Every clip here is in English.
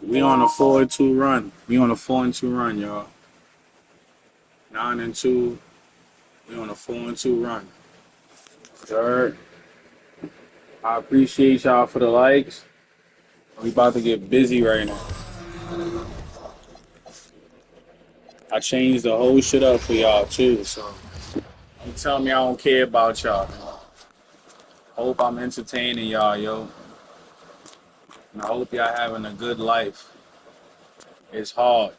We on a 4-2 run. We on a 4-2 run, y'all. 9-2. We on a 4-2 run. Third. I appreciate y'all for the likes. We about to get busy right now. I changed the whole shit up for y'all too, so don't tell me I don't care about y'all. Hope I'm entertaining y'all, yo. And I hope y'all having a good life. It's hard.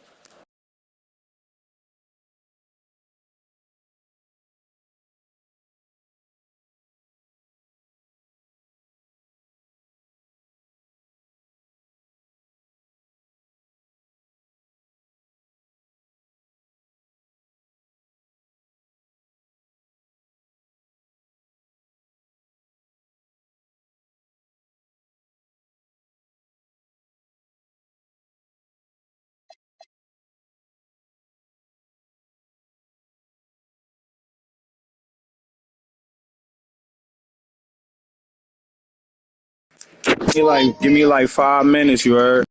Give me like 5 minutes, you heard?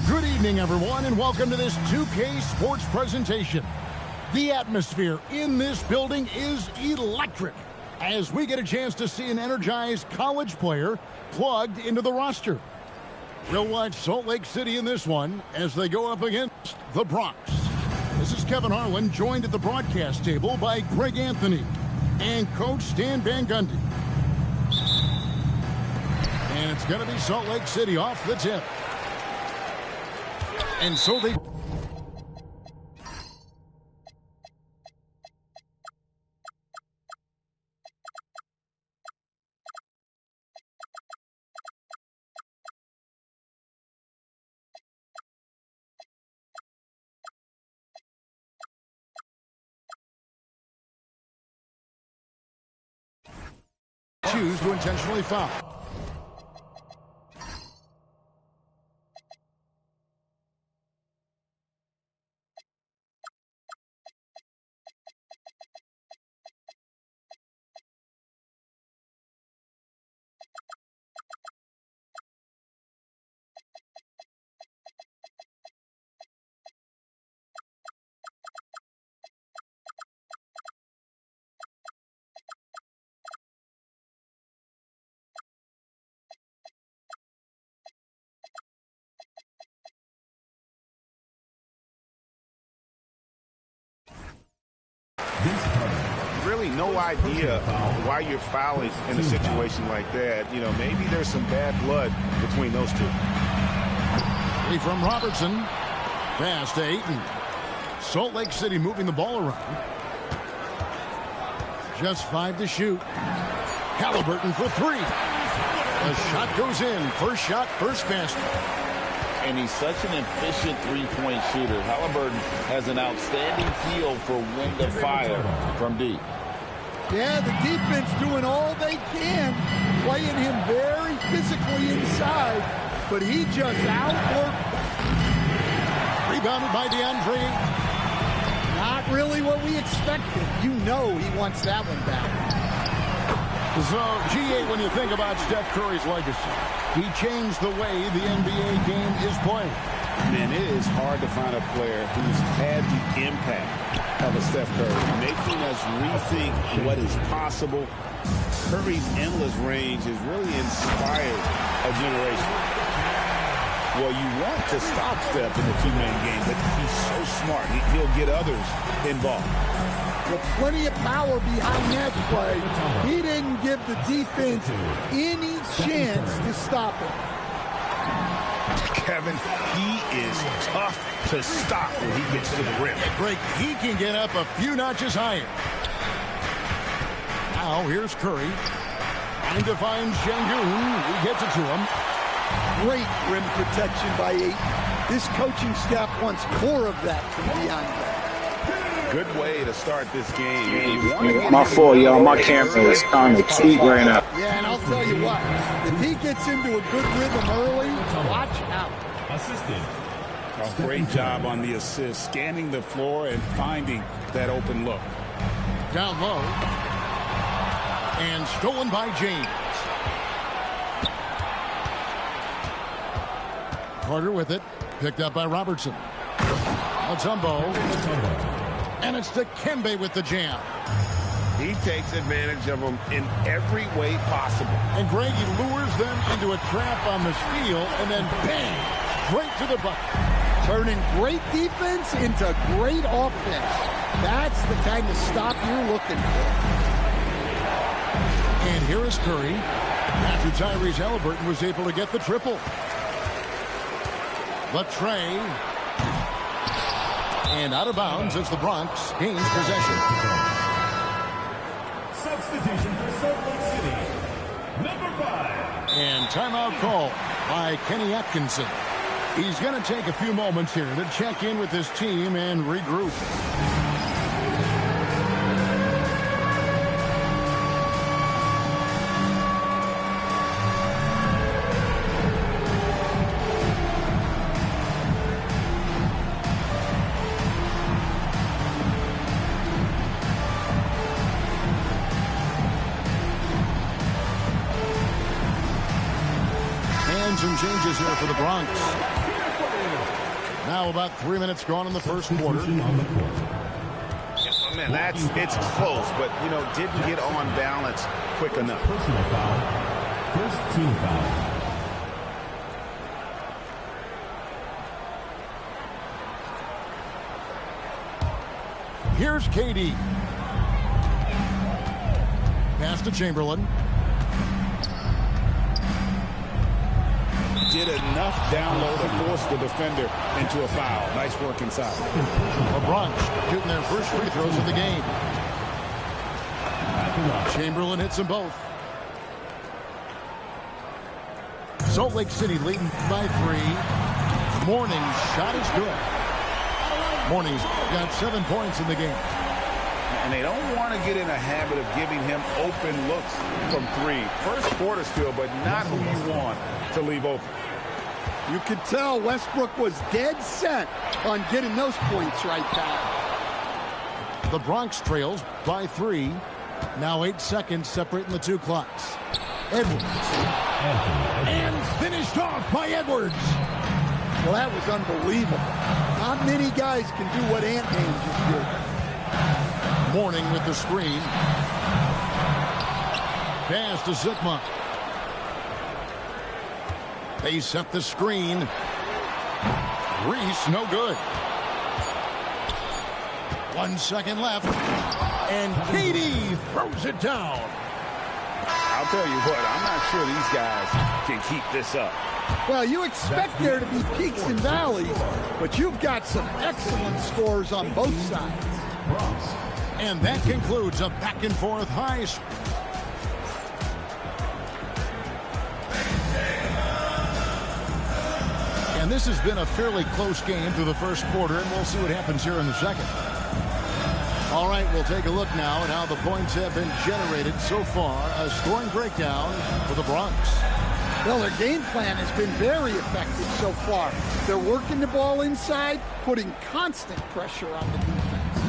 Good evening, everyone, and welcome to this 2K Sports presentation. The atmosphere in this building is electric as we get a chance to see an energized college player plugged into the roster. We'll watch Salt Lake City in this one as they go up against the Bronx. This is Kevin Harlan, joined at the broadcast table by Greg Anthony and Coach Stan Van Gundy. And it's going to be Salt Lake City off the tip. And so they choose to intentionally foul. Really no idea why you're fouling in a situation like that. You know, maybe there's some bad blood between those two. Three from Robertson. Pass to Ayton. Salt Lake City moving the ball around. Just 5 to shoot. Halliburton for 3. The shot goes in. First shot, first basket. And he's such an efficient three-point shooter. Halliburton has an outstanding feel for when to fire from deep. Yeah, the defense doing all they can, playing him very physically inside, but he just outworked. Rebounded by DeAndre. Not really what we expected. You know he wants that one back. So, G8, when you think about Steph Curry's legacy, he changed the way the NBA game is played. Man, it is hard to find a player who's had the impact of a Steph Curry, making us rethink what is possible. Curry's endless range has really inspired a generation. Well, you want to stop Steph in the two-man game, but he's so smart. He'll get others involved. With plenty of power behind that play, he didn't give the defense any chance to stop him. Kevin, he is tough to stop when he gets to the rim. Greg, he can get up a few notches higher. Now, here's Curry. Trying to find Şengün. He gets it to him. Great rim protection by Ayton. This coaching staff wants more of that from DeAndre. Good way to start this game. My fault, y'all. My camera is kind of tweak right now. Yeah, and I'll tell you what. If he gets into a good rhythm early, watch out. A great job on the assist, scanning the floor and finding that open look. down low. And stolen by James. Carter with it. Picked up by Robertson. Mutombo. And it's Dikembe with the jam. He takes advantage of them in every way possible. And Greg, he lures them into a trap on the steal, and then bang, straight to the bucket. Turning great defense into great offense. That's the kind of stop you're looking for. And here is Curry, after Tyrese Halliburton was able to get the triple. Latrey. And out of bounds as the Bronx gains possession. Substitution for Salt Lake City, number 5. And timeout call by Kenny Atkinson. He's going to take a few moments here to check in with his team and regroup. Some changes here for the Bronx. Now about 3 minutes gone in the first quarter. Man, it's close, but, you know, didn't get on balance quick enough. Personal foul. First team foul. Here's KD. Pass to Chamberlain. Did enough down low to force the defender into a foul. Nice work inside. The Bronx shooting their first free throws of the game. Chamberlain hits them both. Salt Lake City leading by 3. Morning's shot is good. Morning's got 7 points in the game. And they don't want to get in a habit of giving him open looks from 3. First quarter still, but not who you want to leave open. You could tell Westbrook was dead set on getting those points right back. The Bronx trails by 3. Now 8 seconds separating the two clocks. Edwards. And finished off by Edwards. Well, that was unbelievable. Not many guys can do what Ant-Man just did. Morning with the screen. Pass to Zikma. They set the screen. Reese, no good. 1 second left. And KD throws it down. I'll tell you what, I'm not sure these guys can keep this up. Well, you expect there to be peaks and valleys, but you've got some excellent scores on both sides. And that concludes a back-and-forth high. And this has been a fairly close game through the first quarter, and we'll see what happens here in the second. All right, we'll take a look now at how the points have been generated so far. A scoring breakdown for the Bronx. Well, their game plan has been very effective so far. They're working the ball inside, putting constant pressure on the defense.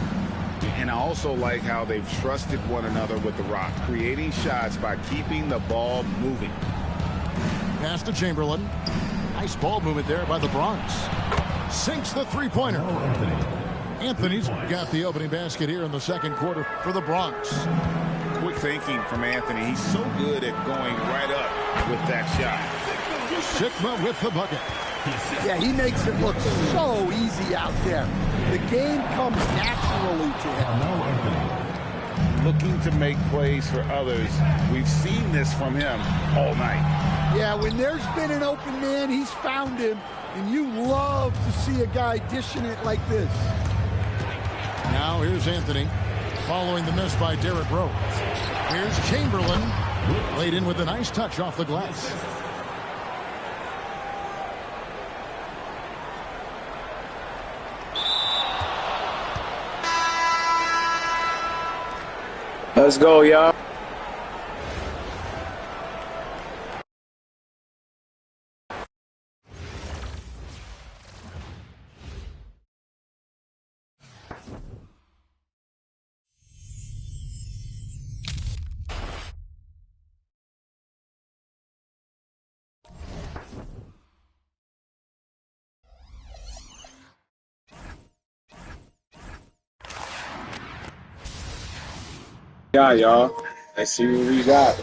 And I also like how they've trusted one another with the rock, creating shots by keeping the ball moving. Pass to Chamberlain. Nice ball movement there by the Bronx. Sinks the three-pointer. Anthony's got the opening basket here in the second quarter for the Bronx. Quick thinking from Anthony. He's so good at going right up with that shot. Zikma with the bucket. Yeah, he makes it look so easy out there. The game comes naturally to him. Looking to make plays for others. We've seen this from him all night. Yeah, when there's been an open man, he's found him, and you love to see a guy dishing it like this. Now here's Anthony, following the miss by Derrick Rose. Here's Chamberlain, laid in with a nice touch off the glass. Let's go, y'all. Yeah, y'all. Let's see what we got.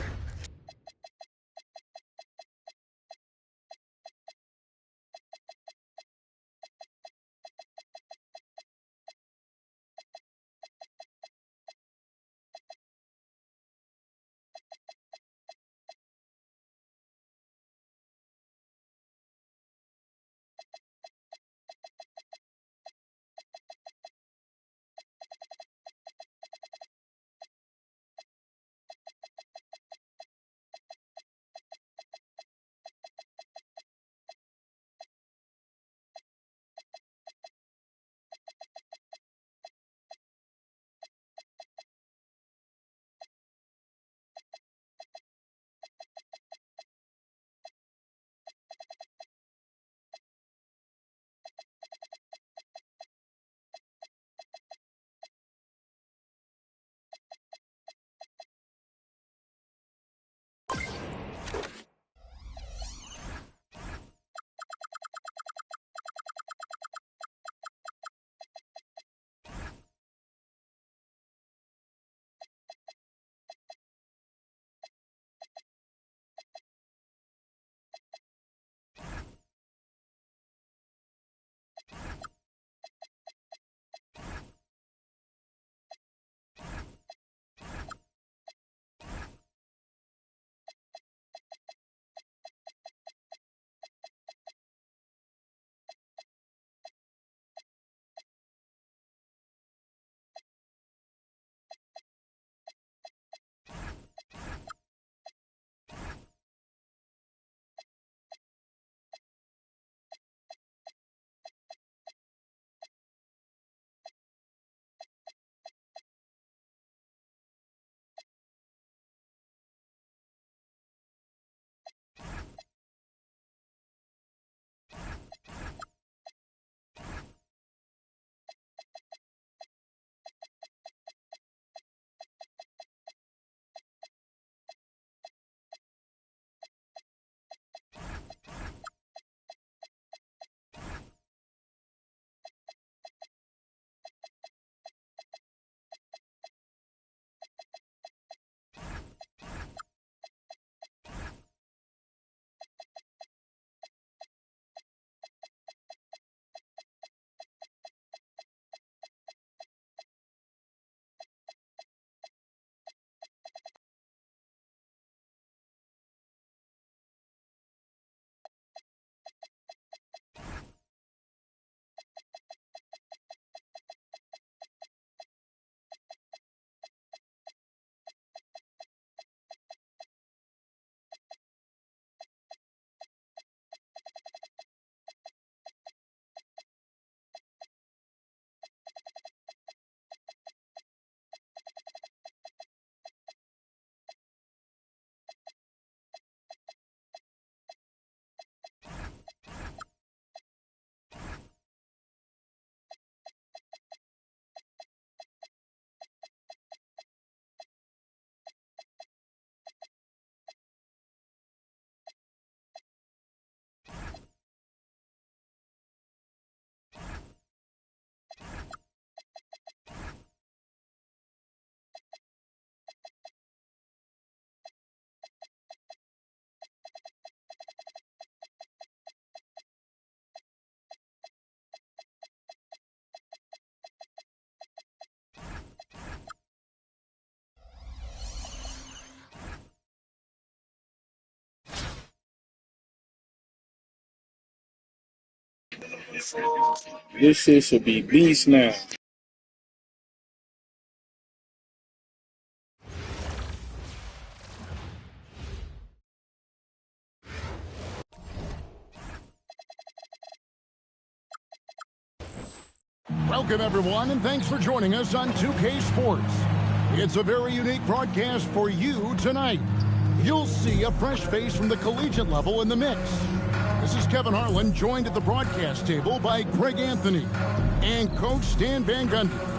This shit should be beast now. Welcome, everyone, and thanks for joining us on 2K Sports. It's a very unique broadcast for you tonight. You'll see a fresh face from the collegiate level in the mix. This is Kevin Harlan, joined at the broadcast table by Greg Anthony and Coach Stan Van Gundy.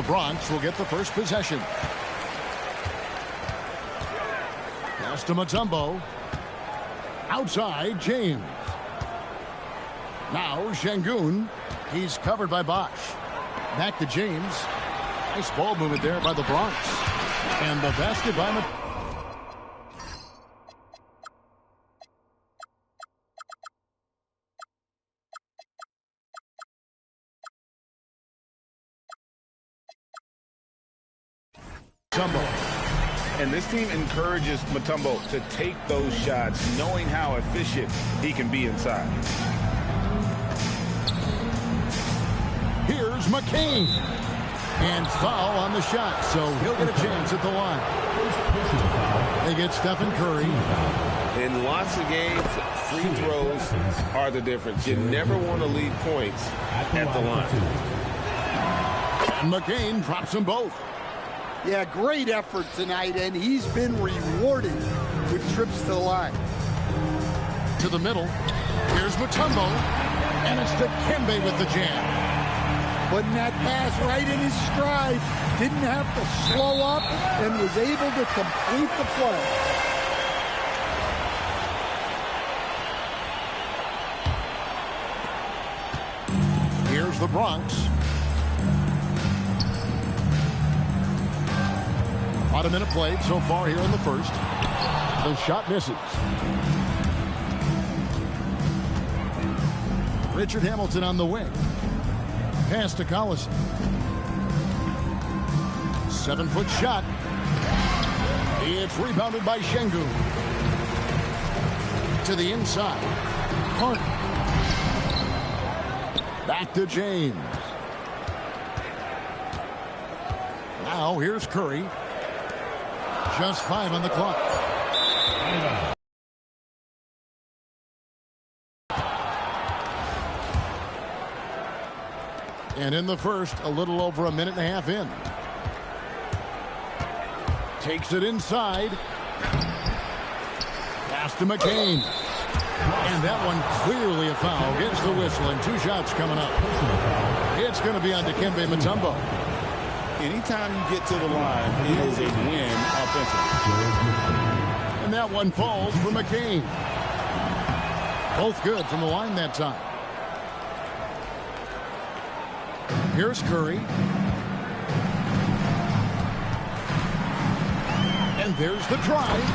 the Bronx will get the first possession. Pass to Mutombo. Outside, James. Now, Şengün. He's covered by Bosch. Back to James. Nice ball movement there by the Bronx. And the basket by Mutombo. And this team encourages Mutombo to take those shots, knowing how efficient he can be inside. Here's McCain. And foul on the shot, so he'll get a chance at the line. They get Stephen Curry. In lots of games, free throws are the difference. You never want to leave points at the line. And McCain drops them both. Yeah, great effort tonight, and he's been rewarded with trips to the line. To the middle. Here's Mutombo. And it's Dikembe with the jam. Putting that pass right in his stride. Didn't have to slow up and was able to complete the play. Here's the Bronx. About a minute played so far here in the first. The shot misses. Richard Hamilton on the wing. Pass to Collison. 7-foot shot. It's rebounded by Şengün. To the inside. Carter. Back to James. Now here's Curry. Just 5 on the clock. And in the first, a little over a minute and a half in. Takes it inside. Pass to McCain. And that one clearly a foul. Gets the whistle and 2 shots coming up. It's going to be on Dikembe Mutombo. Anytime you get to the line, it is a win offensively. And that one falls for McCain. Both good from the line that time. Here's Curry. And there's the drive.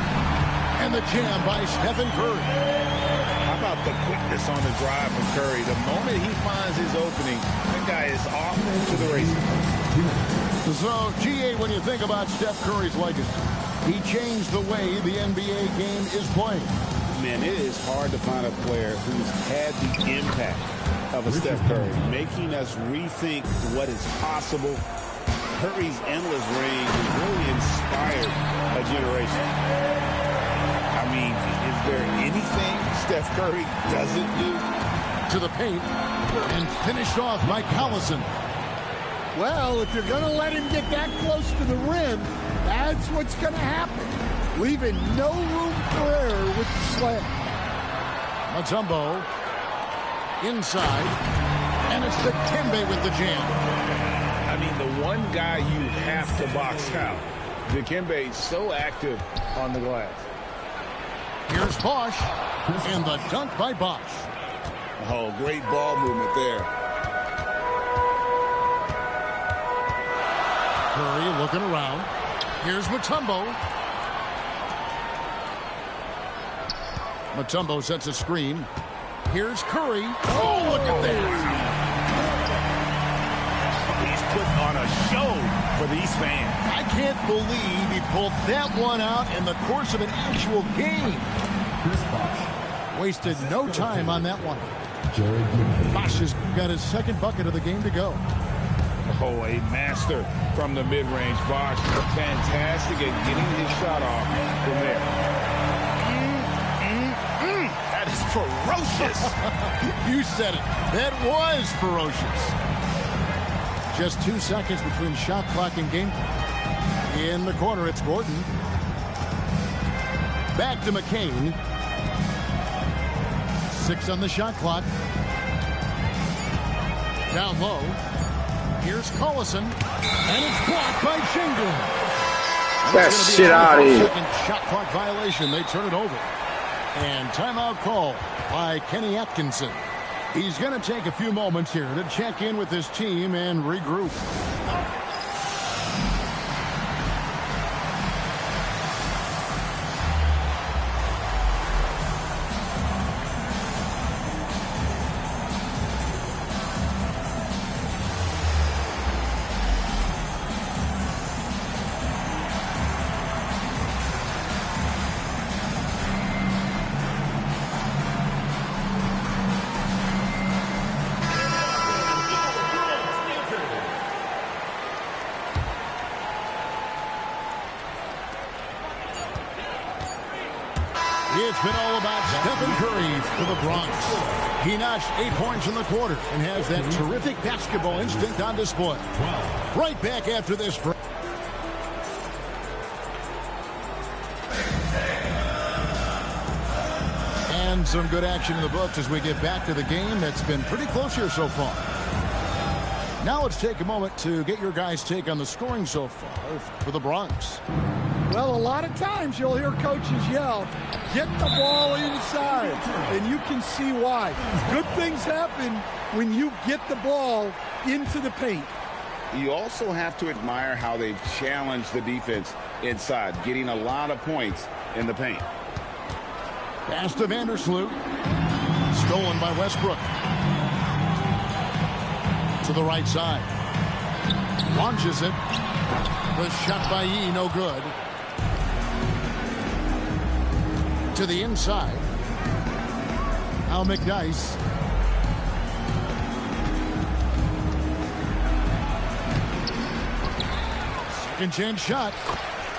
And the jam by Stephen Curry. How about the quickness on the drive from Curry? The moment he finds his opening, that guy is off to the races. So, GA, when you think about Steph Curry's legacy, he changed the way the NBA game is played. Man, it is hard to find a player who's had the impact of a Steph Curry, making us rethink what is possible. Curry's endless range has really inspired a generation. I mean, is there anything Steph Curry doesn't do? To the paint and finished off by Collison. Well, if you're going to let him get that close to the rim, that's what's going to happen. Leaving no room for error with the slam. Mutombo inside, and it's Dikembe with the jam. I mean, the one guy you have to box out. Dikembe so active on the glass. Here's Bosch, and the dunk by Bosch. Oh, great ball movement there. Curry looking around. Here's Mutombo. Mutombo sets a screen. Here's Curry. Oh, look at that. He's putting on a show for these fans. I can't believe he pulled that one out in the course of an actual game. Wasted no time on that one. Bosch has got his second bucket of the game to go. Oh, a master from the mid-range. Bosch, fantastic at getting his shot off from there. That is ferocious. You said it. That was ferocious. Just 2 seconds between shot clock and game clock. In the corner, it's Gordon. Back to McCain. 6 on the shot clock. Down low. Here's Collison, and it's blocked by Chamberlain. That shit out of here. Second shot clock violation. They turn it over. And timeout call by Kenny Atkinson. He's going to take a few moments here to check in with his team and regroup. It's been all about Stephen Curry for the Bronx. He notched 8 points in the quarter and has that terrific basketball instinct on display. Right back after this. And some good action in the books as we get back to the game that's been pretty close here so far. Now let's take a moment to get your guys' take on the scoring so far for the Bronx. Well, a lot of times you'll hear coaches yell, get the ball inside, and you can see why. Good things happen when you get the ball into the paint. You also have to admire how they've challenged the defense inside, getting a lot of points in the paint. Pass to Vandersloot. Stolen by Westbrook. To the right side. Launches it. The shot by Yee, no good. To the inside. Now McDyess. Second chance shot.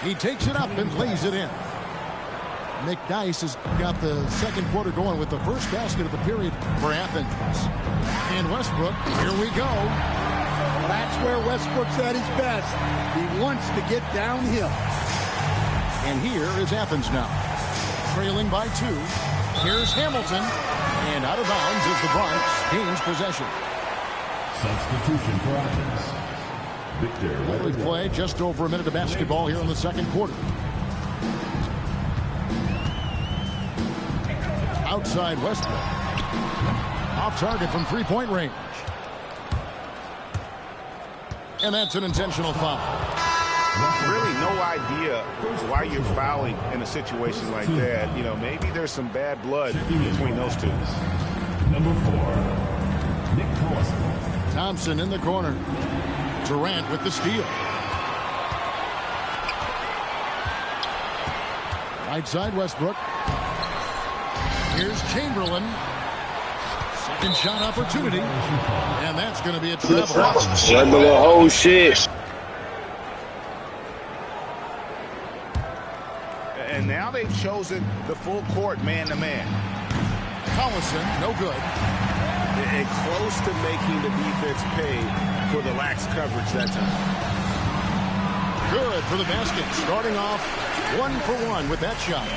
He takes it up and lays it in. McDyess has got the second quarter going with the first basket of the period for Athens. And Westbrook, here we go. Well, that's where Westbrook's at his best. He wants to get downhill. And here is Athens now. Trailing by 2. Here's Hamilton. And out of bounds as the Bronx gains possession. Substitution for Athens. Victor. We play just over a minute of basketball here in the second quarter. Outside Westbrook. Off target from three-point range. And that's an intentional foul. Really no idea why you're fouling in a situation like that. You know, maybe there's some bad blood between those two. Number 4, Nick Collison. Thompson in the corner. Durant with the steal. Right side Westbrook. Here's Chamberlain. Second shot opportunity. And that's going to be a travel. Under the whole shit. And now they've chosen the full court man-to-man. Collison, no good. And close to making the defense pay for the lax coverage that time. Good for the basket. Starting off 1 for 1 with that shot.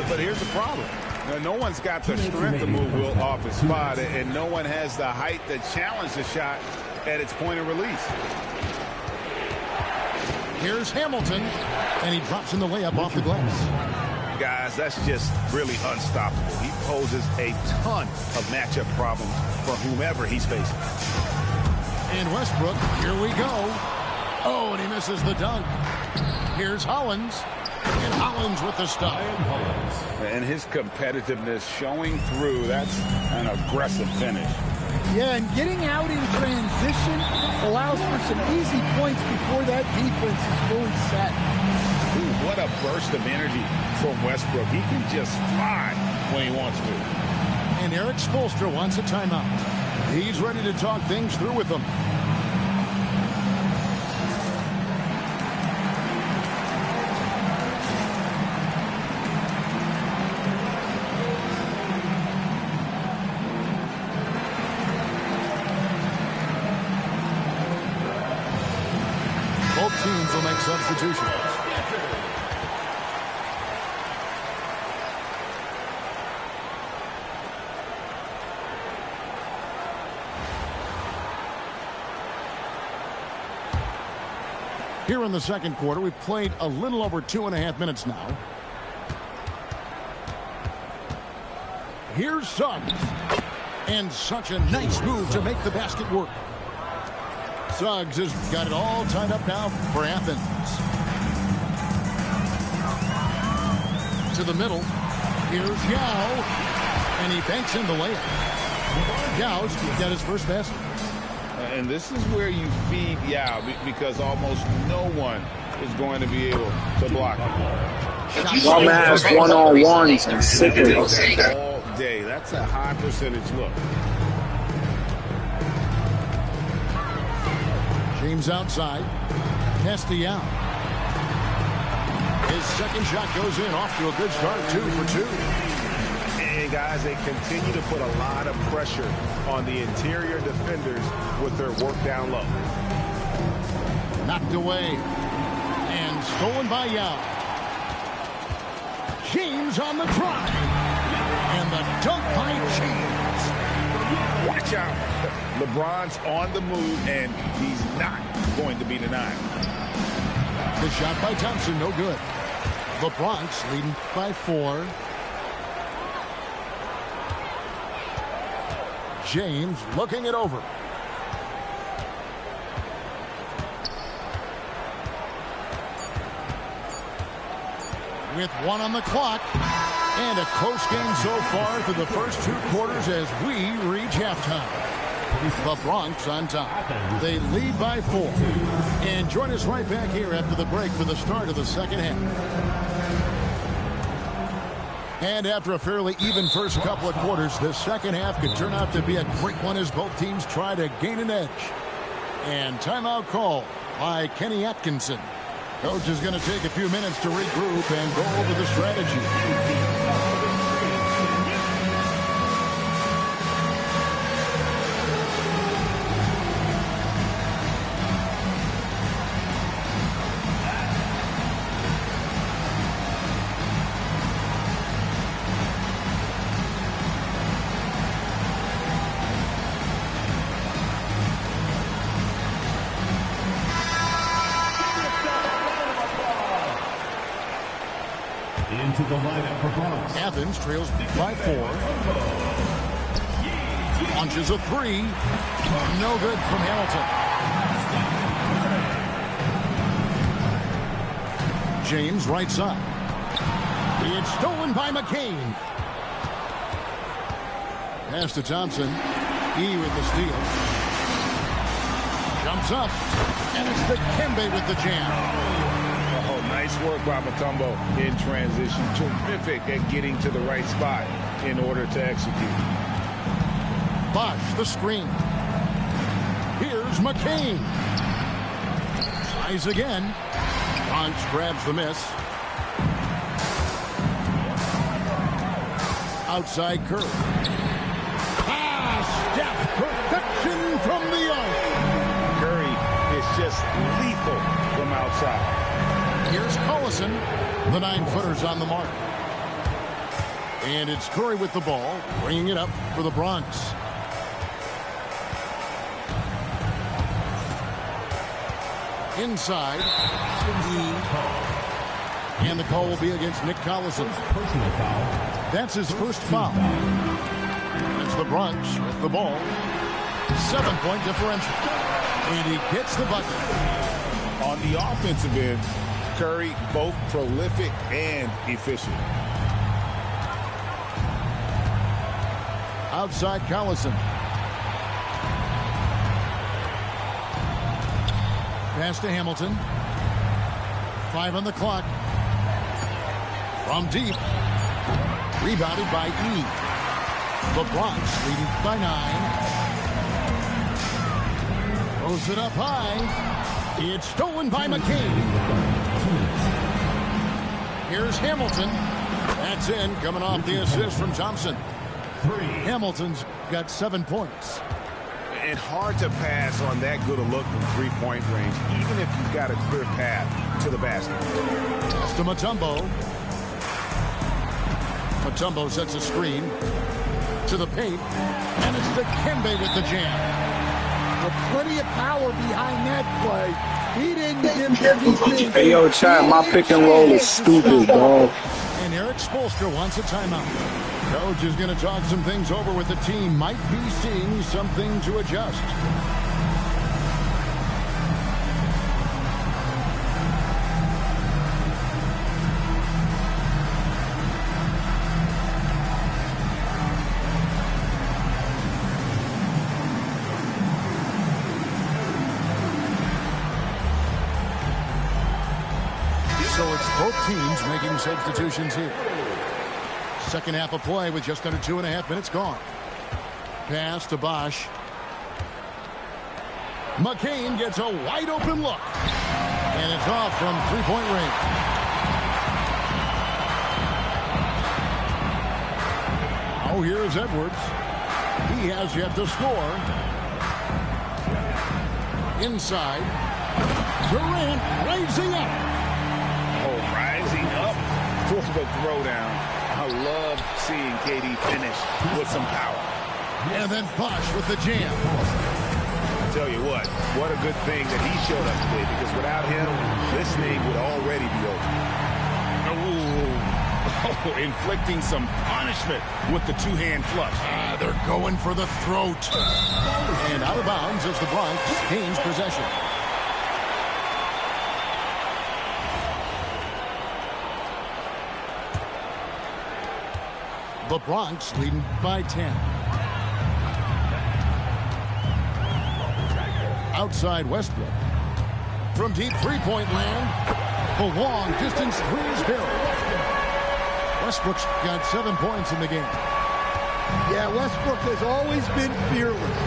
But here's the problem. Now, no one's got the strength to move Will off his spot, and no one has the height to challenge the shot at its point of release. Here's Hamilton, and he drops in the layup off the glass. Guys, that's just really unstoppable. He poses a ton of matchup problems for whomever he's facing. And Westbrook, here we go. Oh, and he misses the dunk. Here's Hollins. And Hollins with the stop. And his competitiveness showing through. That's an aggressive finish. Yeah, and getting out in transition allows for some easy points before that defense is fully set. Ooh, what a burst of energy from Westbrook. He can just fly when he wants to. And Eric Spoelstra wants a timeout. He's ready to talk things through with them. Both teams will make substitutions. Here in the second quarter, we've played a little over 2.5 minutes now. Here's Suggs. And such a nice move to make the basket work. Suggs has got it all tied up now for Athens. To the middle. Here's Yao. And he banks in the layup. Yao's got his first basket. And this is where you feed Yao because almost no one is going to be able to block him. Dumbass one-on-ones and sickers. All day. That's a high percentage look. James outside. Pass to Yao. His second shot goes in, off to a good start, 2 for 2. And guys, they continue to put a lot of pressure on the interior defenders with their work down low. Knocked away. And stolen by Yao. James on the drive. And the dunk by James. Watch out. LeBron's on the move, and he's not going to be denied. The shot by Thompson, no good. The Bronx leading by 4. James looking it over. With 1 on the clock. And a close game so far through the first 2 quarters as we reach halftime. The Bronx on top. They lead by 4. And join us right back here after the break for the start of the second half. And after a fairly even first couple of quarters, the second half could turn out to be a great one as both teams try to gain an edge. And timeout call by Kenny Atkinson. Coach is going to take a few minutes to regroup and go over the strategy. Into the lineup for Bronx. Athens trails by 4. Launches a 3. No good from Hamilton. James right side. It's stolen by McCain. Pass to Thompson. E with the steal. Jumps up. And it's the Kembe with the jam. Nice work by Mutombo in transition. Terrific at getting to the right spot in order to execute. Bosh the screen. Here's McCain. Tries again. Bronx grabs the miss. Outside Curry. Steph, perfection from the arc. Curry is just lethal from outside. Here's Collison. The 9-footer's on the mark. And it's Curry with the ball, bringing it up for the Bronx. Inside. And the call will be against Nick Collison. Personal foul. That's his first foul. And it's the Bronx with the ball. 7-point differential. And he gets the bucket. On the offensive end, Curry both prolific and efficient. Outside Collison. Pass to Hamilton. 5 on the clock. From deep. Rebounded by E. The Bronx leading by 9. Throws it up high. It's stolen by McCain. Here's Hamilton. That's in, coming off the assist from Thompson. Hamilton's got 7 points. And hard to pass on that good a look from three-point range, even if you've got a clear path to the basket. Pass to Mutombo. Mutombo sets a screen to the paint. And it's the Kembe with the jam. Well, plenty of power behind that play. He didn't give anything. Hey, yo, chat, my pick and roll is stupid, dog. And Eric Spoelstra wants a timeout. Coach is going to talk some things over with the team. Might be seeing something to adjust. So it's both teams making substitutions here. Second half of play with just under 2.5 minutes gone. Pass to Bosch. McCain gets a wide open look. And it's off from three-point range. Now here's Edwards. He has yet to score. Inside. Durant rising up. Oh, rising up for the throwdown. I love seeing KD finish with some power. And then Bosch with the jam. I tell you what a good thing that he showed up today, because without him, this thing would already be over. Oh, inflicting some punishment with the two-hand flush. They're going for the throat. And out of bounds as the Bronx gains possession. The Bronx leading by 10. Outside Westbrook. From deep three-point land, the long distance three is good. Westbrook's got 7 points in the game. Yeah, Westbrook has always been fearless.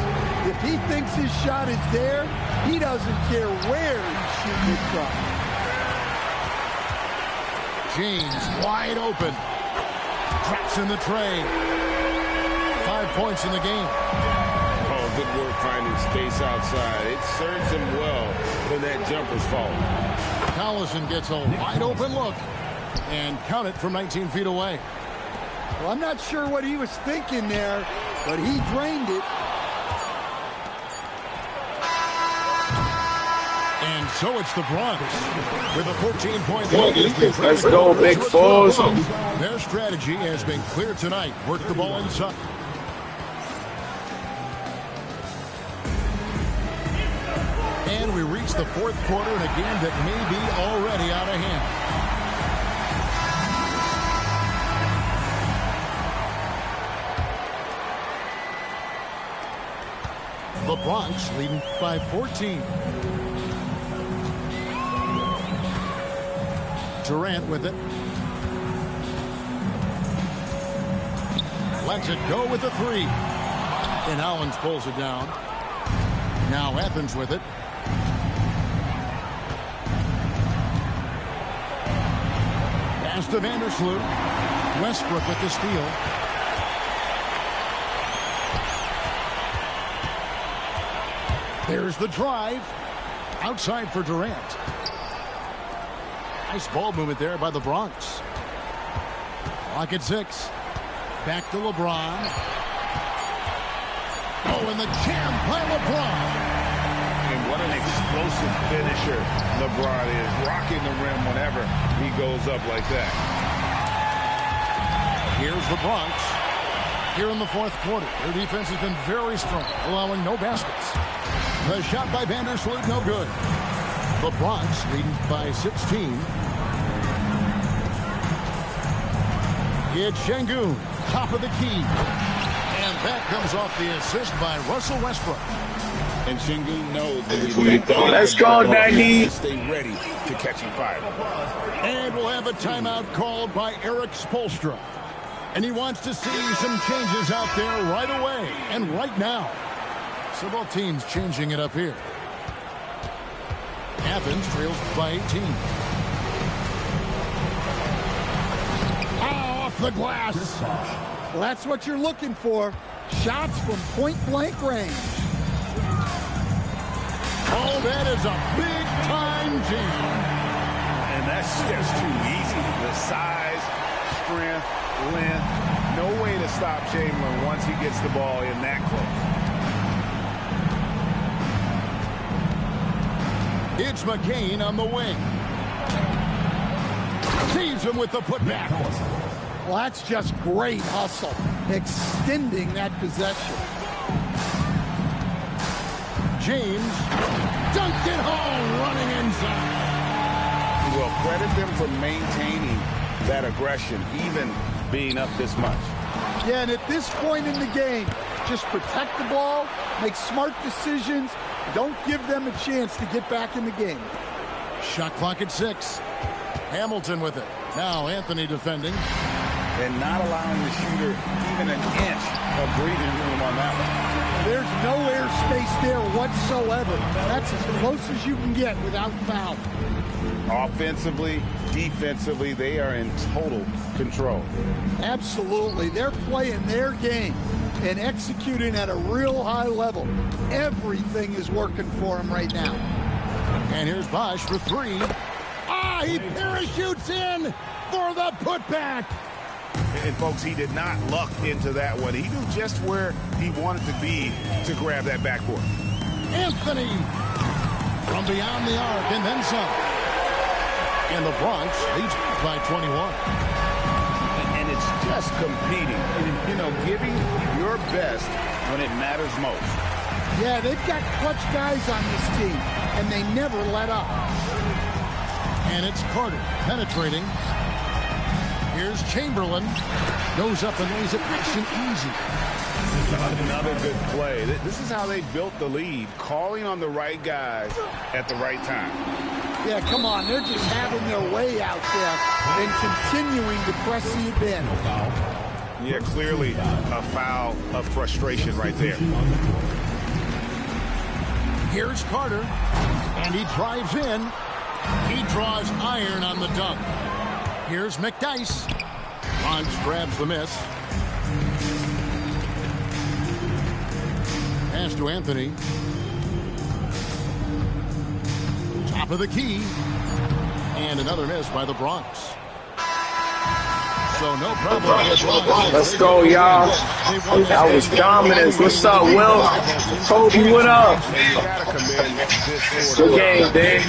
If he thinks his shot is there, he doesn't care where he's shooting it from. James wide open. Traps in the tray. 5 points in the game. Oh, good work finding space outside. It serves him well when that jumper's falling. Collison gets a wide open look. And count it from 19 feet away. Well, I'm not sure what he was thinking there, but he drained it. And so it's the Bronx with a 14-point lead. Let's go, big balls. Their strategy has been clear tonight. Work the ball inside. And we reach the fourth quarter in a game that may be already out of hand. The Bronx leading by 14. Durant with it. Lets it go with the three. And Owens pulls it down. Now Athens with it. Pass to Vandersloot. Westbrook with the steal. There's the drive. Outside for Durant. Nice ball movement there by the Bronx. Clock at 6. Back to LeBron. Oh, and the jam by LeBron. And what an explosive finisher LeBron is. Rocking the rim whenever he goes up like that. Here's the Bronx. Here in the fourth quarter. Their defense has been very strong, allowing no baskets. The shot by Vandersloot, no good. The Bronx leading by 16. It's Şengün, top of the key. And that comes off the assist by Russell Westbrook. And Şengün knows that Let's go, Danny. Stay ready to catch him fire. And we'll have a timeout called by Eric Spoelstra. And he wants to see some changes out there right away and right now. So both teams changing it up here. Athens trails by 18. Off the glass. Well, that's what you're looking for. Shots from point-blank range. Oh, that is a big-time jam. And that's just too easy. The size, strength, length. No way to stop Chamberlain once he gets the ball in that close. It's McCain on the wing. Saves him with the putback. Well, that's just great hustle, extending that possession. James dunked it home, running inside. Well, credit them for maintaining that aggression, even being up this much. Yeah, and at this point in the game, just protect the ball, make smart decisions, don't give them a chance to get back in the game. Shot clock at 6. Hamilton with it. Now Anthony defending. And not allowing the shooter even an inch of breathing room on that one. There's no airspace there whatsoever. That's as close as you can get without foul. Offensively, defensively, they are in total control. Absolutely. They're playing their game and executing at a real high level. Everything is working for them right now. And here's Bosch for 3. Ah, he parachutes in for the putback. And folks, he did not luck into that one. He knew just where he wanted to be to grab that backboard. Anthony from beyond the arc and then some. And the Bronx leads by 21. And it's just competing, you know, giving your best when it matters most. Yeah, they've got clutch guys on this team, and they never let up. And it's Carter penetrating. Here's Chamberlain. Goes up and lays it nice and easy. Another good play. This is how they built the lead, calling on the right guys at the right time. Yeah, come on. They're just having their way out there and continuing to press the advantage. Yeah, clearly a foul of frustration right there. Here's Carter, and he drives in. He draws iron on the dunk. Here's McDice. Bonds grabs the miss. Pass to Anthony. Top of the key. And another miss by the Bronx. So no problem. Let's go, y'all. That was dominance. What's up, Will? Kobe, what up? Good game, Dave.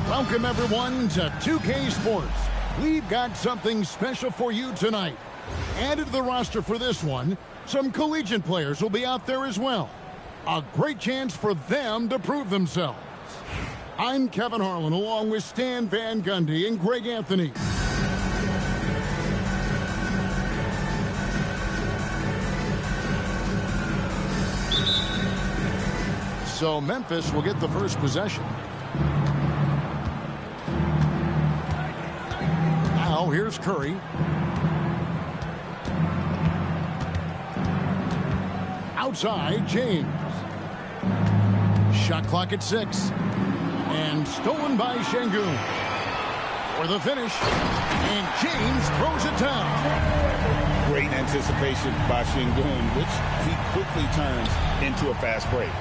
Welcome, everyone, to 2K Sports. We've got something special for you tonight. Added to the roster for this one, some collegiate players will be out there as well. A great chance for them to prove themselves. I'm Kevin Harlan, along with Stan Van Gundy and Greg Anthony. So Memphis will get the first possession. Now here's Curry. Outside, James. Shot clock at 6. And stolen by Şengün. For the finish. And James throws it down. Great anticipation by Şengün, which he quickly turns into a fast break.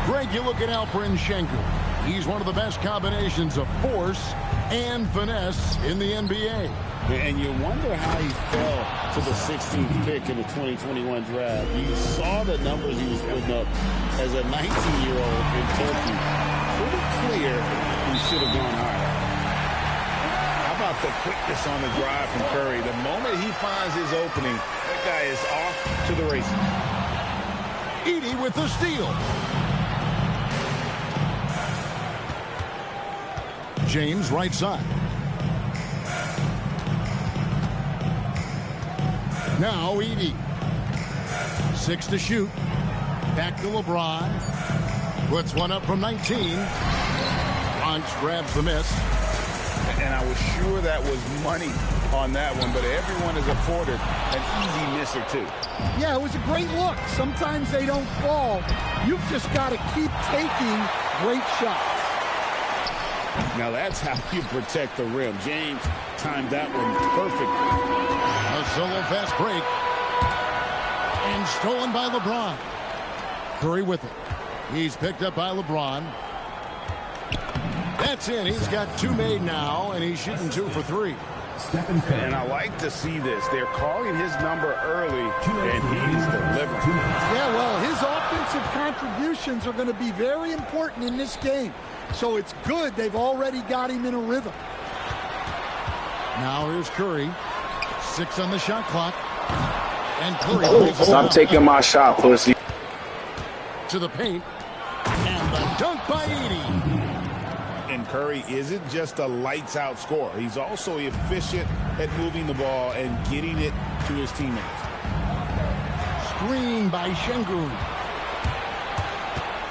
Greg, you look at Alperen Şengün. He's one of the best combinations of force and finesse in the NBA. And you wonder how he fell to the 16th pick in the 2021 draft. You saw the numbers he was putting up as a 19-year-old in Turkey. Pretty clear he should have gone higher. How about the quickness on the drive from Curry? The moment he finds his opening, that guy is off to the races. Edey with the steal. James right side. Now Edey. 6 to shoot. Back to LeBron. Puts one up from 19. Bunch grabs the miss. And I was sure that was money on that one, but everyone is afforded an easy misser too. Yeah, it was a great look. Sometimes they don't fall. You've just got to keep taking great shots. Now that's how you protect the rim. James timed that one perfectly. A solo fast break. And stolen by LeBron. Curry with it. He's picked up by LeBron. That's in. He's got 2 made now, and he's shooting 2 for 3. And I like to see this. They're calling his number early, and he's delivering. Yeah, well, his offensive contributions are going to be very important in this game. So it's good they've already got him in a rhythm. Now here's Curry. 6 on the shot clock. And Curry Stop taking my shot, pussy. To the paint. And the dunk by Edey. And Curry isn't just a lights-out scorer. He's also efficient at moving the ball and getting it to his teammates. Screen by Şengün.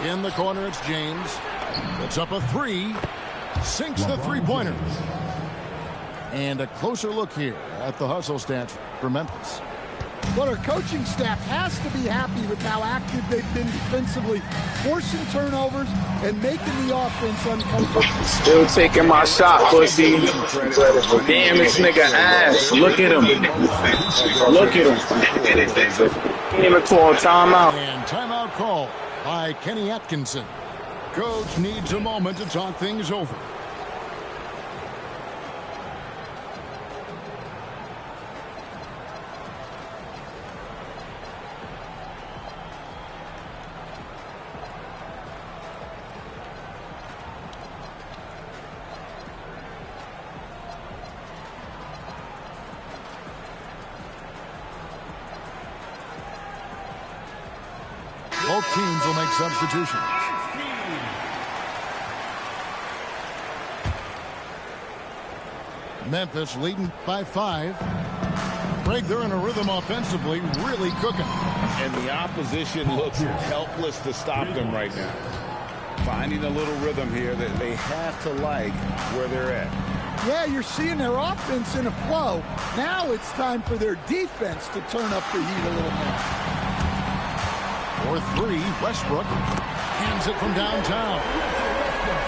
In the corner, it's James. Puts up a 3. Sinks the three-pointer. And a closer look here at the hustle stats for Memphis. But our coaching staff has to be happy with how active they've been defensively, forcing turnovers and making the offense uncomfortable. Still taking my shot, pussy. Damn, this nigga ass. Look at him. Look at him. He even call timeout. And timeout call by Kenny Atkinson. Coach needs a moment to talk things over. Both teams will make substitutions. Memphis leading by 5. Greg, they're in a rhythm offensively, really cooking. And the opposition looks helpless to stop them right now. Finding a little rhythm here that they have to like where they're at. Yeah, you're seeing their offense in a flow. Now it's time for their defense to turn up the heat a little more. For 3, Westbrook hands it from downtown.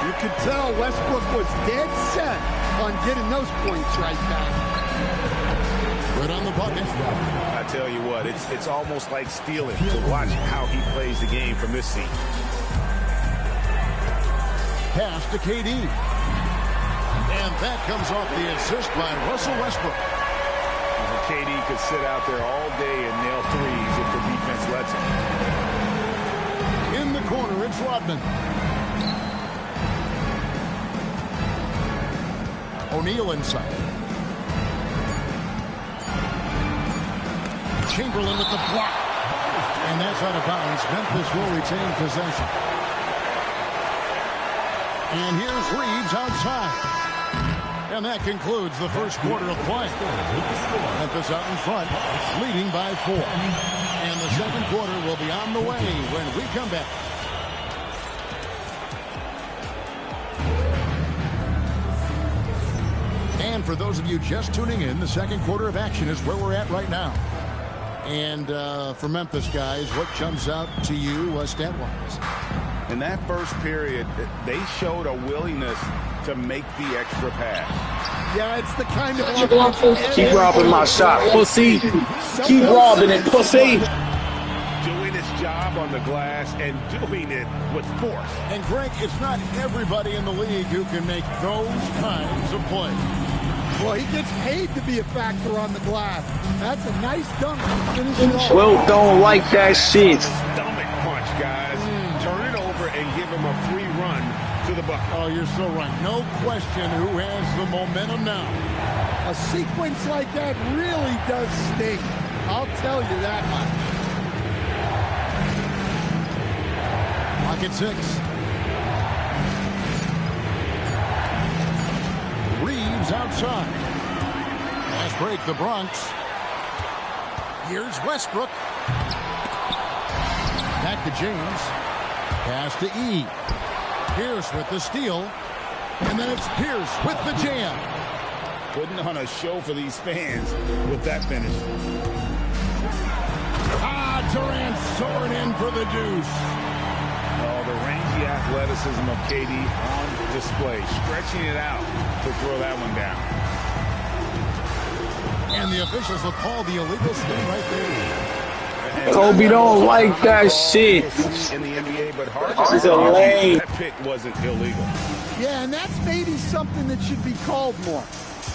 You could tell Westbrook was dead set on getting those points right back. Good on the bucket. I tell you what, it's almost like stealing to watch how he plays the game from this seat. Pass to KD. And that comes off the assist by Russell Westbrook. KD could sit out there all day and nail threes if the defense lets him. In the corner, it's Rodman. O'Neal inside. Chamberlain with the block. And that's out of bounds. Memphis will retain possession. And here's Reeves outside. And that concludes the first quarter of play. Memphis out in front, leading by 4. And the second quarter will be on the way when we come back. And for those of you just tuning in, the second quarter of action is where we're at right now. And for Memphis, guys, what jumps out to you stat-wise? In that first period, they showed a willingness to make the extra pass. Yeah, it's the kind of offense. Keep robbing my shot, pussy. Keep robbing it, pussy. Doing his job on the glass and doing it with force. And Greg, it's not everybody in the league who can make those kinds of plays. Well, he gets paid to be a factor on the glass. That's a nice dunk to finish it off. Will don't like that shit. Stomach punch, guys. Turn it over and give him a free run to the bucket. Oh, you're so right. No question who has the momentum now. A sequence like that really does sting. I'll tell you that much. Pocket 6. Reeves outside. Last break, the Bronx. Here's Westbrook. Back to James. Pass to E. Pierce with the steal. And then it's Pierce with the jam. Putting on a show for these fans with that finish. Durant soaring in for the deuce. Oh, the rangy athleticism of KD on display. Stretching it out to throw that one down. And the officials will call the illegal spin right there. Kobe don't like that shit. In the NBA, but hard This is a lane. that pick wasn't illegal. Yeah, and that's maybe something that should be called more.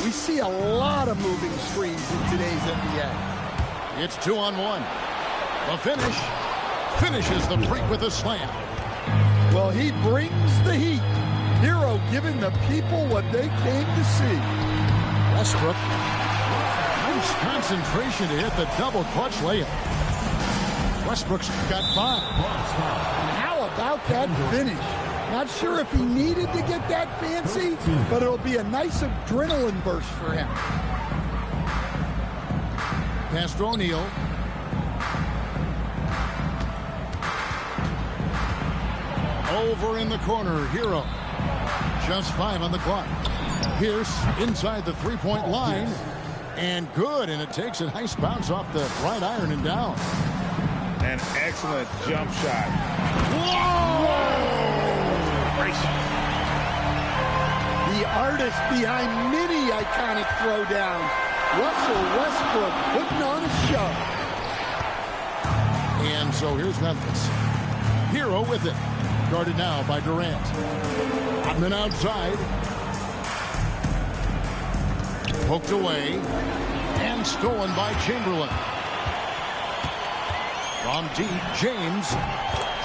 We see a lot of moving screens in today's NBA. It's 2-on-1. The finish. Finishes the break with a slam. Well, he brings the heat. Hero giving the people what they came to see. Westbrook. Nice concentration to hit the double clutch layup. Westbrook's got 5. And how about that finish? Not sure if he needed to get that fancy, but it'll be a nice adrenaline burst for him. Pass to O'Neal. Over in the corner, Hero. Just 5 on the clock. Pierce inside the three-point line. And good, and it takes a nice bounce off the right iron and down. An excellent jump shot. Whoa! The artist behind many iconic throwdown. Russell Westbrook putting on a show. And so here's Memphis. Hero with it. Guarded now by Durant. Rodman outside. Poked away. And stolen by Chamberlain. From deep, James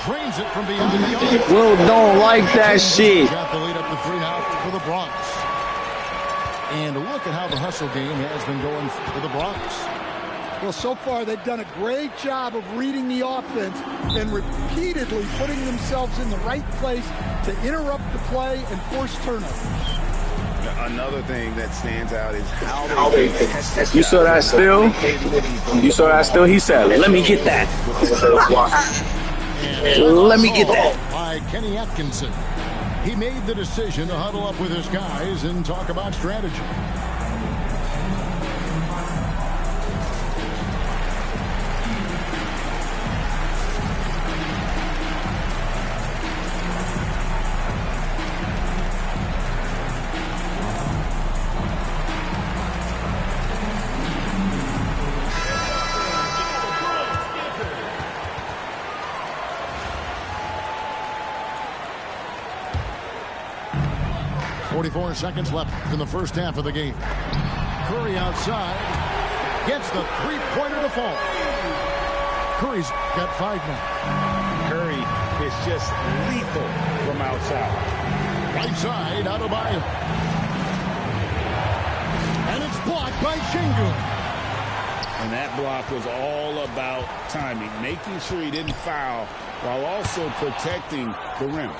trains it from beyond the arc. Will don't like that shit. Got the lead up to 3 now for the Bronx. And look at how the hustle game has been going for the Bronx. Well, so far they've done a great job of reading the offense and repeatedly putting themselves in the right place to interrupt the play and force turnovers. Another thing that stands out is how they You saw that still? You saw that still? He said, let me get that. Let me get that. By Kenny Atkinson. He made the decision to huddle up with his guys and talk about strategy. Seconds left in the first half of the game. Curry outside. Gets the three-pointer to fall. Curry's got 5 now. Curry is just lethal from outside. Right side, Adebayo. And it's blocked by Shingu. And that block was all about timing, making sure he didn't foul while also protecting the rim.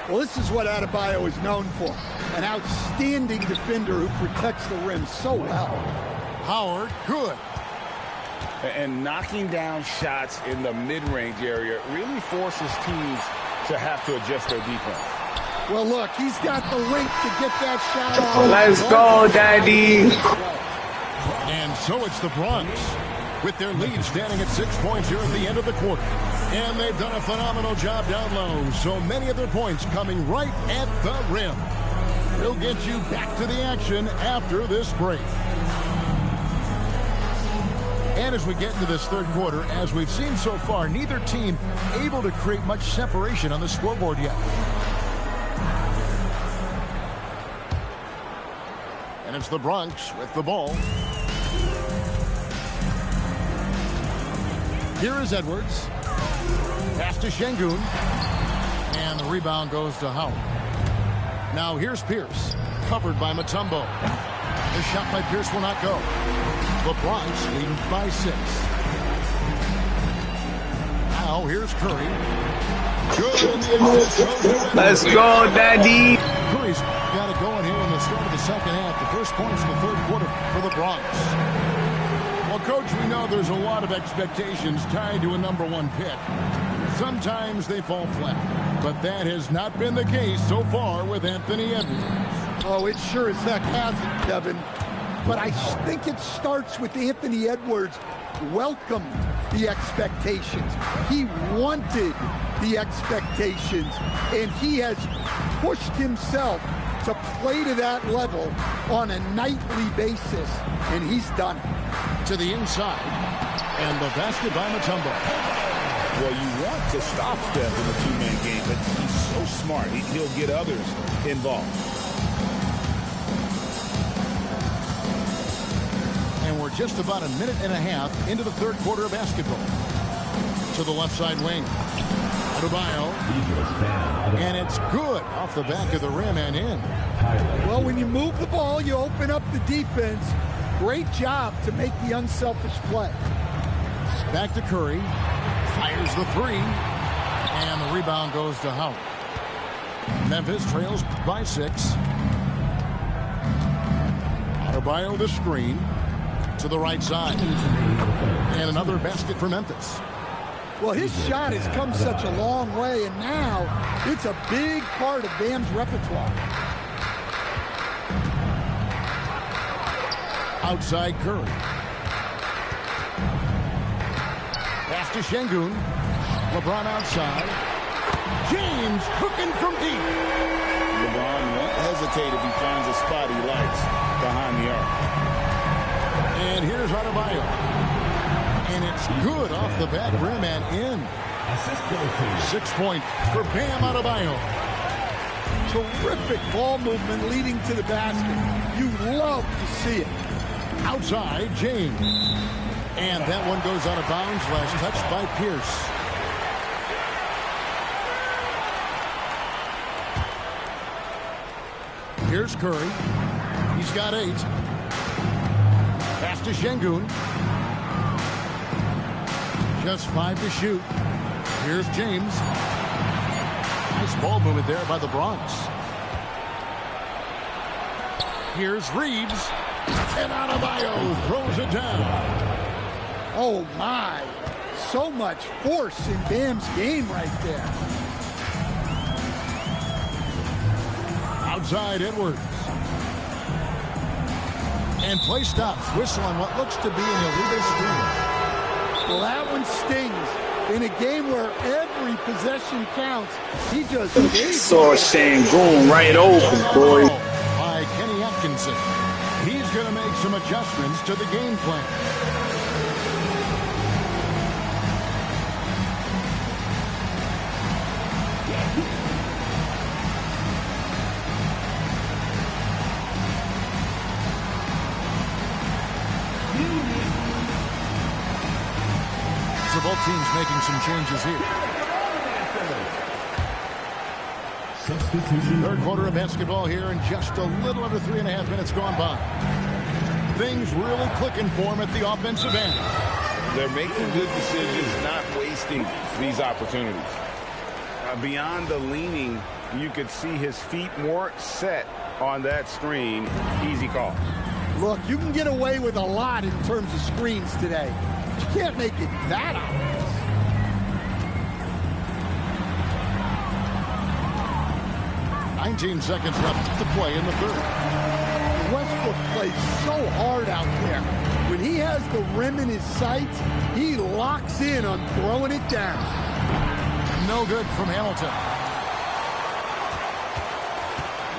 Well, this is what Adebayo is known for. An outstanding defender who protects the rim so well. Howard, good. And knocking down shots in the mid-range area really forces teams to have to adjust their defense. Well, look, he's got the length to get that shot off. Let's go, Daddy. And so it's the Bronx with their lead standing at 6 points here at the end of the quarter. And they've done a phenomenal job down low. So many of their points coming right at the rim. We'll get you back to the action after this break. And as we get into this third quarter, as we've seen so far, neither team able to create much separation on the scoreboard yet. And it's the Bronx with the ball. Here is Edwards. Pass to Şengün. And the rebound goes to Howard. Now here's Pierce. Covered by Mutombo. The shot by Pierce will not go. The Bronx leading by 6. Now here's Curry. Good. Let's go, Daddy. Curry's got it going here in the start of the second half. The first points in the third quarter for the Bronx. Well, Coach, we know there's a lot of expectations tied to a #1 pick. Sometimes they fall flat, but that has not been the case so far with Anthony Edwards. Oh, it sure as heck hasn't, Kevin. But I think it starts with Anthony Edwards welcomed the expectations. He wanted the expectations, and he has pushed himself to play to that level on a nightly basis, and he's done it. To the inside, and the basket by Mutombo. Well, you want to stop Steph in a two-man game, but he's so smart. He'll get others involved. And we're just about a minute and a half into the third quarter of basketball. To the left side wing. Adebayo. And it's good off the back of the rim and in. Well, when you move the ball, you open up the defense. Great job to make the unselfish play. Back to Curry. Fires the three. And the rebound goes to Howard. Memphis trails by 6. Adebayo the screen. To the right side. And another basket for Memphis. Well, his shot has come such a long way, and now it's a big part of Bam's repertoire. Outside Curry. Pass to Şengün. LeBron outside. James cooking from deep. LeBron won't hesitate if he finds a spot he likes behind the arc. And here's Adebayo. And it's good off the back rim and in. 6 points for Bam Adebayo. Terrific ball movement leading to the basket. You love to see it. Outside, James. And that one goes out of bounds. Last touch by Pierce. Here's Curry. He's got 8. Pass to Şengün. Just 5 to shoot. Here's James. Nice ball movement there by the Bronx. Here's Reeves. And Adebayo throws it down. Oh, my. So much force in Bam's game right there. Outside Edwards. And play stops. Whistle on what looks to be an illegal screen. Well, that one stings. In a game where every possession counts, he just Saw Şengün right open, boy. By Kenny Atkinson. He's going to make some adjustments to the game plan. So both teams making some changes here. Third quarter of basketball here, and just a little under 3.5 minutes gone by. Things really clicking for them at the offensive end. They're making good decisions, not wasting these opportunities. Beyond the leaning You could see his feet more set on that screen. Easy call. Look, you can get away with a lot in terms of screens today. You can't make it that obvious. $19 seconds left to play in the third. Westbrook plays so hard out there. When he has the rim in his sights, he locks in on throwing it down. No good from Hamilton.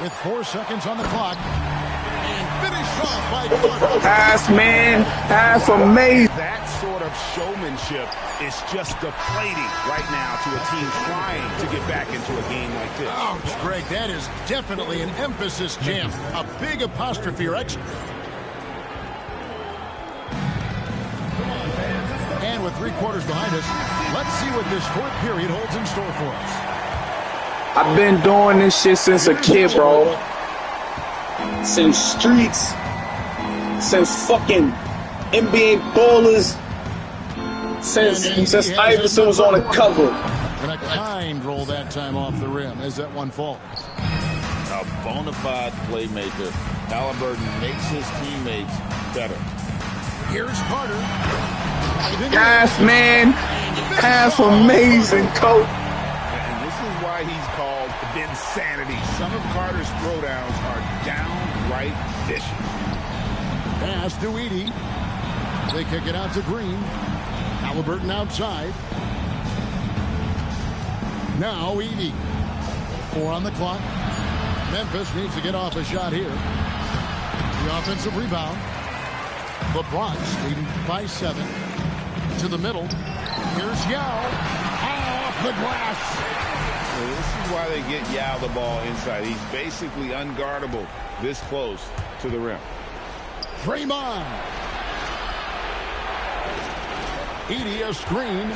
With 4 seconds on the clock. And finished off by Carter. Pass, man. Pass amazing. That sort of showmanship is just deflating right now to a team trying to get back into a game like this. Ouch, Greg, that is definitely an emphasis jam. A big apostrophe or extra. And with 3 quarters behind us, let's see what this fourth period holds in store for us. I've been doing this shit since a kid, bro. Since streets. Since fucking NBA ballers. Since Iverson was on the cover. And a kind roll that time off the rim as that one falls. A bona fide playmaker. Halliburton makes his teammates better. Here's Carter. Pass, man. Pass amazing, coach. And this is why he's called Vinsanity. Some of Carter's throwdowns are downright vicious. Pass to Edey. They kick it out to Green. Halliburton outside. Now Edey. 4 on the clock. Memphis needs to get off a shot here. The offensive rebound. The Bronx leading by 7. To the middle. Here's Yao. Off the glass. So this is why they get Yao the ball inside. He's basically unguardable this close to the rim. Draymond. Edey a screen.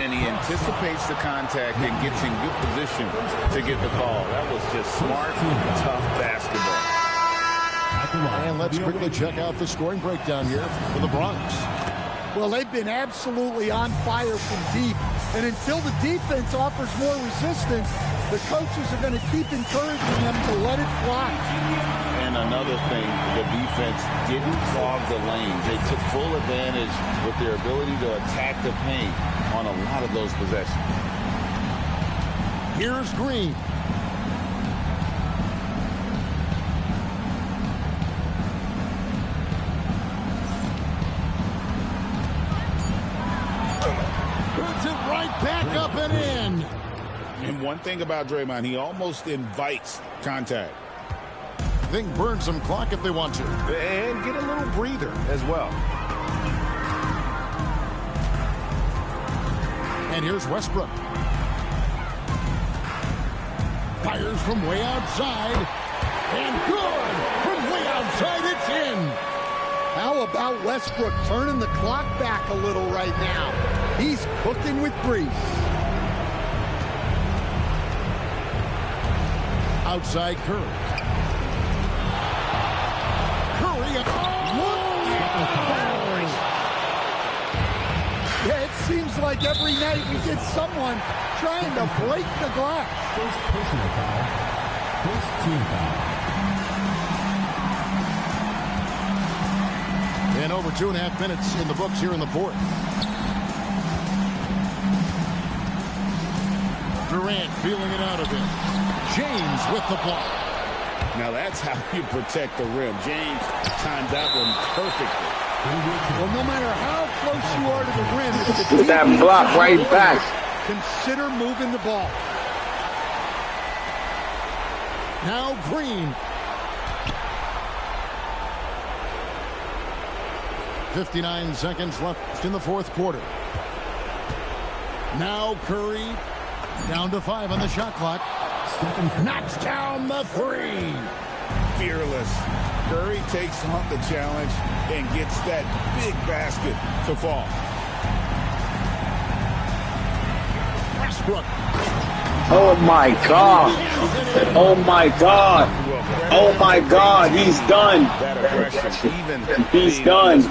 And he anticipates the contact and gets in good position to get the call. That was just smart, tough basketball. And let's quickly check out the scoring breakdown here for the Bronx. Well, they've been absolutely on fire from deep. And until the defense offers more resistance, the coaches are going to keep encouraging them to let it fly. And another thing, the defense didn't clog the lanes. They took full advantage with their ability to attack the paint on a lot of those possessions. Here's Green. Puts it right back up and in. And one thing about Draymond, he almost invites contact. They can burn some clock if they want to. And get a little breather as well. And here's Westbrook. Fires from way outside. And good! From way outside, it's in! How about Westbrook turning the clock back a little right now? He's cooking with grease. Outside Curry. Yeah, it seems like every night we get someone trying to break the glass. First personal foul. First team foul. And over 2.5 minutes in the books here in the fourth. Durant feeling it out of him. James with the block. Now that's how you protect the rim. James timed that one perfectly. Well, no matter how close you are to the rim, if the With that block right back. Consider moving the ball. Now Green. 59 seconds left in the fourth quarter. Now Curry. Down to 5 on the shot clock. Knocks down the 3. Fearless. Curry takes on the challenge and gets that big basket to fall. Westbrook. Oh my God. Oh my God. Oh my God. He's done. That aggression, even He's done.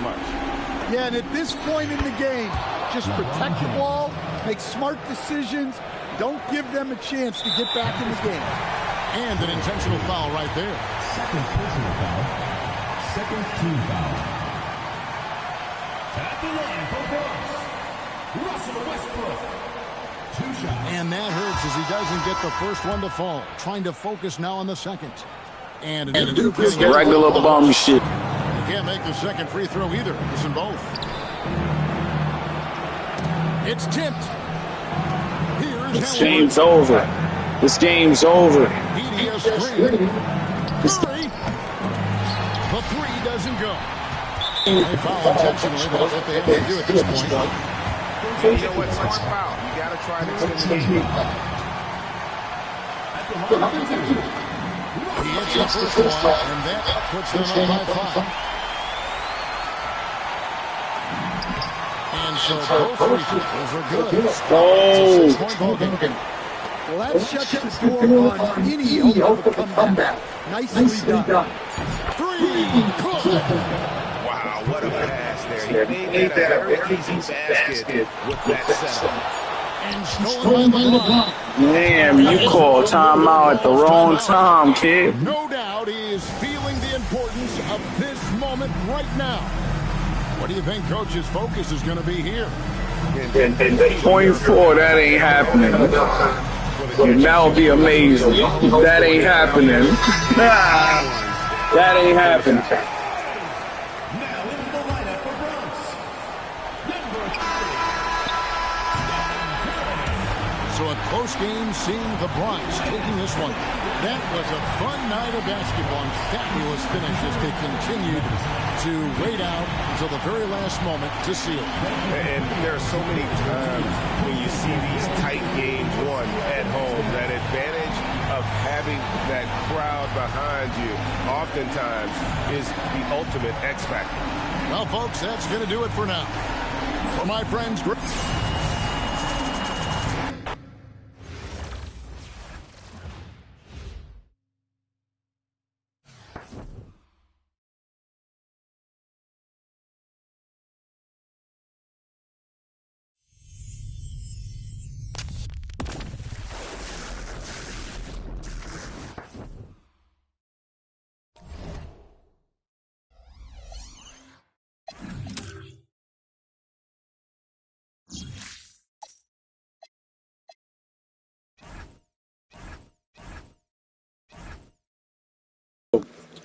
Yeah, and at this point in the game, just protect the ball, Make smart decisions. Don't give them a chance to get back in the game. And an intentional foul right there. Second personal foul. Second team foul. At the line for Bronx, Russell Westbrook. 2 shots. And that hurts as he doesn't get the first one to fall. Trying to focus now on the second. And regular bum shit. Can't make the second free throw either. Missing both. It's tipped. This game's over. This game's over. He has 3. Curry. The 3 doesn't go. They foul intentionally. That's what they have to do at this point. You know what? Smart foul. You got to try to extend the game. He hits the first one, and that puts them up by 5. And so both free throws are good. Oh. It's a 6-point ball game. Well, that shuts the door on any hope of a comeback. Nicely done. 3. Wow, what a pass there. He made that a very easy basket with that setup. And stolen by LeBron. Damn, you called timeout at the wrong time, kid. No doubt he is feeling the importance of this moment right now. What do you think Coach's focus is going to be here? Point 4, that ain't happening. That would be amazing. That ain't happening. That ain't happening. Now into the lineup for Bronx, number 30. So a close game seeing the Bronx taking this one. That was a fun night of basketball and fabulous finish as they continued to wait out until the very last moment to seal. And there are so many times when you see these tight games won at home, that advantage of having that crowd behind you oftentimes is the ultimate X factor. Well, folks, that's going to do it for now. For my friends,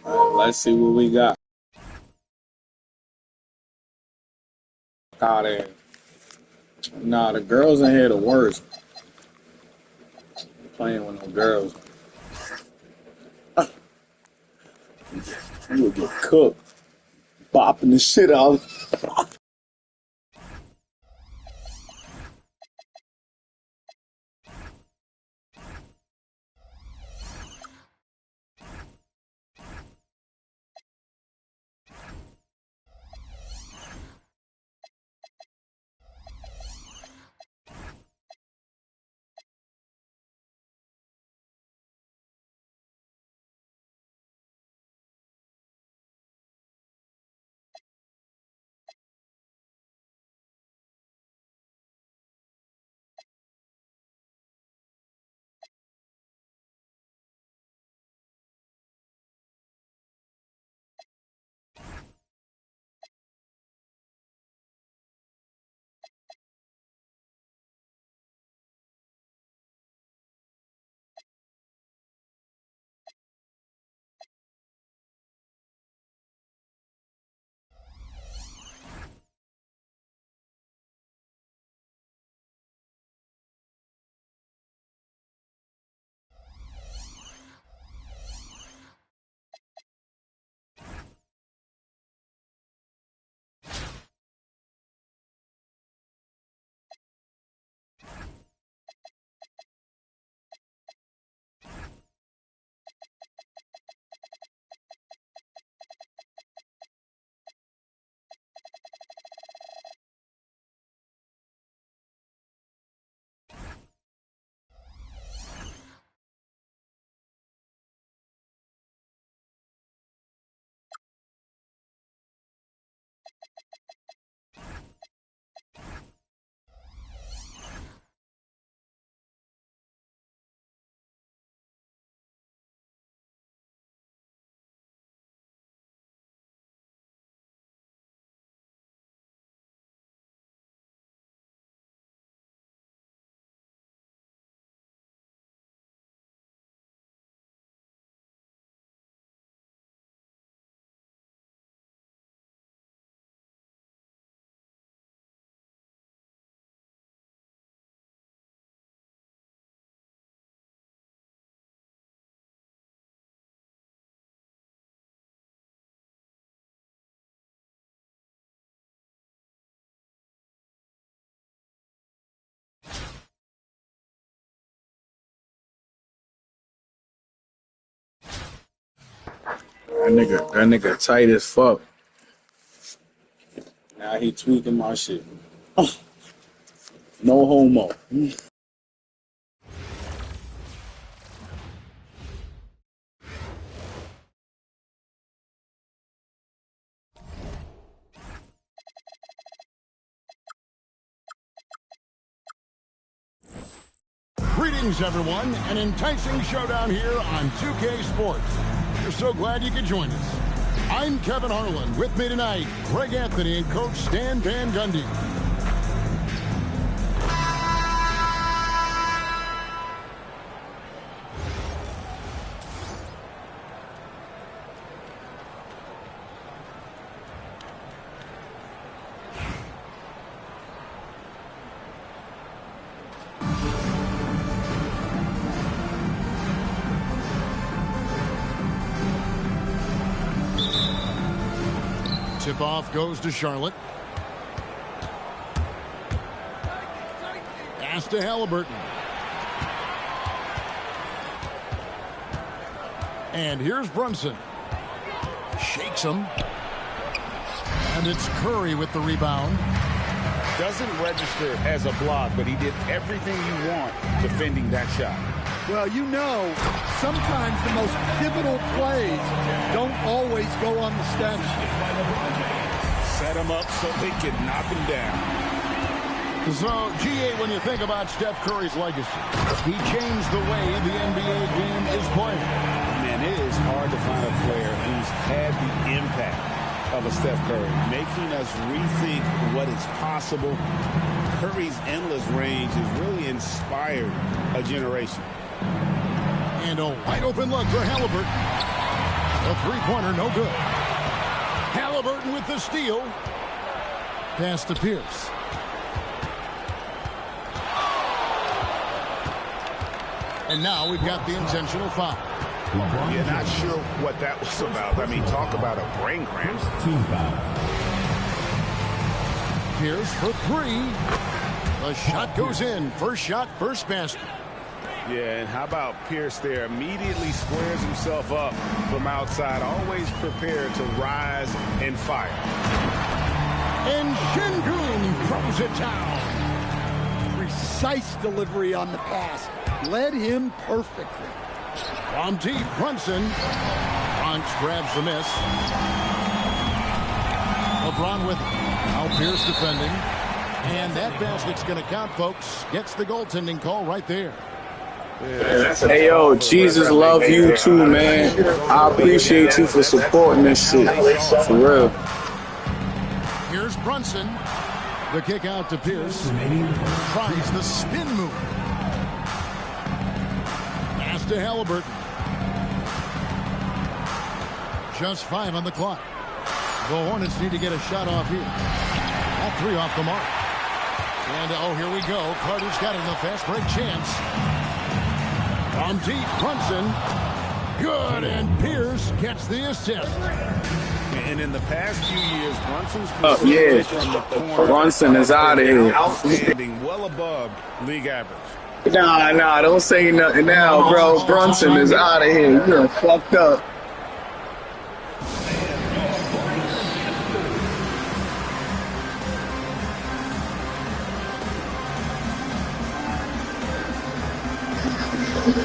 Let's see what we got. Out there. Nah, the girls in here the worst. Playing with no girls. You would get cooked. Bopping the shit out. That nigga tight as fuck. Now he tweaking my shit. No homo. Greetings, everyone. An enticing showdown here on 2K Sports. We're so glad you could join us. I'm Kevin Harlan. With me tonight, Greg Anthony and Coach Stan Van Gundy. Tip-off goes to Charlotte. Pass to Halliburton. And here's Brunson. Shakes him. And it's Curry with the rebound. Doesn't register as a block, but he did everything you want defending that shot. Well, you know, sometimes the most pivotal plays don't always go on the stat sheet. Set him up so they can knock him down. So, GA, when you think about Steph Curry's legacy, he changed the way the NBA game is played. Man, it is hard to find a player who's had the impact of a Steph Curry, making us rethink what is possible. Curry's endless range has really inspired a generation. And a wide open look for Halliburton. A three-pointer, no good. Halliburton with the steal. Pass to Pierce. And now we've got the intentional foul. You're not sure what that was about. I mean, talk about a brain cramp. Pierce for three. The shot goes in. First shot, first basket. Yeah, and how about Pierce there? Immediately squares himself up from outside, always prepared to rise and fire. And Şengün throws it down. Precise delivery on the pass. Led him perfectly. From deep, Brunson. Bronx grabs the miss. LeBron with it. Now Pierce defending. And that basket's going to count, folks. Gets the goaltending call right there. Hey, yo, Jesus love you too, man. I appreciate you for supporting this shit. For real. Here's Brunson. The kick out to Pierce. Tries the spin move. Pass to Halliburton. Just 5 on the clock. The Hornets need to get a shot off here. That 3 off the mark. And, oh, here we go. Carter's got it in the fast break chance. From deep, Brunson. Good, and Pierce gets the assist. And in the past few years, Brunson's Brunson is out of here. Outstanding, well above league average. Nah, don't say nothing now, bro. Brunson is out of here. You're fucked up.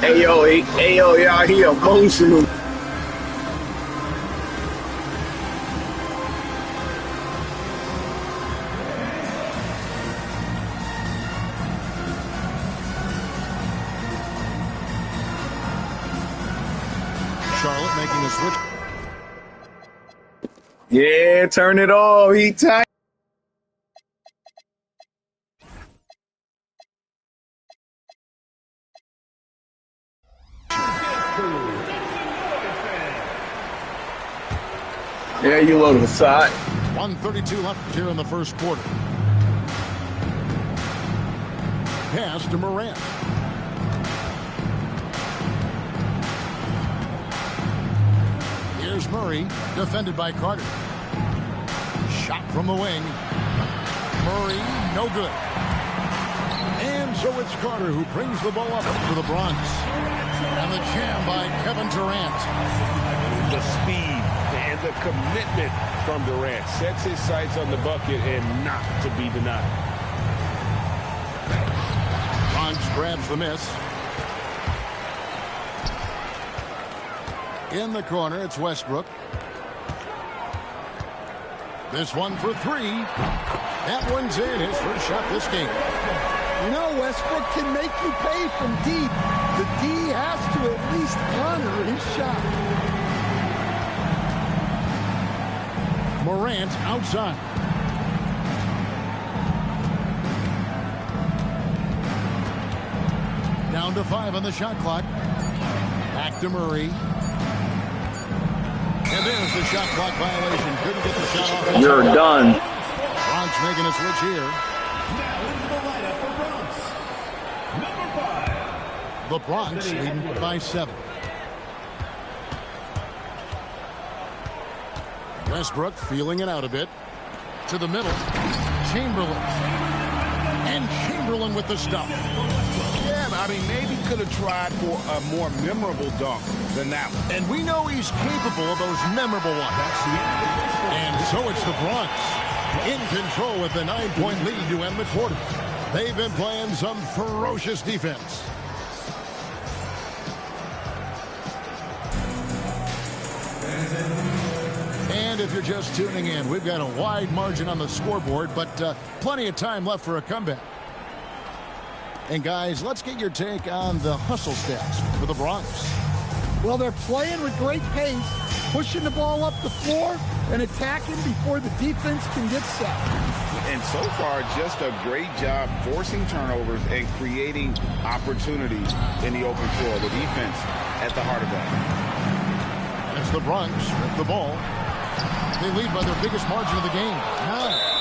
Hey yo, y'all here emotional. Charlotte making a switch. Yeah, turn it off. He tight. Yeah, you load the side. 1:32 left here in the first quarter. Pass to Morant. Here's Murray, defended by Carter. Shot from the wing. Murray, no good. And so it's Carter who brings the ball up for the Bronx. And the jam by Kevin Durant. The speed commitment from Durant. Sets his sights on the bucket and not to be denied. Bronx grabs the miss. In the corner, it's Westbrook. This one for three. That one's in. His first shot this game. You know, Westbrook can make you pay from deep. The D has to at least honor his shot. Morant outside. Down to 5 on the shot clock. Back to Murray. And there's the shot clock violation. Couldn't get the shot off. You're done. Bronx making a switch here. Now into the lineup for Bronx. Number 5. The Bronx leading by 7. Westbrook feeling it out a bit. To the middle. Chamberlain. And Chamberlain with the stop. Yeah, I mean, maybe could have tried for a more memorable dunk than that one. And we know he's capable of those memorable ones. And so it's the Bronx in control with the 9-point lead to end the quarter. They've been playing some ferocious defense. And if you're just tuning in, we've got a wide margin on the scoreboard, but plenty of time left for a comeback. And guys, let's get your take on the hustle stats for the Bronx. Well, they're playing with great pace, pushing the ball up the floor and attacking before the defense can get set. And so far, just a great job forcing turnovers and creating opportunities in the open floor. The defense at the heart of that. And it's the Bronx with the ball. They lead by their biggest margin of the game, 9.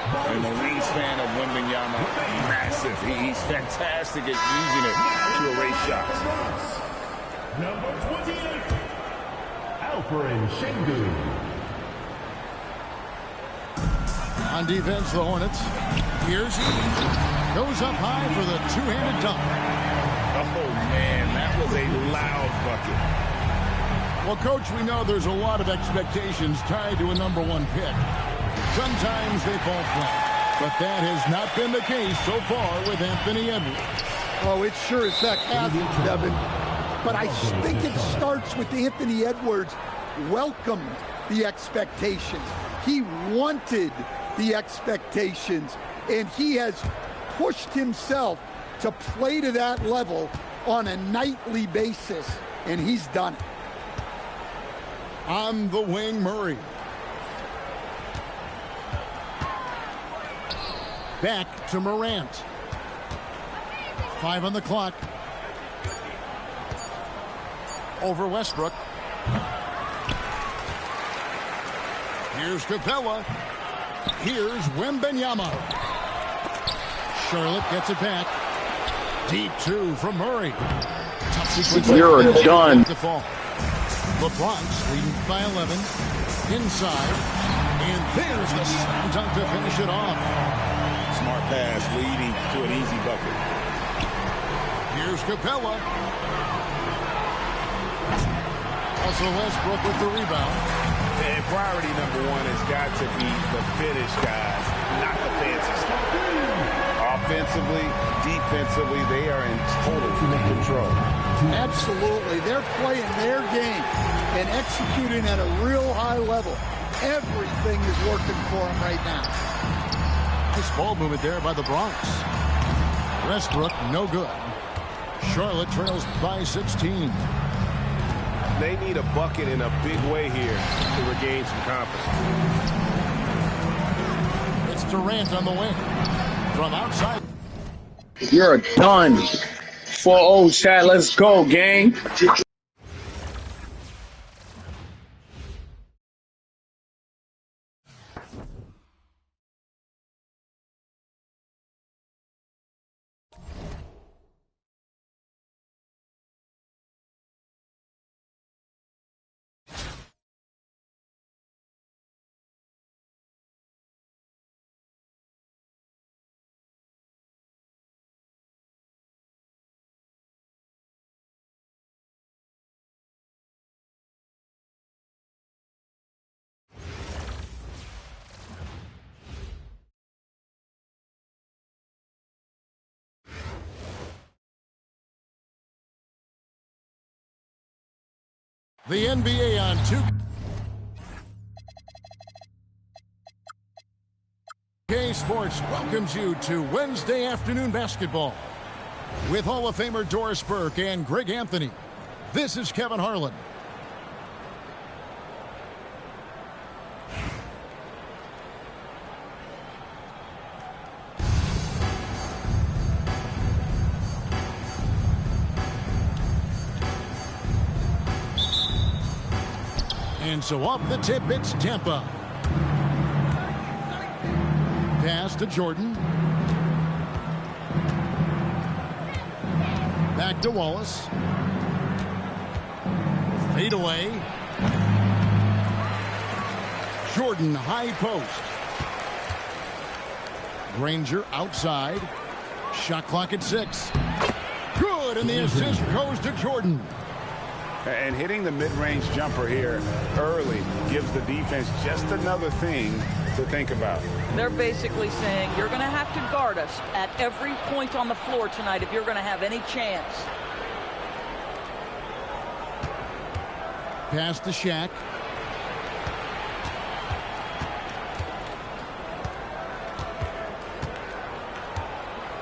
And the wingspan of Wembanyama, massive. He's fantastic at using it to erase shots. Number 28. Alperen Sengun. On defense, the Hornets. Here's he. Goes up high for the two-handed dunk. Oh, man, that was a loud bucket. Well, Coach, we know there's a lot of expectations tied to a number 1 pick. Sometimes they fall flat, but that has not been the case so far with Anthony Edwards. Oh, it sure as heck hasn't, Devin. But I think it starts with Anthony Edwards welcomed the expectations. He wanted the expectations, and he has pushed himself to play to that level on a nightly basis, and he's done it. On the wing, Murray. Back to Morant. 5 on the clock. Over Westbrook. Here's Capella. Here's Wembanyama. Charlotte gets it back. Deep 2 from Murray. Tough sequence. You're done. The Bronx leading by 11. Inside. And there's the slam dunk to finish it off. Smart pass leading to an easy bucket. Here's Capella. Also Westbrook with the rebound. And priority number 1 has got to be the finish, guys, not the fancy stuff. Offensively, defensively, they are in total control. Absolutely. They're playing their game and executing at a real high level. Everything is working for them right now. Nice ball movement there by the Bronx. Westbrook, no good. Charlotte trails by 16. They need a bucket in a big way here to regain some confidence. It's Durant on the wing. From outside. You're done. 4-0 chat. Let's go, gang. The NBA on 2K Sports welcomes you to Wednesday afternoon basketball. With Hall of Famer Doris Burke and Greg Anthony, this is Kevin Harlan. And so off the tip, it's Tampa. Pass to Jordan. Back to Wallace. Fade away. Jordan high post. Granger outside. Shot clock at 6. Good, and the assist goes to Jordan. And hitting the mid-range jumper here early gives the defense just another thing to think about. They're basically saying you're going to have to guard us at every point on the floor tonight if you're going to have any chance. Pass to Shaq.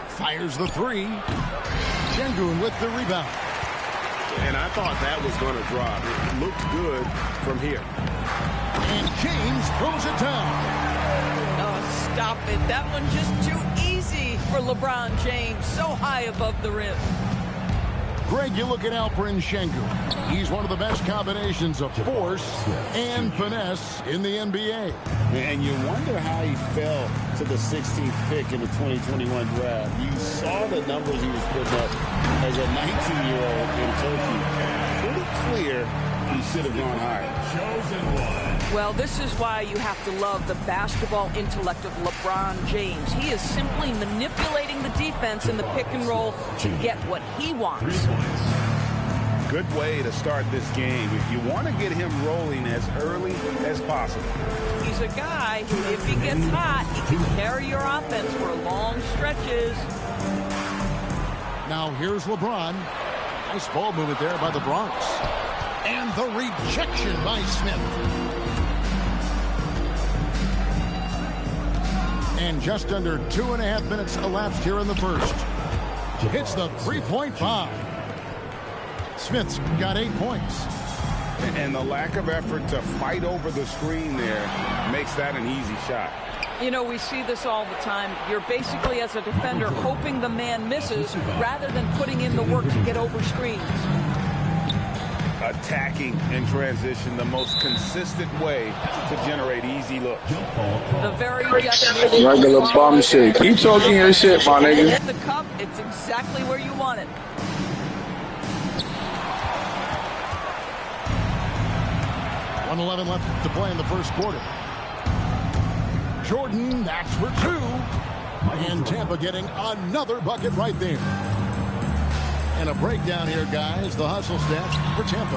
Fires the 3. Şengün with the rebound. And I thought that was going to drop. It looked good from here. And James throws it down. Oh, stop it. That one just too easy for LeBron James. So high above the rim. Greg, you look at Alperen Şengün. He's one of the best combinations of force and finesse in the NBA. And you wonder how he fell to the 16th pick in the 2021 draft. You saw the numbers he was putting up as a 19-year-old in Turkey. Pretty clear he should have gone higher. Well, this is why you have to love the basketball intellect of LeBron James. He is simply manipulating the defense in the pick and roll to get what he wants. Good way to start this game. If you want to get him rolling as early as possible. He's a guy who, if he gets hot, he can carry your offense for long stretches. Now here's LeBron. Nice ball movement there by the Bronx. And the rejection by Smith. And just under 2.5 minutes elapsed here in the first. Hits the three-point bomb. Smith's got 8 points. And the lack of effort to fight over the screen there makes that an easy shot. You know, we see this all the time. You're basically, as a defender, hoping the man misses rather than putting in the work to get over screens. Attacking in transition, the most consistent way to generate easy looks. The very definition. Regular bum shit. Keep talking your shit, my nigga. Hit the cup, it's exactly where you want it. .11 left to play in the first quarter. Jordan, that's for 2. And Tampa getting another bucket right there. And a breakdown here, guys. The hustle stats for Tampa.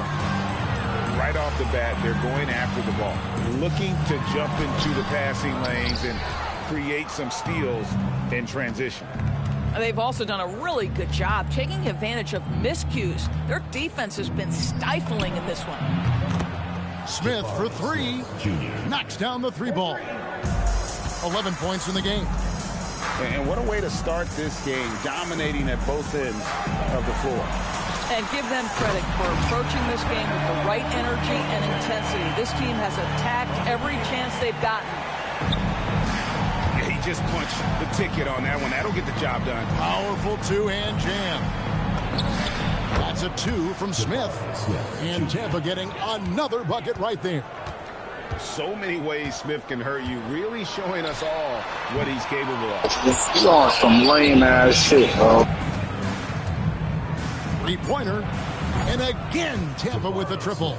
Right off the bat, they're going after the ball, looking to jump into the passing lanes and create some steals in transition. They've also done a really good job taking advantage of miscues. Their defense has been stifling in this one. Smith for 3. Knocks down the 3 ball. 11 points in the game. And what a way to start this game, dominating at both ends of the floor. And give them credit for approaching this game with the right energy and intensity. This team has attacked every chance they've gotten. Yeah, he just punched the ticket on that one. That'll get the job done. Powerful two-hand jam. That's a 2 from Smith. And Tampa getting another bucket right there. So many ways Smith can hurt you, really showing us all what he's capable of. He's on some lame-ass shit, bro. 3-pointer. And again, Tampa with a triple.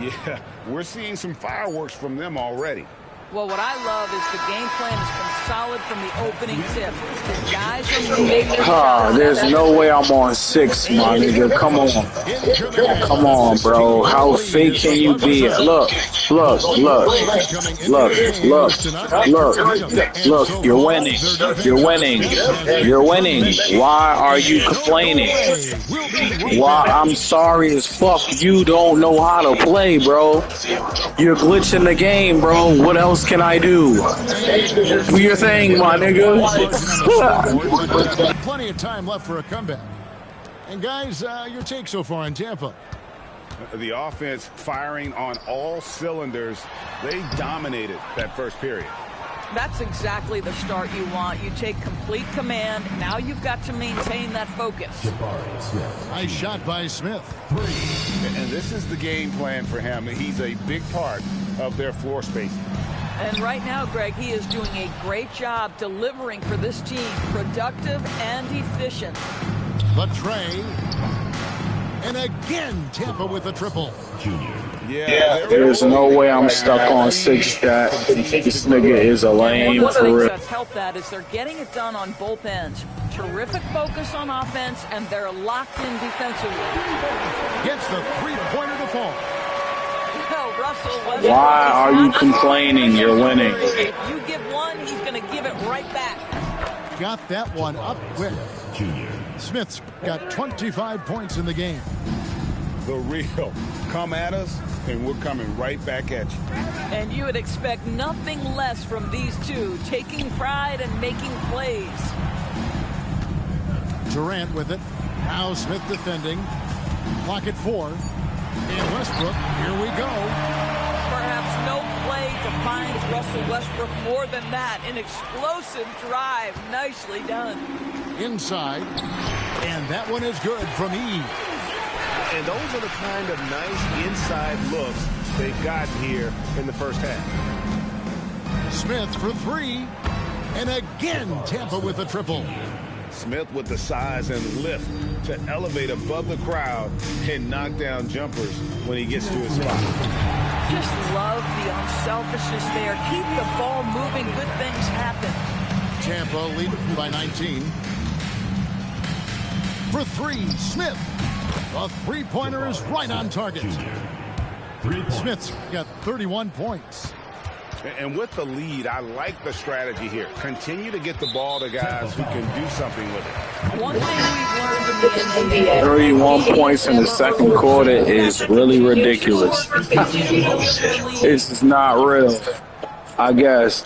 Yeah, we're seeing some fireworks from them already. Well, what I love is the game plan has been solid from the opening tip. The guys are moving their shots. There's no way I'm on 6, my nigga. Come on. Come on, bro. How fake can you be? Look. You're winning. You're winning. You're winning. Why are you complaining? Why? I'm sorry as fuck. You don't know how to play, bro. You're glitching the game, bro. What else can I do? Do your thing, my nigga. Plenty of time left for a comeback. And guys, your take so far on Tampa? The offense firing on all cylinders. They dominated that first period. That's exactly the start you want. You take complete command. Now you've got to maintain that focus. Nice shot by Smith. And this is the game plan for him. He's a big part of their floor spacing. And right now, Greg, he is doing a great job delivering for this team. Productive and efficient. The tray. And again, Tampa with a triple. Yeah, there's no way I'm stuck on 6, chat. This nigga is a lame one of the for things real. that's helped that is they're getting it done on both ends. Terrific focus on offense, and they're locked in defensively. Gets the three-pointer to fall. Why are you complaining? You're winning. If you give one, he's going to give it right back. Got that one up quick. Smith's got 25 points in the game. The real. Come at us, and we're coming right back at you. And you would expect nothing less from these two, taking pride and making plays. Durant with it. Now Smith defending. Clock at 4. And Westbrook, here we go. Perhaps no play defines Russell Westbrook more than that. An explosive drive. Nicely done. Inside. And that one is good from E. And those are the kind of nice inside looks they've got here in the first half. Smith for 3. And again, Tampa with a triple. Smith with the size and lift to elevate above the crowd and knock down jumpers when he gets to his spot. Just love the unselfishness there. Keep the ball moving. Good things happen. Tampa leading by 19. For 3, Smith. The three-pointer is right on target. Smith's got 31 points. And with the lead, I like the strategy here. Continue to get the ball to guys who can do something with it. One thing we've learned in the NBA. 31 points in the second quarter is really ridiculous. It's not real, I guess.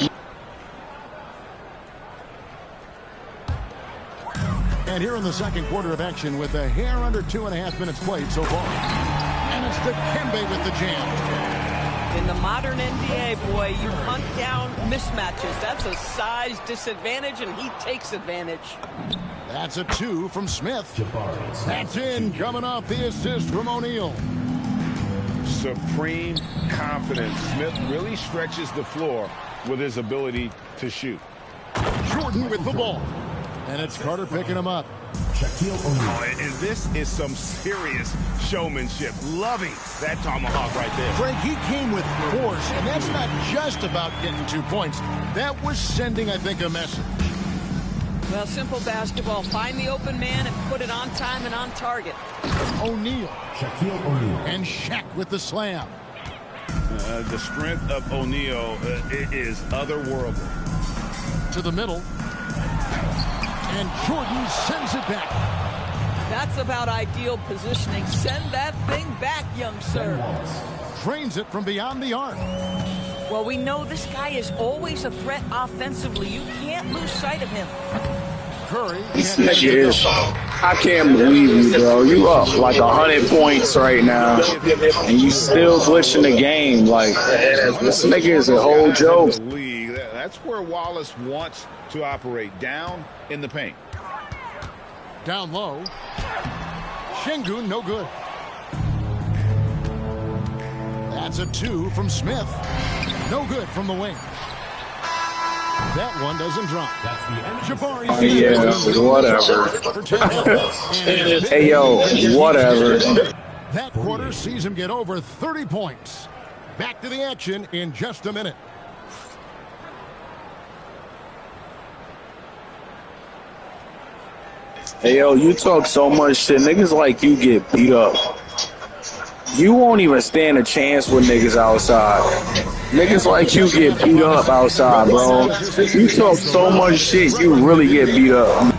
And here in the second quarter of action with a hair under 2.5 minutes played so far. And it's Dikembe with the jam. In the modern NBA, boy, you hunt down mismatches. That's a size disadvantage, and he takes advantage. That's a 2 from Smith. That's in, coming off the assist from O'Neal. Supreme confidence. Smith really stretches the floor with his ability to shoot. Jordan with the ball. And it's Carter picking him up. Oh, and this is some serious showmanship. Loving that tomahawk right there. Frank, he came with force, and that's not just about getting 2 points. That was sending, I think, a message. Well, simple basketball. Find the open man and put it on time and on target. O'Neal. And Shaq with the slam. The strength of O'Neal is otherworldly. To the middle. And Jordan sends it back. That's about ideal positioning. Send that thing back, young sir. Trains it from beyond the arc. Well, we know this guy is always a threat offensively. You can't lose sight of him. Curry. This nigga is, I can't believe you, bro. You up like 100 points right now, and you still glitching the game. Like, this nigga is a whole joke. That's where Wallace wants to operate, down in the paint. Down low. Şengün, no good. That's a 2 from Smith. No good from the wing. That one doesn't drop. Jabari. Yeah, whatever. Hey, yo, whatever. That quarter sees him get over 30 points. Back to the action in just a minute. Hey, yo, you talk so much shit. Niggas like you get beat up. You won't even stand a chance with niggas outside. Niggas like you get beat up outside, bro. You talk so much shit, you really get beat up.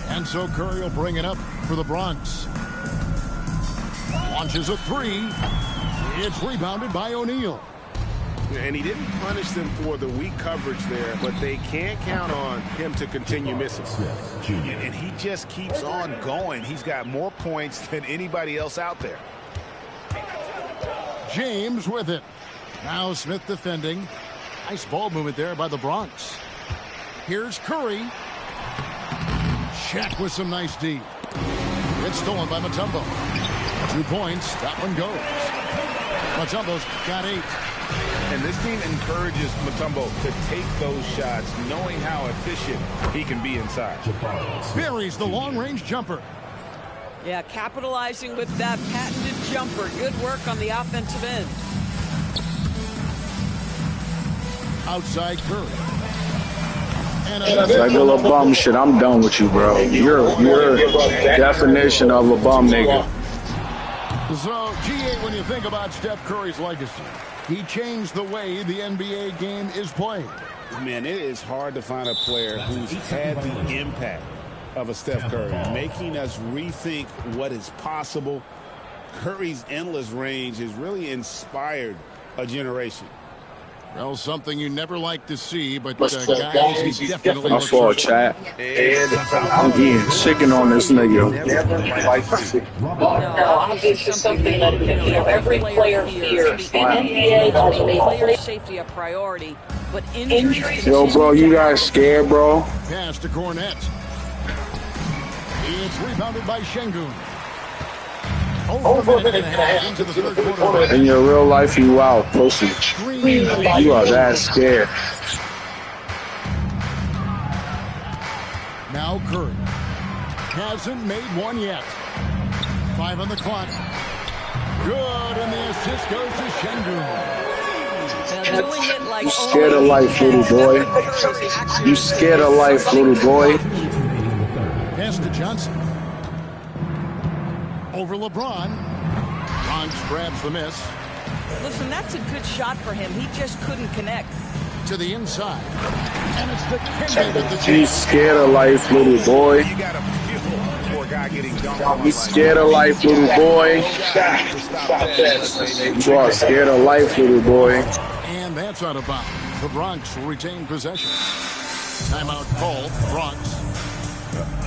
And so Curry will bring it up for the Bronx. Launches a three. It's rebounded by O'Neal. And he didn't punish them for the weak coverage there, but they can't count on him to continue missing. And he just keeps on going. He's got more points than anybody else out there. James with it. Now Smith defending. Nice ball movement there by the Bronx. Here's Curry. Shaq with some nice D. It's stolen by Mutombo. 2 points. That one goes. Mutombo's got 8. And this team encourages Mutombo to take those shots, knowing how efficient he can be inside. Buries the long-range jumper. Yeah, capitalizing with that patented jumper. Good work on the offensive end. Outside Curry. And Regular bum shit, I'm done with you, bro. You're definition of a bum nigga. So, G8, when you think about Steph Curry's legacy, he changed the way the NBA game is played. Man, it is hard to find a player who's had the impact of a Steph Curry, making us rethink what is possible. Curry's endless range has really inspired a generation. Well, something you never like to see, but guys, he's definitely... My fault, chat. I'm eating chicken on this nigga. No, this is something that every player fears. In NBA, has made player safety a priority, but injuries... Yo, bro, you guys scared, bro? Pass to Cornette. It's rebounded by Şengün. Over a minute and a half into the third quarter. In your real life, you out, pussy. You are that scared. Now Curry hasn't made one yet. 5 on the clock. Good, and the assist goes to Şengün. You scared of life, little boy. You scared of life, little boy. Pass to Johnson. Over LeBron. Bronx grabs the miss. Listen, that's a good shot for him. He just couldn't connect. To the inside. And it's the Kennedy with the... You scared of life, little boy. You got to feel for a guy getting dunked on. You scared of life, little boy. You are scared of life, little boy. And that's out of bounds. The Bronx will retain possession. Timeout called. Bronx.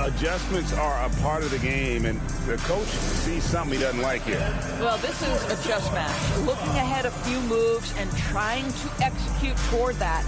Adjustments are a part of the game, and the coach sees something he doesn't like here. Well, this is a chess match. Looking ahead a few moves and trying to execute toward that.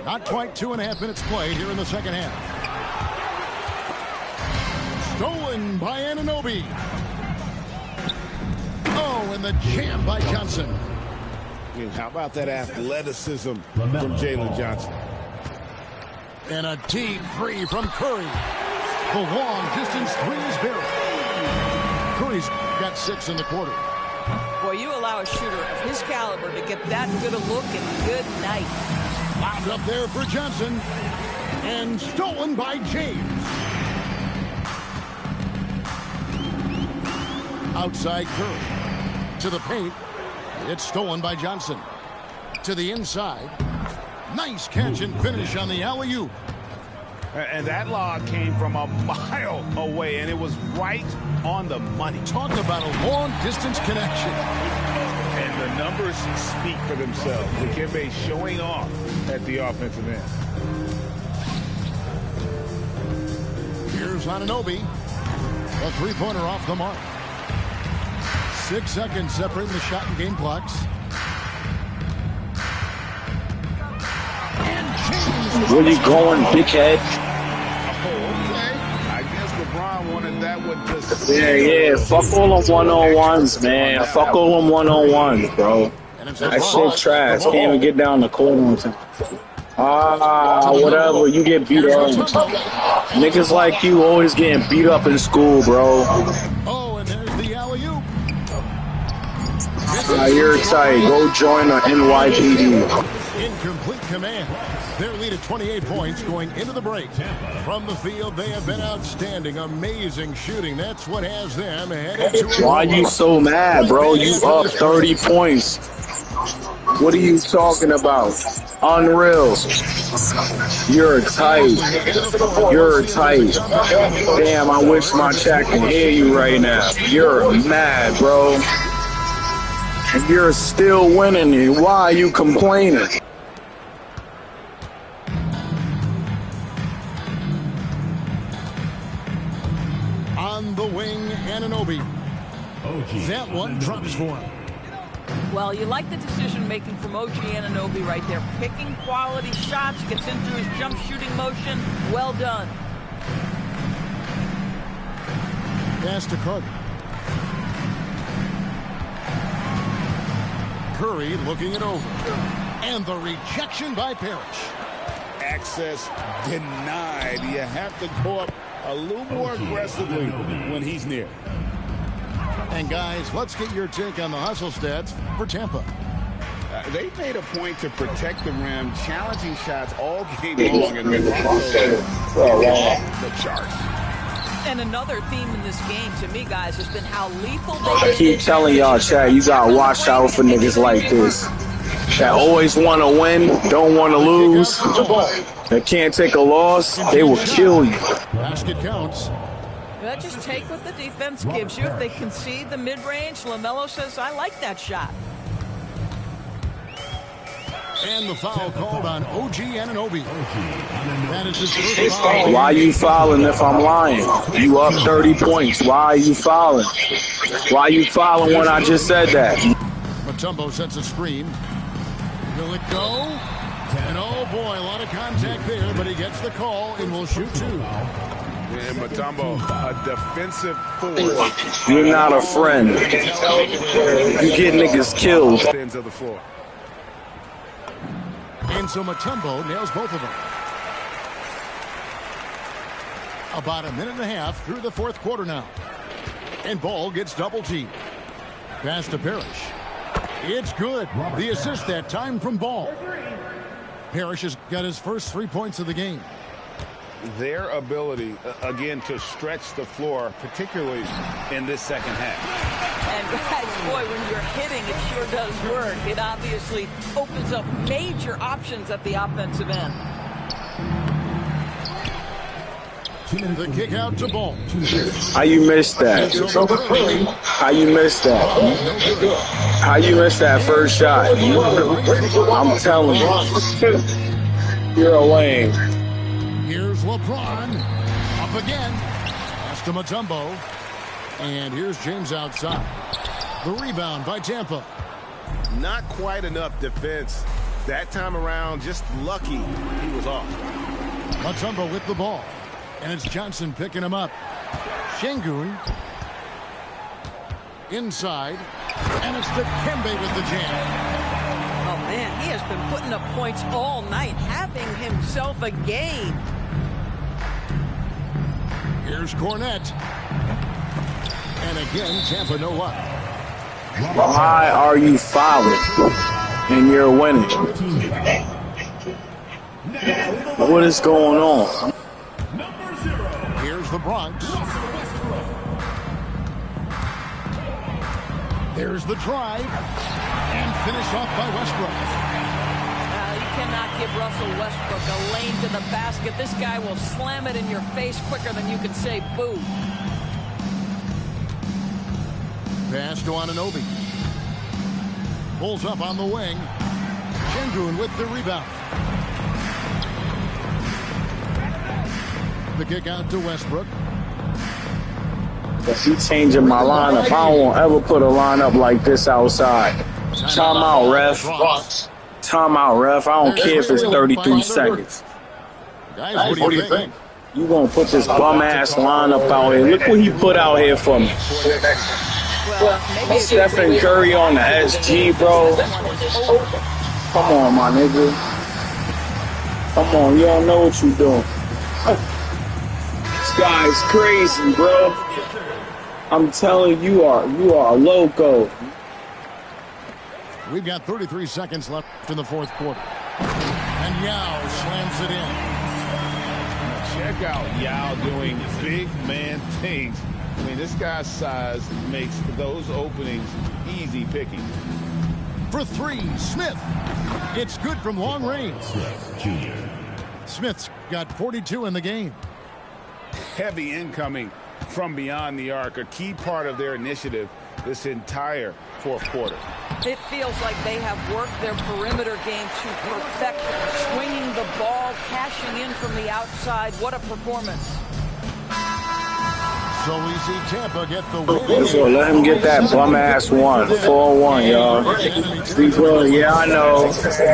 Not quite 2.5 minutes played here in the second half. Stolen by Anunoby. Oh, and the jam by Johnson. How about that athleticism from Jalen Johnson? And a deep three from Curry. The long distance three is buried. Curry's got 6 in the quarter. Boy, you allow a shooter of his caliber to get that good a look, and good night. Lobbed up there for Johnson. And stolen by James. Outside Curry. To the paint. It's stolen by Johnson. To the inside. Nice catch and finish on the alley-oop. And that lob came from a mile away, and it was right on the money. Talk about a long-distance connection. And the numbers speak for themselves. Dikembe showing off at the offensive end. Here's Anunoby. A three-pointer off the mark. 6 seconds separating the shot and game clocks. And James. Where you going, dickhead? Yeah. Fuck all them one-on-ones, man. Fuck all them one-on-ones, bro. That shit trash. Can't even get down the court on time. Whatever. You get beat up. Niggas like you always getting beat up in school, bro. Oh, and there's the alley-oop. You're tight. Go join the NYPD. Incomplete command. Their lead at 28 points going into the break. From the field, they have been outstanding. Amazing shooting. That's what has them headed to. Why you so mad, bro? You up 30 points. What are you talking about? Unreal. You're tight. You're tight. Damn, I wish my chat can hear you right now. You're mad, bro. And you're still winning. Why are you complaining? On the wing, Anunoby. That one drops for him. Well, you like the decision-making from OG Anunoby right there. Picking quality shots, gets into his jump shooting motion. Well done. Pass to Carter. Curry looking it over. And the rejection by Parrish. Access denied. You have to go up a little more aggressively when he's near. And guys, let's get your take on the hustle stats for Tampa. They made a point to protect the rim, challenging shots all game long, and they're off the charts. And another theme in this game, to me, guys, has been how lethal they I keep telling y'all, Chad, you gotta watch out for niggas like this. That always want to win, don't want to lose. That can't take a loss, they will kill you. Basket counts. But just take what the defense gives you. If they concede the mid-range, LaMelo says, I like that shot. And the foul called on OG Anunoby. That is his first foul. Why are you fouling if I'm lying? You up 30 points. Why are you fouling? Why are you fouling when I just said that? Mutombo sets a screen. Will it go? And oh boy, a lot of contact there, but he gets the call and will shoot two. And Mutombo, a defensive force. You're not a friend. You get niggas killed. Ends of the floor. And so Mutombo nails both of them. About a minute and a half through the fourth quarter now. And Ball gets double teamed. Pass to Parrish. It's good. The assist that time from Ball. Parrish has got his first 3 points of the game. Their ability, again, to stretch the floor, particularly in this second half. And guys, boy, when you're hitting, it sure does work. It obviously opens up major options at the offensive end. The kick out to Ball. How you missed that? How you missed that? How you missed that first shot? I'm telling you. You're a lame. Here's LeBron. Up again. Pass to Mutombo. And here's James outside. The rebound by Tampa. Not quite enough defense. That time around, just lucky he was off. Mutombo with the ball. And it's Johnson picking him up. Şengün. Inside. And it's Dikembe with the jam. Oh, man, he has been putting up points all night, having himself a game. Here's Cornette. And again, Tampa no luck. Why are you fouling and you're winning? What is going on? Here's the Bronx. There's the drive. And finished off by Westbrook. You cannot give Russell Westbrook a lane to the basket. This guy will slam it in your face quicker than you can say boo. Pass to Anunoby. Pulls up on the wing. Şengün with the rebound. The kick out to Westbrook. If you changing my lineup, I won't ever put a lineup like this outside. Time out, ref. Time out, ref. I don't care if it's 33 seconds. Guys, what do you think? You gonna put this bum-ass lineup out here. Look what he put out here for me. Stephen Curry on the SG, bro. Come on, my nigga. Come on, you don't know what you doing. This guy's crazy, bro. I'm telling you, you are loco. We've got 33 seconds left in the fourth quarter. And Yao slams it in. Check out Yao doing big man things. I mean, this guy's size makes those openings easy picking. For three, Smith. It's good from long range. Smith's got 42 in the game. Heavy incoming from beyond the arc, a key part of their initiative this entire fourth quarter. It feels like they have worked their perimeter game to perfection, swinging the ball, cashing in from the outside. What a performance. So we see Tampa get the win. So let him get that bum-ass one. 4-1, y'all. Steve Will, yeah, I know.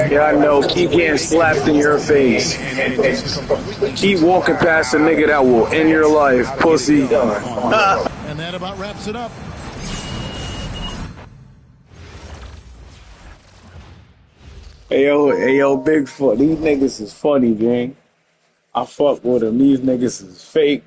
Yeah, I know. Keep getting slapped in your face. Keep walking past a nigga that will end your life, pussy. And that about wraps it up. Hey yo, Bigfoot. These niggas is funny, gang. I fuck with them. These niggas is fake.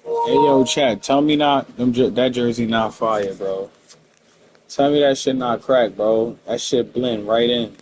Hey yo, chat. Tell me that jersey not fire, bro. Tell me that shit not crack, bro. That shit blend right in.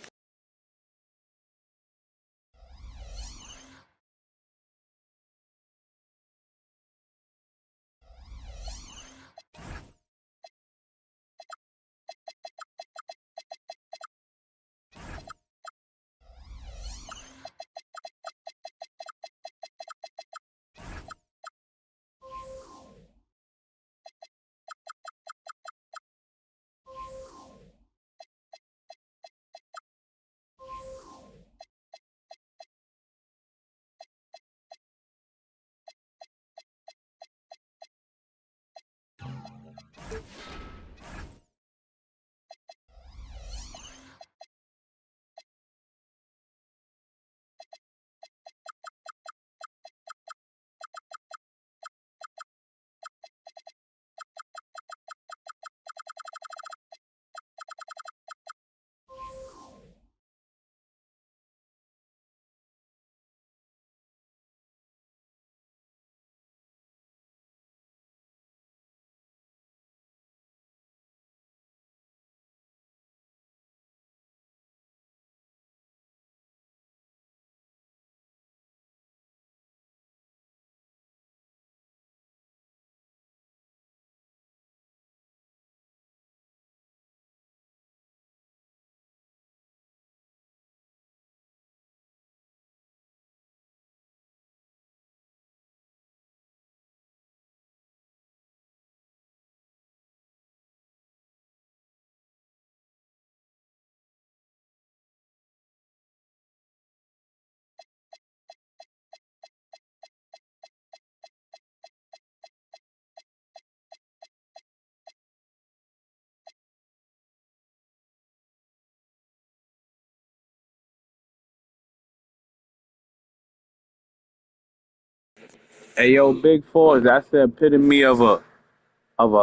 Hey yo, Big Four, that's the epitome of a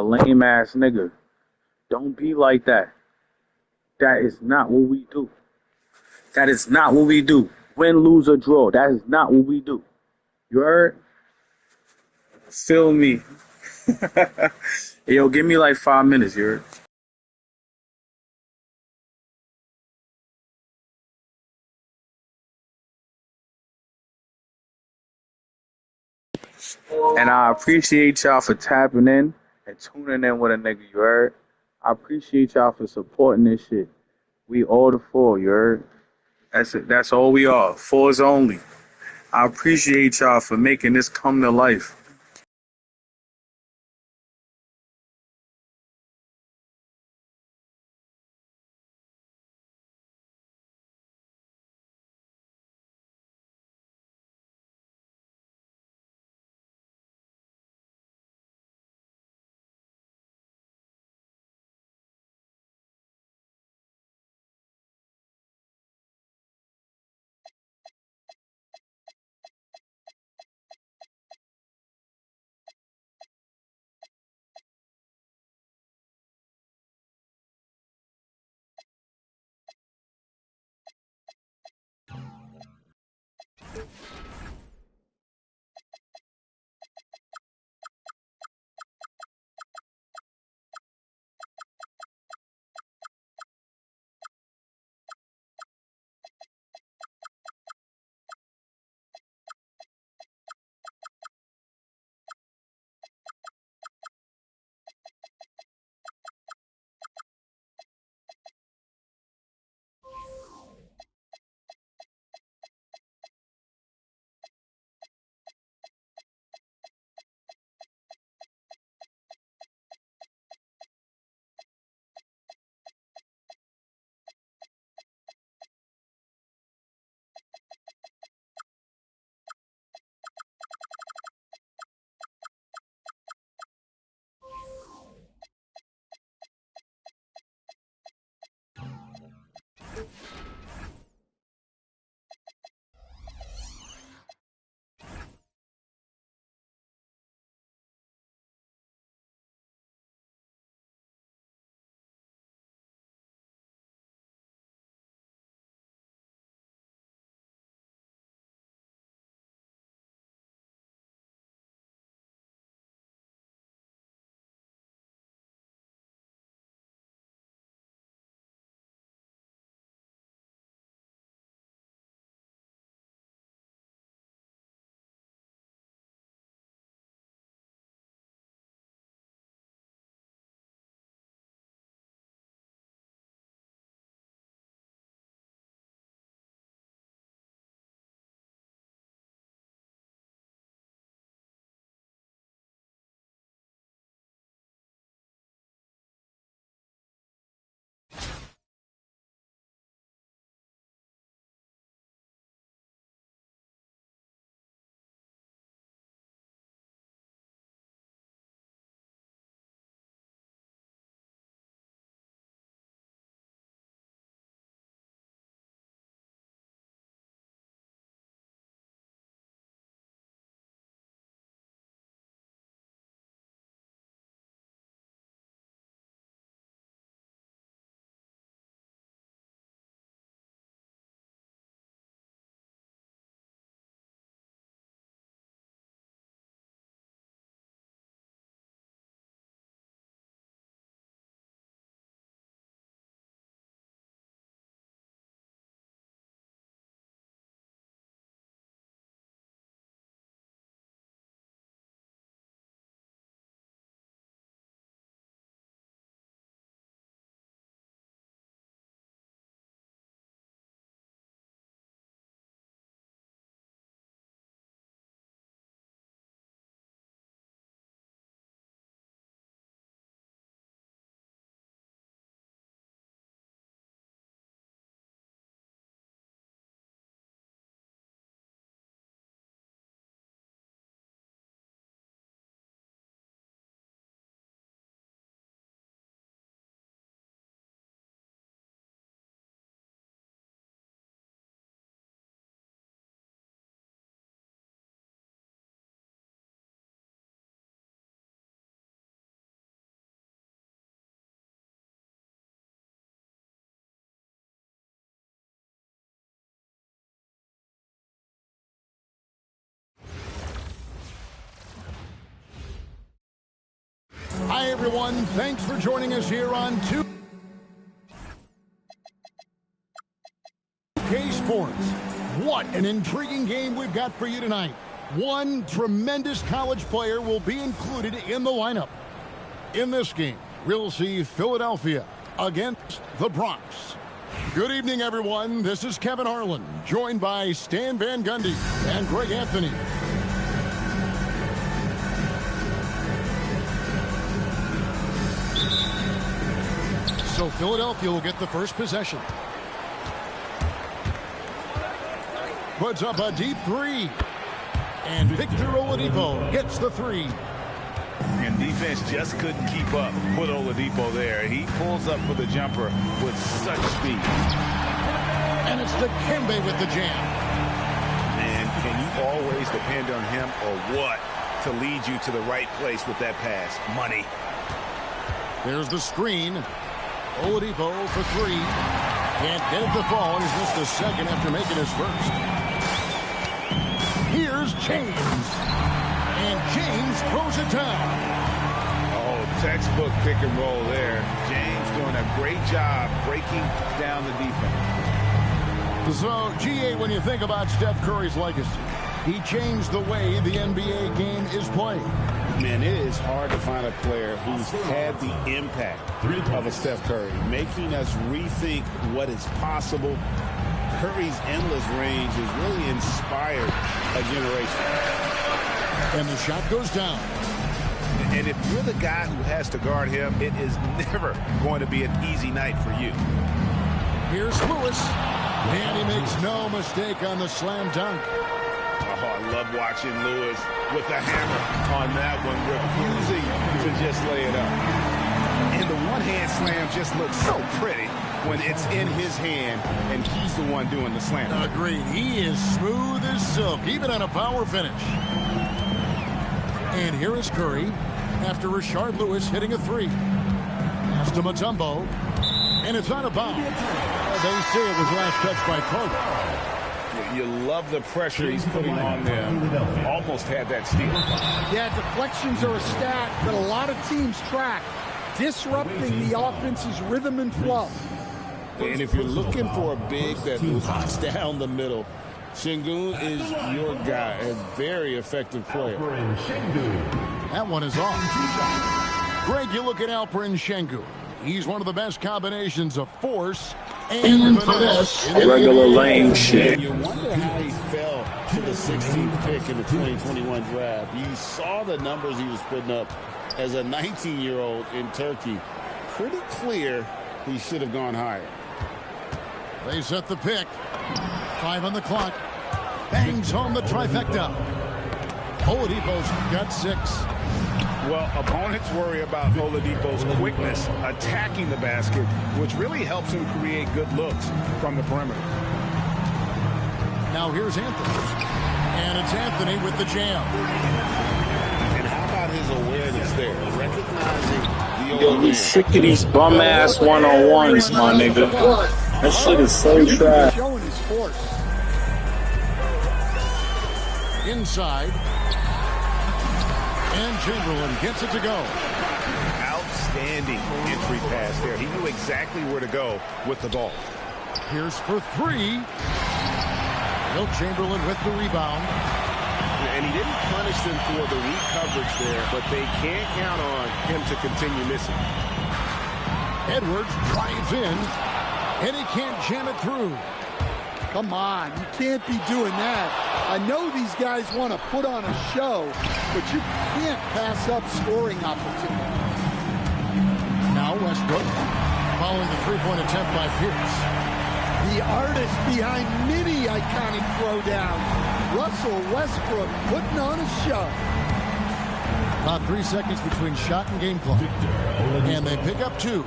lame ass nigga. Don't be like that. That is not what we do. That is not what we do. Win, lose, or draw. That is not what we do. You heard? Feel me. Yo, give me like 5 minutes, you heard? And I appreciate y'all for tapping in and tuning in with a nigga, you heard? I appreciate y'all for supporting this shit. We all the four, you heard? That's it. That's all we are. Fours only. I appreciate y'all for making this come to life. everyone. Thanks for joining us here on 2K Sports. What an intriguing game we've got for you tonight. One tremendous college player will be included in the lineup. In this game, we'll see Philadelphia against the Bronx. Good evening, everyone. This is Kevin Harlan, joined by Stan Van Gundy and Greg Anthony. So Philadelphia will get the first possession. Puts up a deep three. And Victor Oladipo gets the three. And defense just couldn't keep up with Oladipo there. He pulls up for the jumper with such speed. And it's Dikembe with the jam. And can you always depend on him or what to lead you to the right place with that pass? Money. There's the screen. Oladipo for three. Can't get it to fall. He's missed the second after making his first. Here's James. And James throws it down. Oh, textbook pick and roll there. James doing a great job breaking down the defense. So, GA, when you think about Steph Curry's legacy, he changed the way the NBA game is played. Man, it is hard to find a player who's had the impact of a Steph Curry, making us rethink what is possible. Curry's endless range has really inspired a generation. And the shot goes down. And if you're the guy who has to guard him, it is never going to be an easy night for you. Here's Lewis. And he makes no mistake on the slam dunk. Oh, I love watching Lewis with the hammer on that one, refusing to just lay it up. And the one-hand slam just looks so pretty when it's in his hand and he's the one doing the slam. Agreed. He is smooth as silk, even on a power finish. And here is Curry after Rashard Lewis hitting a three. Pass to Mutombo. And it's out of bounds. They say it was last touched by Carter. You love the pressure he's putting on them. Almost had that steal. Yeah, deflections are a stat that a lot of teams track, disrupting the offense's rhythm and flow. And if you're looking for a big that locks down the middle, Sengun is your guy, a very effective player. That one is off. Greg, you look at Alperen Sengun. He's one of the best combinations of force and finesse. Regular lane shit. And you wonder how he fell to the 16th pick in the 2021 draft. You saw the numbers he was putting up as a 19-year-old in Turkey. Pretty clear he should have gone higher. They set the pick. 5 on the clock. Bangs home the trifecta. Oladipo's got 6. Well, opponents worry about Oladipo's quickness attacking the basket, which really helps him create good looks from the perimeter. Now here's Anthony. And it's Anthony with the jam. And how about his awareness there? Recognizing the Yo, he's sick of these bum-ass one-on-ones, my nigga. That shit is so trash. Showing his force. Inside. And Chamberlain gets it to go. Outstanding entry pass there. He knew exactly where to go with the ball. Here's for 3. Will Chamberlain with the rebound. And he didn't punish them for the weak coverage there, but they can't count on him to continue missing. Edwards drives in, and he can't jam it through. Come on, you can't be doing that. I know these guys want to put on a show, but you can't pass up scoring opportunities. Now Westbrook, following the three-point attempt by Pierce. The artist behind many iconic throwdowns, Russell Westbrook, putting on a show. About 3 seconds between shot and game clock. And they pick up 2.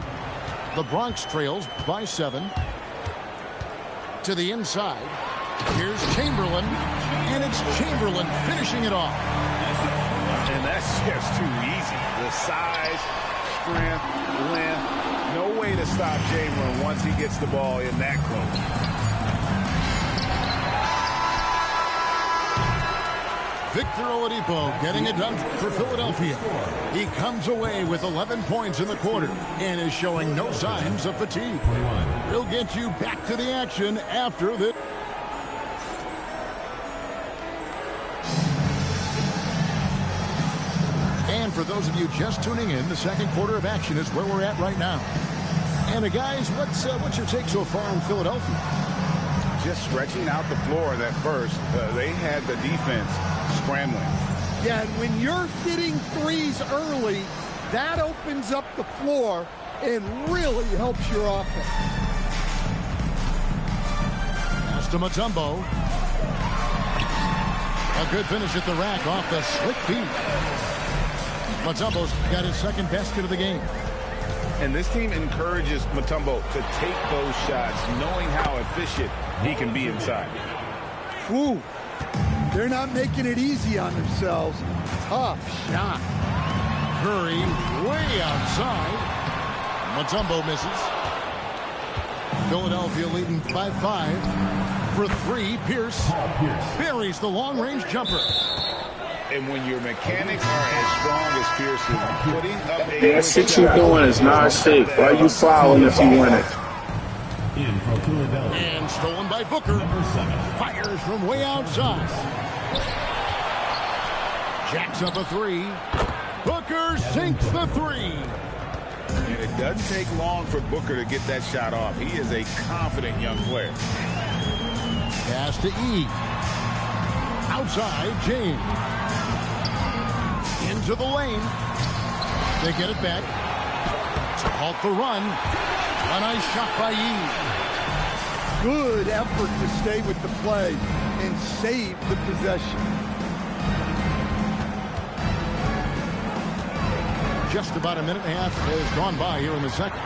The Bronx trails by 7. To the inside. Here's Chamberlain. And it's Chamberlain finishing it off. And that's just too easy. The size, strength, length. No way to stop Chamberlain once he gets the ball in that close. Victor Oladipo getting it done for Philadelphia. He comes away with 11 points in the quarter and is showing no signs of fatigue. We'll get you back to the action after this. And for those of you just tuning in, the second quarter of action is where we're at right now. And guys, what's your take so far on Philadelphia? Just stretching out the floor in that first. They had the defense scrambling. Yeah, and when you're hitting threes early, that opens up the floor and really helps your offense. Pass to Mutombo. A good finish at the rack off the slick feet. Mutombo's got his second basket of the game. And this team encourages Mutombo to take those shots, knowing how efficient he can be inside. Ooh, they're not making it easy on themselves. Tough shot. Curry way outside. Mutombo misses. Philadelphia leading by 5. For 3, Pierce buries the long-range jumper. And when your mechanics are as strong as Pierce's, putting up a That shit you doing is not shit. Why you fouling if you win it? And stolen by Booker. Fires from way outside. Jacks up a 3. Booker sinks the 3. And it doesn't take long for Booker to get that shot off. He is a confident young player. Pass to E. Outside, James. Into the lane. They get it back. To halt the run. A nice shot by E. Good effort to stay with the play and save the possession. Just about a minute and a half has gone by here in the second.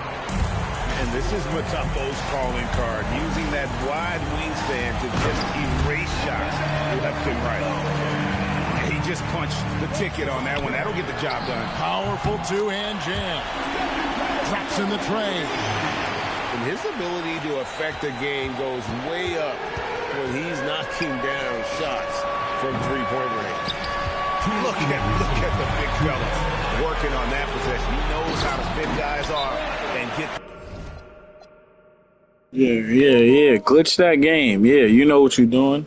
And this is Mutombo's calling card, using that wide wingspan to just erase shots left and right. And he just punched the ticket on that one. That'll get the job done. Powerful two-hand jam. Drops in the tray. And his ability to affect the game goes way up when he's knocking down shots from three-point range. Look at the big fella working on that possession. He knows how to fit guys off and get. Yeah. Glitch that game. Yeah, you know what you're doing.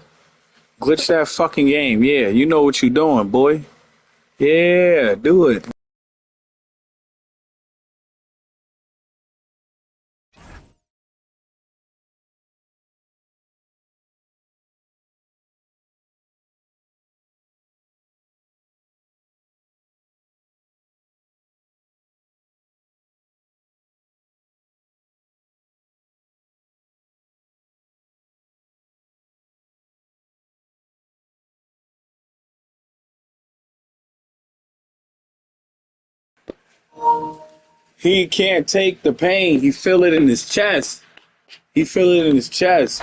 Glitch that fucking game. Yeah, you know what you're doing, boy. Yeah, do it. He can't take the pain. He feel it in his chest. He feel it in his chest.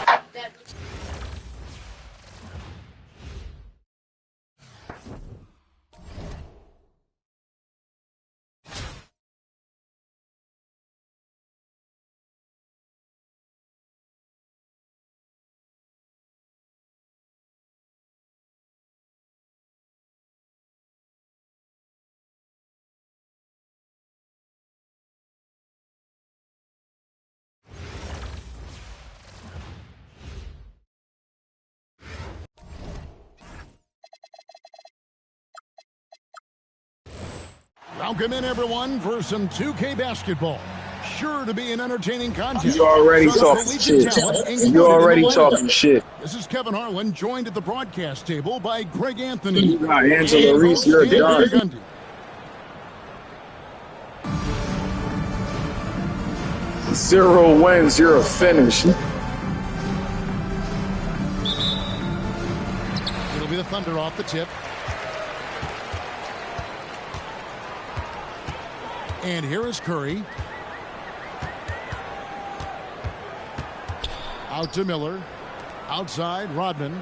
Welcome in, everyone, for some 2K basketball. Sure to be an entertaining contest. You already talking shit. You already talking shit. This is Kevin Harlan, joined at the broadcast table by Greg Anthony. You got Angela Reese, you're done. 0 wins, you're a finish. It'll be the Thunder off the tip. And here is Curry. Out to Miller. Outside, Rodman.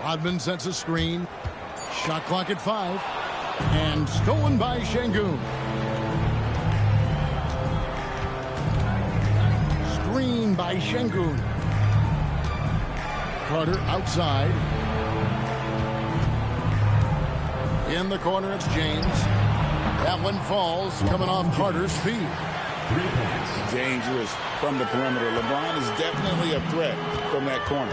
Rodman sets a screen. Shot clock at 5. And stolen by Şengün. Screen by Şengün. Carter outside. In the corner, it's James. That one falls, coming off Carter's feet. Dangerous from the perimeter. LeBron is definitely a threat from that corner.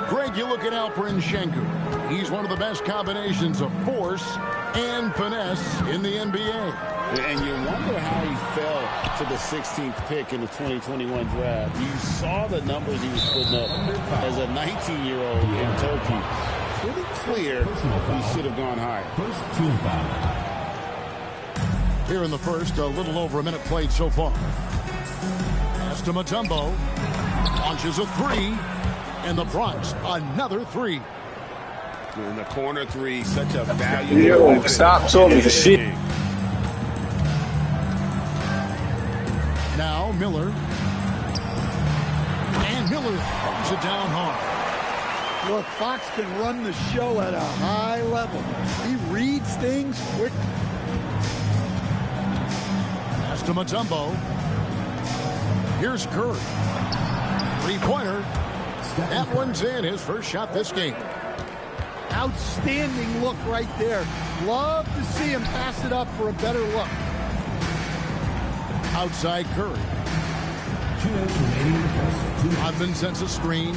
Greg, you look at Alperen Sengun. He's one of the best combinations of force and finesse in the NBA. And you wonder how he fell to the 16th pick in the 2021 draft. You saw the numbers he was putting up as a 19-year-old in Turkey. Pretty clear he should have gone higher. Here in the first, a little over a minute played so far. Pass to Mutombo. Launches a three. And the Bronx, another three. In the corner three, such a valuable. Yo, stop talking shit. Now Miller. And Miller throws it down hard. Look, Fox can run the show at a high level. He reads things quick. Pass to Mutombo. Here's Curry. Three-pointer. That one's in, his first shot this game. Outstanding look right there. Love to see him pass it up for a better look. Outside Curry. Rodman sends a screen.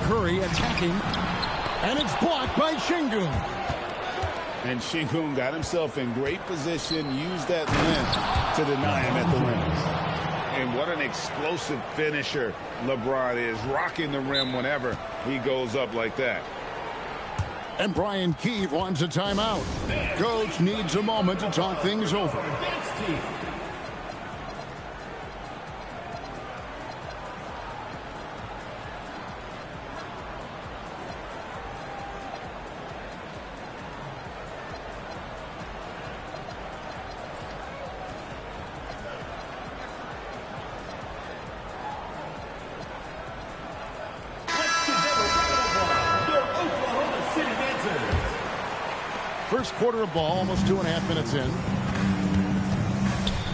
Curry attacking. And it's blocked by Sengun. And Sengun got himself in great position, used that length to deny him at the rim. And what an explosive finisher LeBron is, rocking the rim whenever he goes up like that. And Brian Keefe wants a timeout. Coach needs a moment to talk things over. First quarter of ball, almost 2.5 minutes in.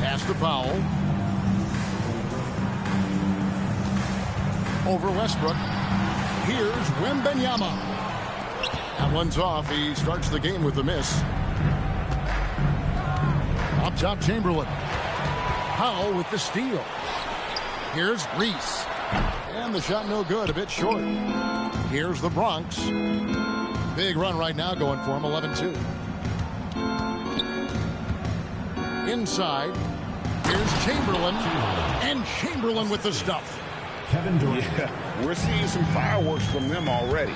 Pass to Powell. Over Westbrook. Here's Wembanyama. That one's off. He starts the game with a miss. Up top, Chamberlain. Powell with the steal. Here's Reese. And the shot no good, a bit short. Here's the Bronx. Big run right now going for him, 11-2. Inside, here's Chamberlain, and Chamberlain with the stuff. Kevin Durant. Yeah, we're seeing some fireworks from them already.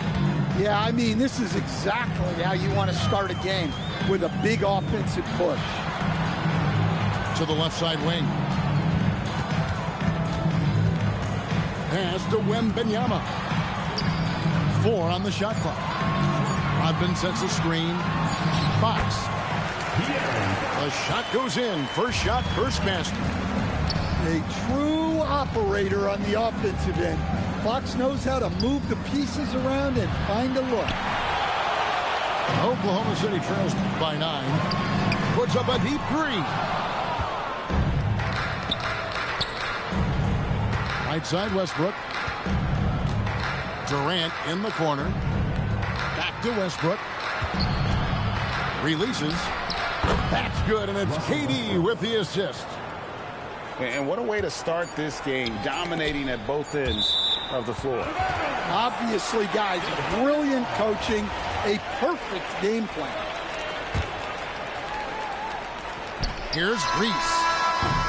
Yeah, I mean, this is exactly how you want to start a game, with a big offensive push. To the left side wing. Pass to Wembanyama. 4 on the shot clock. Rodman sets a screen. Fox. The shot goes in. First shot, first basket. A true operator on the offensive end. Fox knows how to move the pieces around and find a look. Oklahoma City trails by 9. Puts up a deep three. Right side, Westbrook. Durant in the corner. Back to Westbrook. Releases. That's good, and it's KD with the assist. And what a way to start this game, dominating at both ends of the floor. Obviously, guys, brilliant coaching, a perfect game plan. Here's Reese.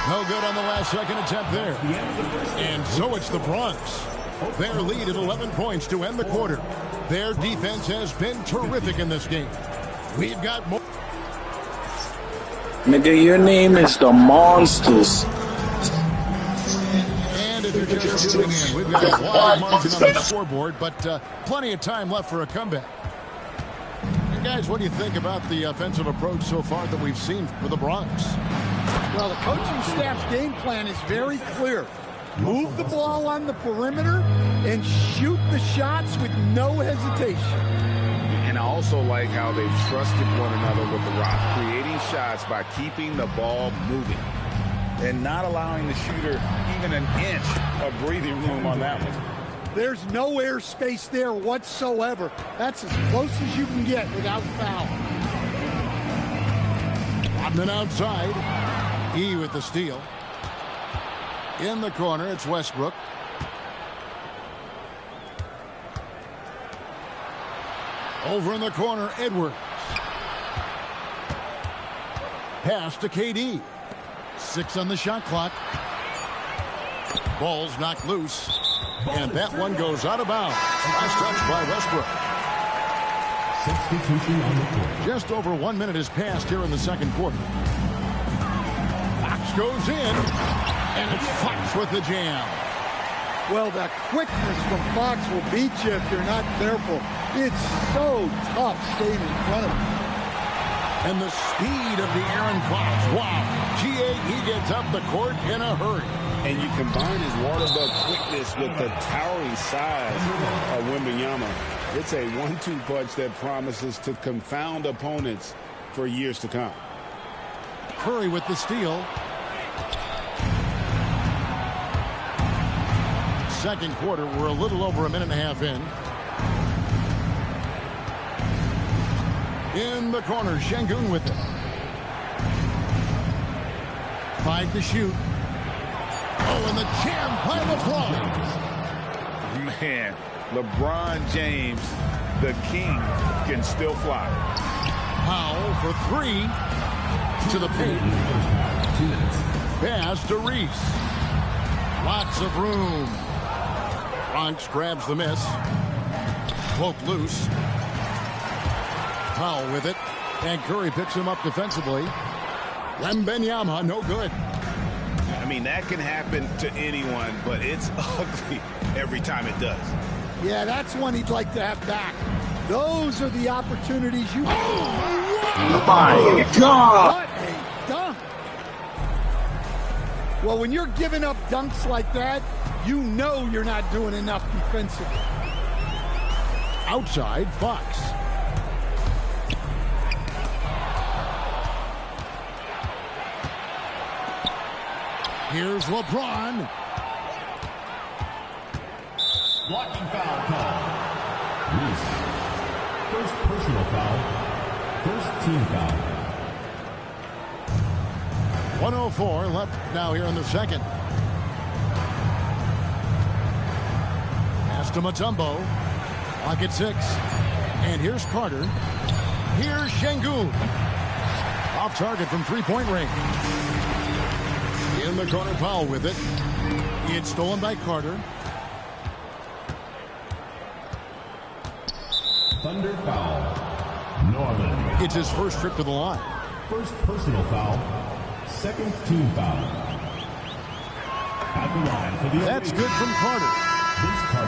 No good on the last second attempt there. And so it's the Bronx. Their lead at 11 points to end the quarter. Their defense has been terrific in this game. We've got more. Nigga, your name is the Monsters. And if you're just tuning in, we've got a wide margin on the scoreboard, but plenty of time left for a comeback. And guys, what do you think about the offensive approach so far that we've seen for the Bronx? Well, the coaching staff's game plan is very clear. Move the ball on the perimeter and shoot the shots with no hesitation. And I also like how they've trusted one another with the rock, creating shots by keeping the ball moving and not allowing the shooter even an inch of breathing room on that one. There's no air space there whatsoever. That's as close as you can get without foul. And then outside, E with the steal. In the corner, it's Westbrook. Over in the corner, Edwards. Pass to KD. 6 on the shot clock. Ball's knocked loose. And that one goes out of bounds. Last touch by Westbrook. Substitution on the court. Just over 1 minute has passed here in the second quarter. Fox goes in. And it's Fox with the jam. Well, that quickness from Fox will beat you if you're not careful. It's so tough staying in front of him. And the speed of the Aaron Fox. Wow. He gets up the court in a hurry. And you combine his water bug quickness with the towering size of Wembanyama. It's a 1-2 punch that promises to confound opponents for years to come. Curry with the steal. Second quarter, we're a little over a minute and a half in. In the corner, Şengün with it. 5 to shoot. Oh, and the jam by LeBron. Man, LeBron James, the king, can still fly. Powell for 3. To the paint. Pass to Reese. Lots of room. Bronx grabs the miss. Poke loose. Powell with it. And Curry picks him up defensively. Wembanyama, no good. I mean, that can happen to anyone, but it's ugly every time it does. Yeah, that's one he'd like to have back. Those are the opportunities you... Oh my God! What a dunk! Well, when you're giving up dunks like that, you know you're not doing enough defensively. Outside, Fox. Here's LeBron. Blocking foul call. Reese. First personal foul. First team foul. 1:04 left now here in the second. Pass to Mutombo. Clock at 6. And here's Carter. Here's Şengün. Off target from three-point range. In the corner, Powell with it. It's stolen by Carter. Thunder foul. Norman. It's his first trip to the line. First personal foul. Second team foul. At the line for the That's good from Carter.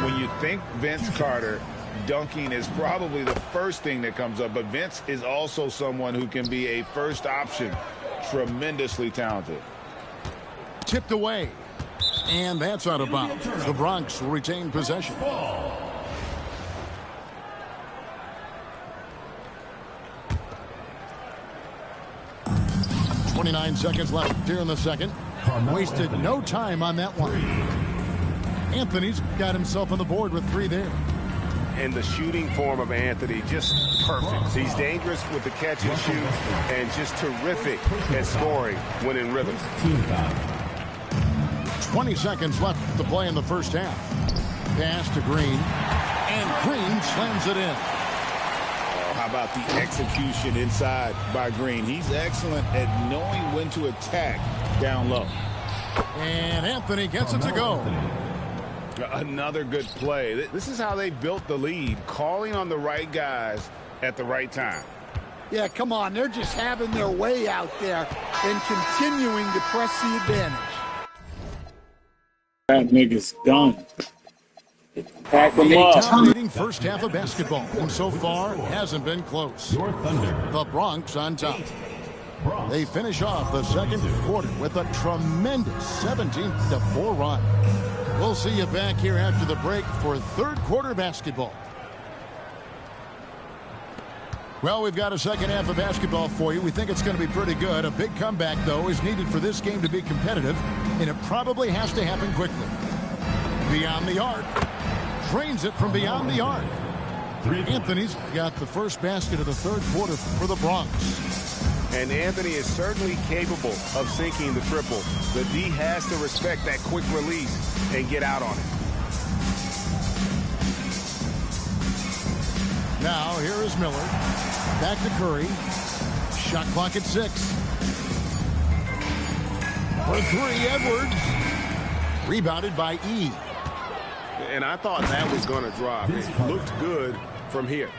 When you think Vince Carter, dunking is probably the first thing that comes up, but Vince is also someone who can be a first option. Tremendously talented. Tipped away. And that's out of bounds. The Bronx will retain possession. 29 seconds left here in the second. Wasted no time on that one. Anthony's got himself on the board with 3 there. And the shooting form of Anthony, just perfect. He's dangerous with the catch and shoot and just terrific at scoring when in rhythm. 20 seconds left to play in the first half. Pass to Green. And Green slams it in. How about the execution inside by Green? He's excellent at knowing when to attack down low. And Anthony gets it to go. Another good play. This is how they built the lead, calling on the right guys at the right time. Yeah, come on. They're just having their way out there and continuing to press the advantage. That nigga's done. Pack them A up. dominating first half of basketball, and so far hasn't been close. The Bronx on top. They finish off the second quarter with a tremendous 17-4 run. We'll see you back here after the break for third quarter basketball. Well, we've got a second half of basketball for you. We think it's going to be pretty good. A big comeback, though, is needed for this game to be competitive, and it probably has to happen quickly. Beyond the arc. drains it from beyond the arc. Anthony's got the first basket of the third quarter for the Bronx. And Anthony is certainly capable of sinking the triple. The D has to respect that quick release and get out on it. Now, here is Miller. Back to Curry. Shot clock at 6. For 3, Edwards. Rebounded by E. And I thought that was going to drop. It looked good from here.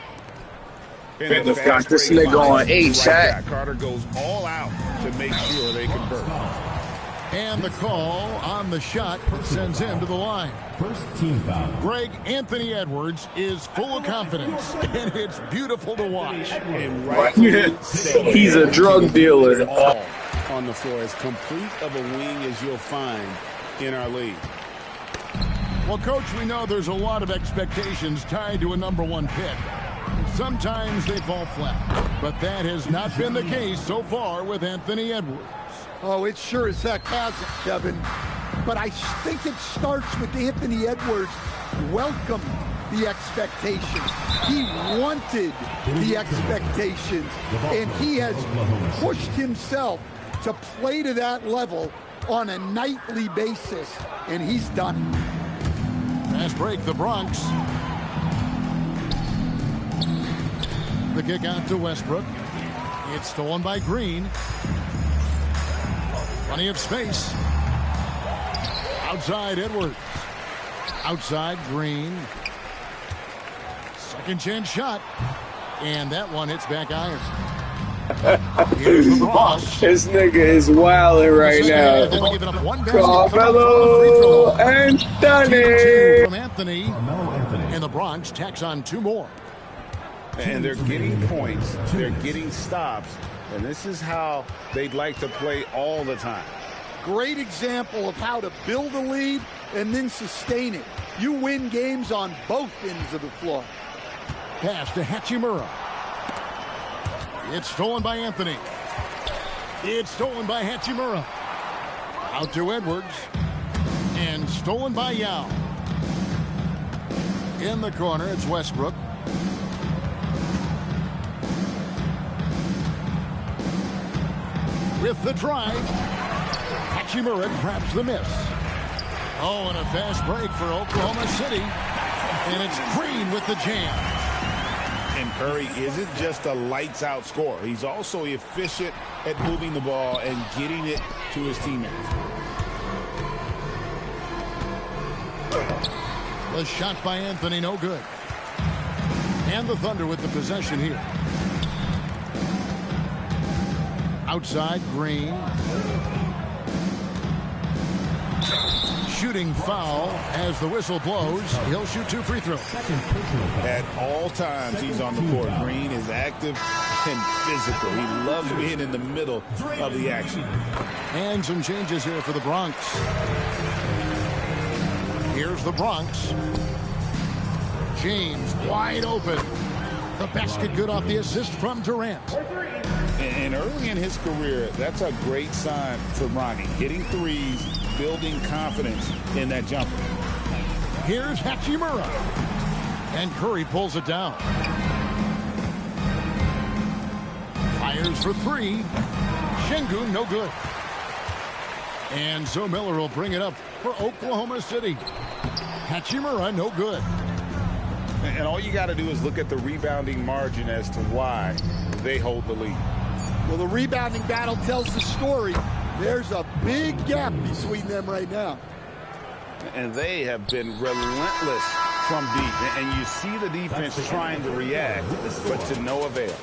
And got this nigga on 8, chat. Carter goes all out to make sure they convert. And the call on the shot sends him to the line. First team foul. Greg, Anthony Edwards is full of confidence, and it's beautiful to watch. He's a drug dealer. All on the floor, as complete of a wing as you'll find in our league. Well, Coach, we know there's a lot of expectations tied to a #1 pick. Sometimes they fall flat, but that has not been the case so far with Anthony Edwards. Oh, it sure as heck hasn't, Kevin. But I think it starts with Anthony Edwards welcomed the expectations. He wanted the expectations, and he has pushed himself to play to that level on a nightly basis, and he's done it. Fast break, the Bronx. The kick out to Westbrook. It's stolen by Green. Plenty of space. Outside Edwards. Outside Green. Second chance shot. And that one hits back iron. Here's the Bronx. This nigga is wilding right now. Carmelo Anthony. From Anthony. And the Bronx tacks on 2 more. And they're getting points. They're getting stops. And this is how they'd like to play all the time. Great example of how to build a lead and then sustain it. You win games on both ends of the floor. Pass to Hachimura. It's stolen by Anthony. It's stolen by Hachimura. Out to Edwards. And stolen by Yao. In the corner, it's Westbrook. With the drive, Hachimura grabs the miss. Oh, and a fast break for Oklahoma City. And it's Green with the jam. And Curry isn't just a lights-out scorer. He's also efficient at moving the ball and getting it to his teammates. The shot by Anthony, no good. And the Thunder with the possession here. Outside, Green. Shooting foul as the whistle blows. He'll shoot 2 free throws. At all times, he's on the court. Green is active and physical. He loves being in the middle of the action. And some changes here for the Bronx. Here's the Bronx. James wide open. The basket good off the assist from Durant. And early in his career, that's a great sign for Ronnie. Hitting threes, building confidence in that jumper. Here's Hachimura. And Curry pulls it down. Fires for 3. Şengün, no good. And so Miller will bring it up for Oklahoma City. Hachimura, no good. And all you got to do is look at the rebounding margin as to why they hold the lead. Well, the rebounding battle tells the story. There's a big gap between them right now. And they have been relentless from deep. And you see the defense trying to react, but to no avail.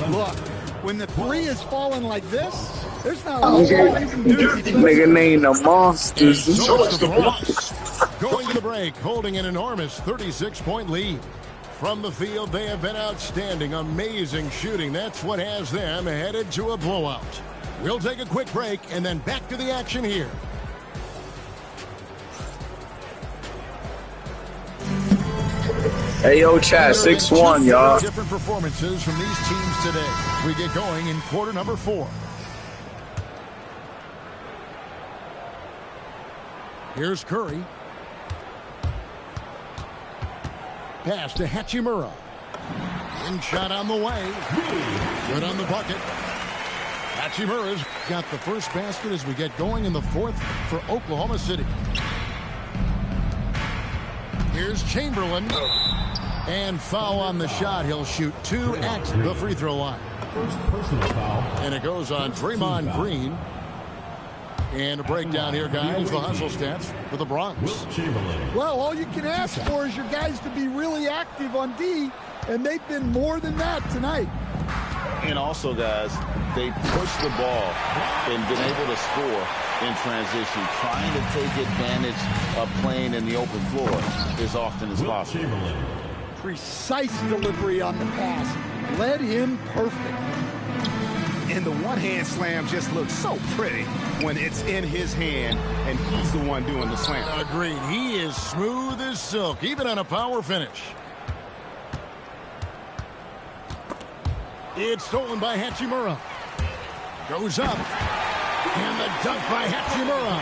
Look, when the 3 is falling like this, there's not a lot you can do. Nigga named the Monsters. Going to the break, holding an enormous 36-point lead. From the field, they have been outstanding, amazing shooting. That's what has them headed to a blowout. We'll take a quick break and then back to the action here. Hey, yo, chat, 6-1, y'all. Different performances from these teams today. We get going in quarter number 4. Here's Curry. Pass to Hachimura. In shot on the way. Good on the bucket. Hachimura's got the first basket as we get going in the fourth for Oklahoma City. Here's Chamberlain. And foul on the shot. He'll shoot 2 at the free throw line. First personal foul. And it goes on Draymond Green. And a breakdown here, guys. The hustle stats for the Bronx. Well, all you can ask for is your guys to be really active on D, and they've been more than that tonight. And also, guys, they pushed the ball and been able to score in transition, trying to take advantage of playing in the open floor as often as possible. Precise delivery on the pass. Led him perfect. And the one-hand slam just looks so pretty when it's in his hand and he's the one doing the slam. Agreed. He is smooth as silk, even on a power finish. It's stolen by Hachimura. Goes up. And the dunk by Hachimura.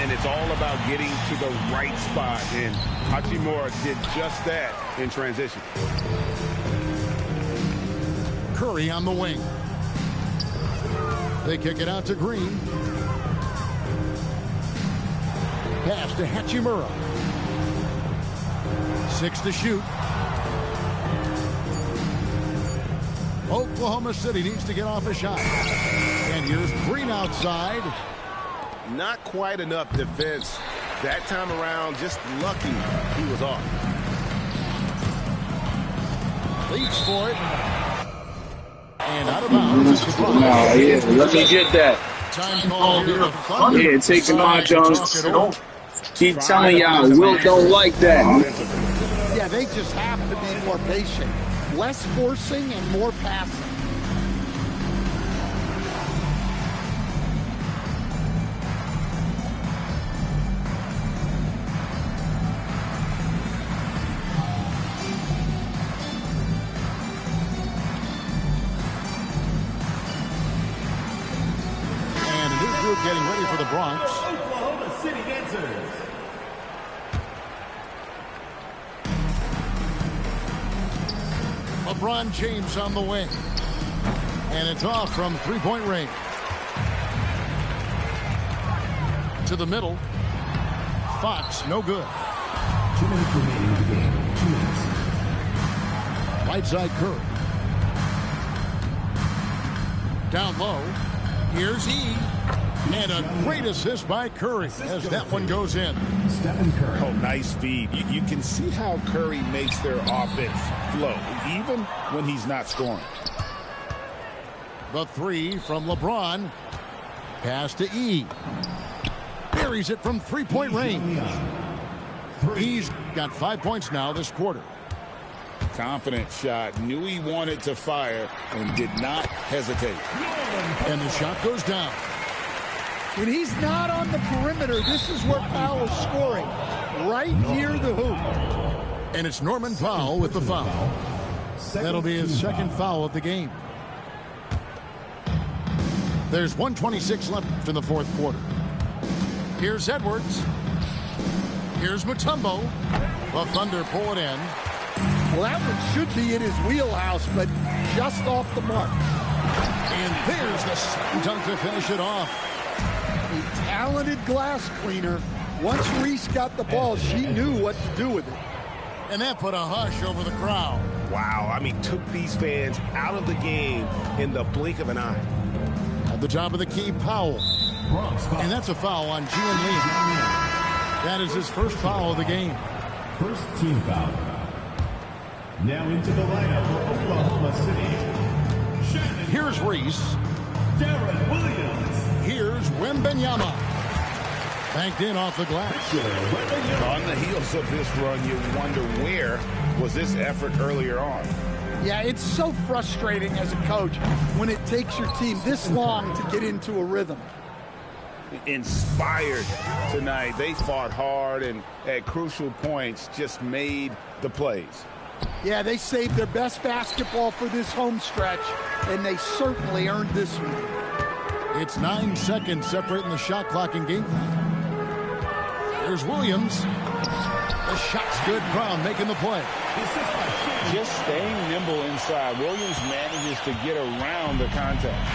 And it's all about getting to the right spot. And Hachimura did just that in transition. Curry on the wing. They kick it out to Green. Pass to Hachimura. 6 to shoot. Oklahoma City needs to get off a shot. And here's Green outside. Not quite enough defense that time around. Just lucky he was off. Leads for it. And out of bounds. No, yeah, let me get that. Time call here. The Thunder. Yeah, take some hot Jones. Keep telling y'all, Will don't like that. Yeah, they just have to be more patient. Less forcing and more passing. And a new group getting ready for the Bronx. Oklahoma City enters. LeBron James on the wing. And it's off from three-point range. To the middle. Fox, no good. 2 minutes remaining in the game. 2 minutes. Right side Curry. Down low. Here's E. And a great assist by Curry as that one goes in. Stephen Curry. Oh, nice feed. You can see how Curry makes their offense flow, even when he's not scoring. The 3 from LeBron. Pass to E. Buries it from three-point range. He's got 5 points now this quarter. Confident shot. Knew he wanted to fire and did not hesitate. And the shot goes down. When he's not on the perimeter, this is where Powell's scoring. Right near the hoop. And it's Norman Powell with the foul. That'll be his second foul of the game. There's 1:26 left in the fourth quarter. Here's Edwards. Here's Mutombo. The Thunder pull it in. Well, that one should be in his wheelhouse, but just off the mark. And there's the slam dunk to finish it off. A talented glass cleaner. Once Reese got the ball, she knew what to do with it. And that put a hush over the crowd. Wow, I mean, took these fans out of the game in the blink of an eye. At the top of the key, Powell. And that's a foul on Gian Lee. That is his first foul of the game. First team foul. Now into the lineup for Oklahoma City. Here's Reese. Darren Williams. Here's Wembenyama. Banked in off the glass. On the heels of this run, you wonder where was this effort earlier on. Yeah, it's so frustrating as a coach when it takes your team this long to get into a rhythm. Inspired tonight. They fought hard and at crucial points just made the plays. Yeah, they saved their best basketball for this home stretch, and they certainly earned this one. It's 9 seconds separating the shot clock and game clock. There's Williams. The shot's good. Brown making the play. Just staying nimble inside. Williams manages to get around the contact.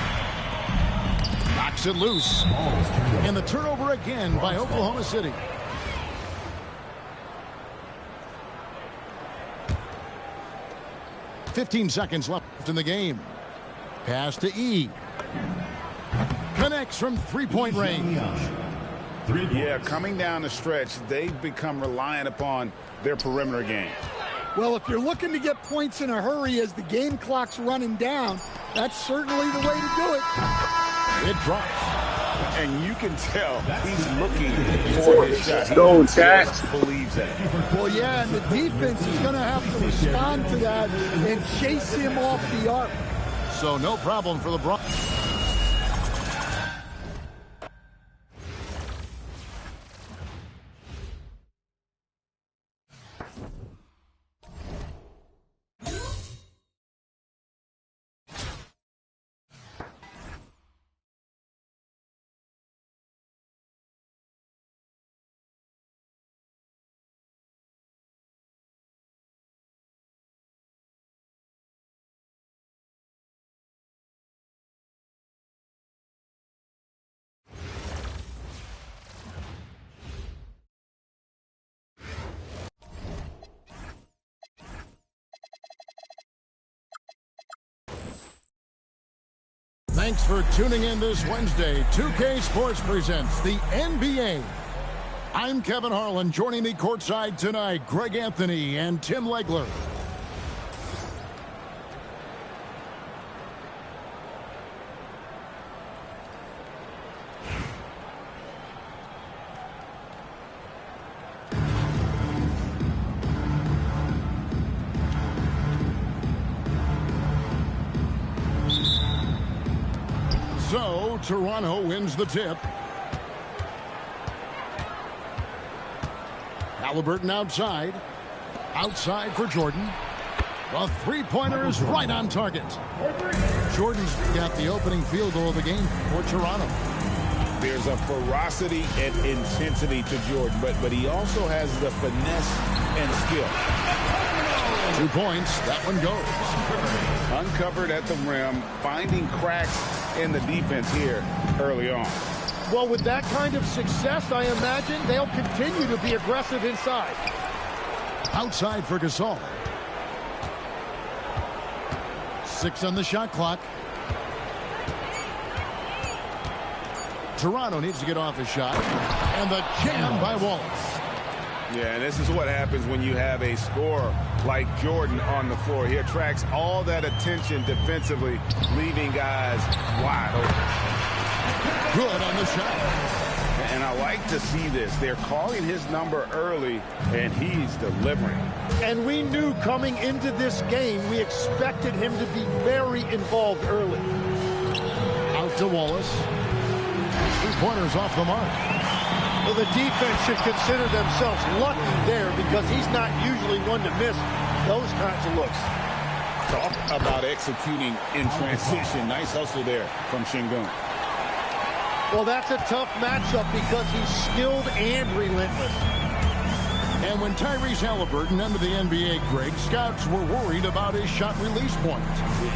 Knocks it loose. And the turnover again by Oklahoma City. "15 seconds left in the game. Pass to E. Connects from three-point range. Yeah, coming down the stretch, they've become reliant upon their perimeter game. Well, if you're looking to get points in a hurry as the game clock's running down, that's certainly the way to do it. It drops. And you can tell he's looking for his shot. Go, Jack. Believes that. Well, yeah, and the defense is going to have to respond to that and chase him off the arc. So no problem for LeBron. Thanks for tuning in this Wednesday. 2K Sports presents the NBA. I'm Kevin Harlan. Joining me courtside tonight, Greg Anthony and Tim Legler. So, Toronto wins the tip. Halliburton outside. Outside for Jordan. The three-pointer is right on target. Jordan's got the opening field goal of the game for Toronto. There's a ferocity and intensity to Jordan, but he also has the finesse and skill. 2 points. That one goes. Uncovered at the rim, finding cracks in the defense here early on. Well, with that kind of success, I imagine they'll continue to be aggressive inside. Outside for Gasol. 6 on the shot clock. Toronto needs to get off a shot. And the jam by Wallace. Yeah, and this is what happens when you have a scorer like Jordan on the floor. He attracts all that attention defensively, leaving guys wide open. Good on the shot. And I like to see this. They're calling his number early, and he's delivering. And we knew coming into this game, we expected him to be very involved early. Out to Wallace. 3-pointers off the mark. Well, the defense should consider themselves lucky there because he's not usually one to miss those kinds of looks. Talk about executing in transition. Nice hustle there from Şengün. Well, that's a tough matchup because he's skilled and relentless. And when Tyrese Halliburton entered the NBA, Greg, scouts were worried about his shot release point.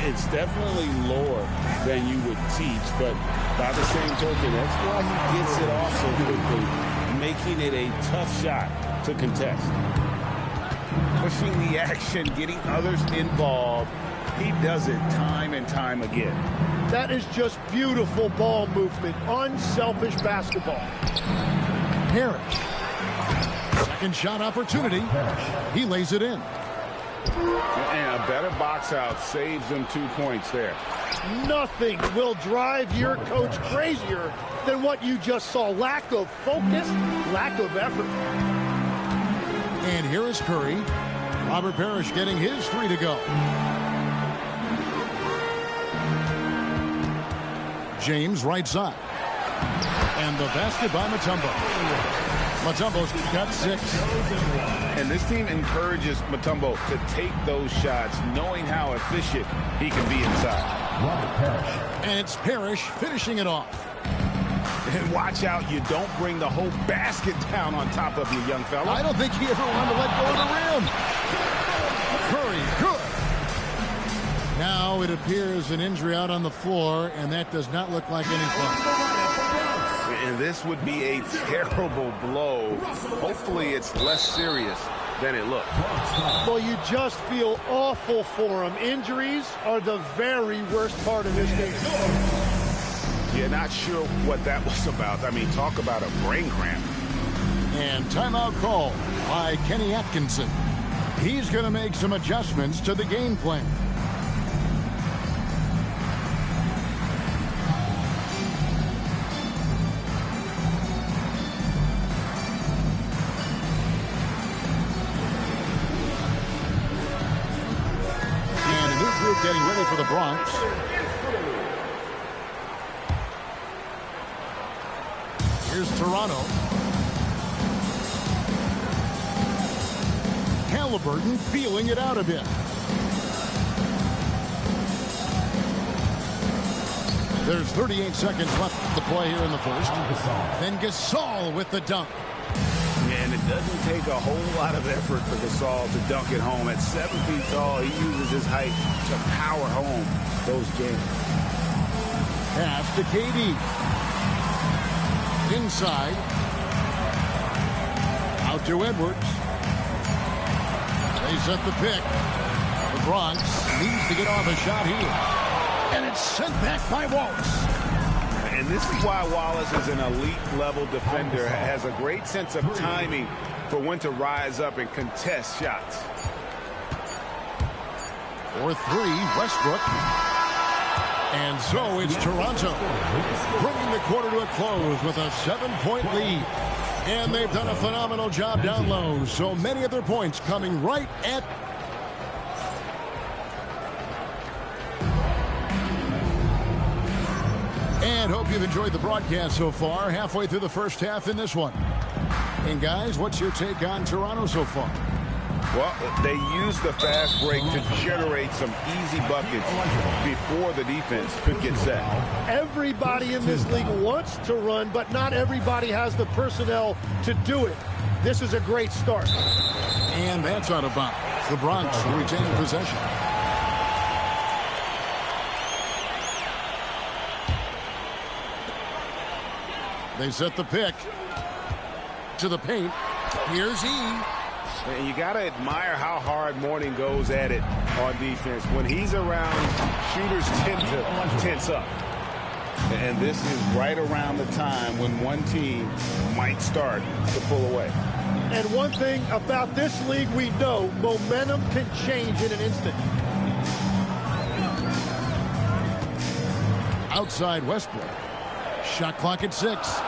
It's definitely lower than you would teach, but by the same token, that's why he gets it off so quickly, making it a tough shot to contest. Pushing the action, getting others involved. He does it time and time again. That is just beautiful ball movement, unselfish basketball. Parrish. Second shot opportunity. He lays it in. And a better box out saves them 2 points there. Nothing will drive your coach crazier than what you just saw. Lack of focus, lack of effort. And here is Curry. Robert Parrish getting his 3 to go. James right side. And the basket by Mutombo. Mutombo's got 6. And this team encourages Mutombo to take those shots, knowing how efficient he can be inside. And it's Parrish finishing it off. And watch out, you don't bring the whole basket down on top of you, young fella. I don't think he ever wanted to let go of the rim. Curry, good. Now it appears an injury out on the floor, and that does not look like any fun. And this would be a terrible blow. Hopefully it's less serious than it looked. Well, you just feel awful for him. Injuries are the very worst part of this game. Yeah, not sure what that was about. I mean, talk about a brain cramp. And timeout call by Kenny Atkinson. He's going to make some adjustments to the game plan. And a new group getting ready for the Bronx. Here's Toronto. Halliburton feeling it out a bit. There's 38 seconds left to play here in the first. Then Gasol with the dunk. And it doesn't take a whole lot of effort for Gasol to dunk it home. At 7 feet tall, he uses his height to power home those games. Pass to KD. Inside. Out to Edwards. They set the pick. The Bronx needs to get off a shot here. And it's sent back by Wallace. And this is why Wallace is an elite-level defender, has a great sense of timing for when to rise up and contest shots. For three, Westbrook. And so it's Toronto bringing the quarter to a close with a 7-point lead. And they've done a phenomenal job down low. So many of their points coming right at... And hope you've enjoyed the broadcast so far. Halfway through the first half in this one. And guys, what's your take on Toronto so far? Well, they used the fast break to generate some easy buckets before the defense could get set. Everybody in this league wants to run, but not everybody has the personnel to do it. This is a great start. And that's out of bounds. The Bronx retaining possession. They set the pick to the paint. Here's E. And you got to admire how hard Mourning goes at it on defense. When he's around, shooters tend to tense up. And this is right around the time when one team might start to pull away. And one thing about this league we know, momentum can change in an instant. Outside Westbrook. Shot clock at 6.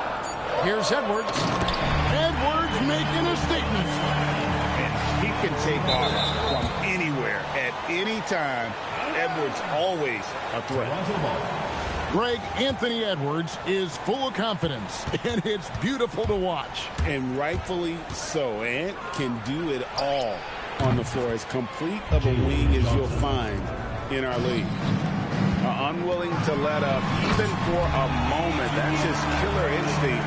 Here's Edwards. Edwards making a statement. He can take off from anywhere at any time. Edwards always a threat. Greg, Anthony Edwards is full of confidence, and it's beautiful to watch. And rightfully so. Ant can do it all on the floor. As complete of a wing as you'll find in our league. Unwilling to let up even for a moment. That's his killer instinct,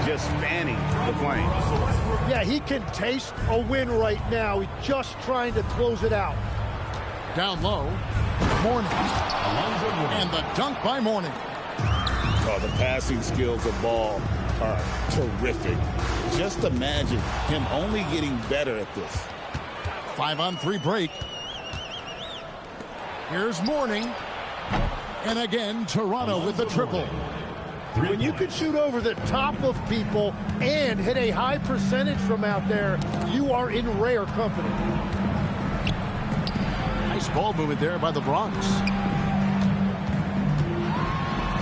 just fanning the flames. Yeah, he can taste a win right now. He's just trying to close it out. Down low, Mourning. And the dunk by Mourning. Oh, the passing skills of Ball are terrific. Just imagine him only getting better at this. 5-on-3 break. Here's Mourning. And again, Toronto with the triple. When you can shoot over the top of people and hit a high percentage from out there, you are in rare company. Nice ball movement there by the Bronx.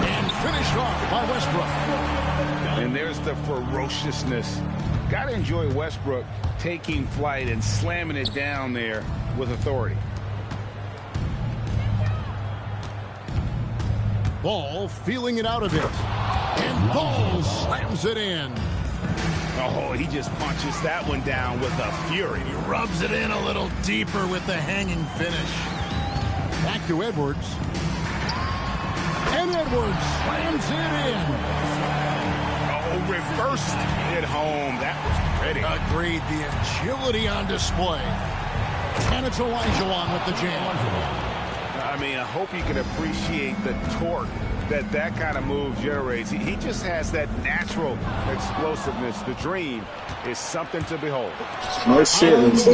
And finished off by Westbrook. And there's the ferociousness. Got to enjoy Westbrook taking flight and slamming it down there with authority. Ball feeling it out a bit. And Ball slams it in. Oh, he just punches that one down with a fury. He rubs it in a little deeper with the hanging finish. Back to Edwards. And Edwards slams it in. Oh, reversed it home. That was pretty. Agreed. The agility on display. And it's Olajuwon with the jam. I mean, I hope you can appreciate the torque that kind of move generates. He just has that natural explosiveness. The dream is something to behold. No shit. It's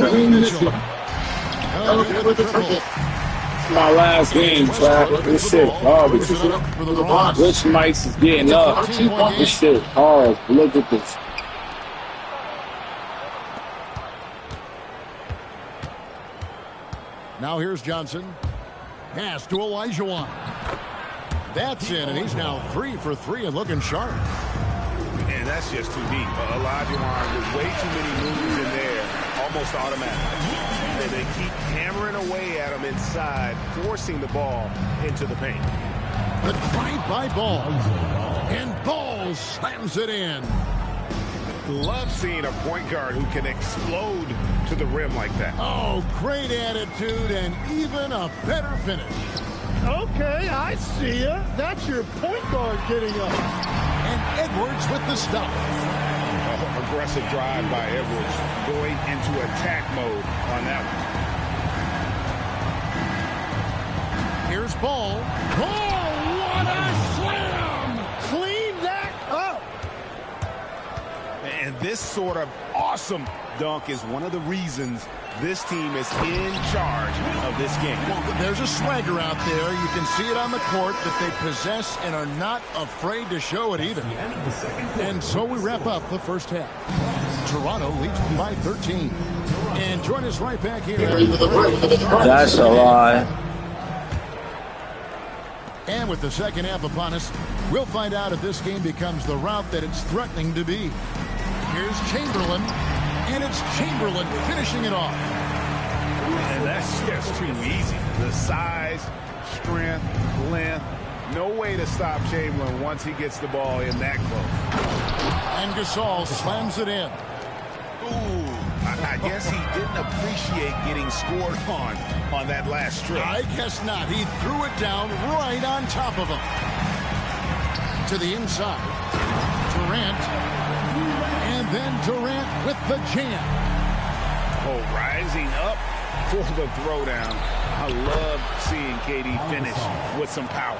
my last game, Trav. This shit garbage. Rich Mike's is getting up. This shit hard. Look at this. Now here's Johnson. Pass to Olajuwon. That's in, and he's now 3 for 3 and looking sharp. And that's just too deep. Olajuwon with way too many moves in there, almost automatic. And they keep hammering away at him inside, forcing the ball into the paint. The drive-by Ball. And Ball slams it in. Love seeing a point guard who can explode to the rim like that. Oh, great attitude and even a better finish. Okay, I see ya. That's your point guard getting up. And Edwards with the stop. Aggressive drive by Edwards, going into attack mode on that one. Here's Ball. Oh, what a slam! Clean that up. And this sort of awesome dunk is one of the reasons this team is in charge of this game. Well, there's a swagger out there. You can see it on the court that they possess and are not afraid to show it either. And so we wrap up the first half. Toronto leads by 13. And join us right back here. That's a lie. And with the second half upon us, we'll find out if this game becomes the route that it's threatening to be. Here's Chamberlain. And it's Chamberlain finishing it off. And that's just too easy. The size, strength, length, no way to stop Chamberlain once he gets the ball in that close. And Gasol slams it in. Ooh, I guess he didn't appreciate getting scored on that last strip. I guess not. He threw it down right on top of him. To the inside. Durant. And then Durant with the jam. Oh, rising up for the throwdown. I love seeing KD finish with some power.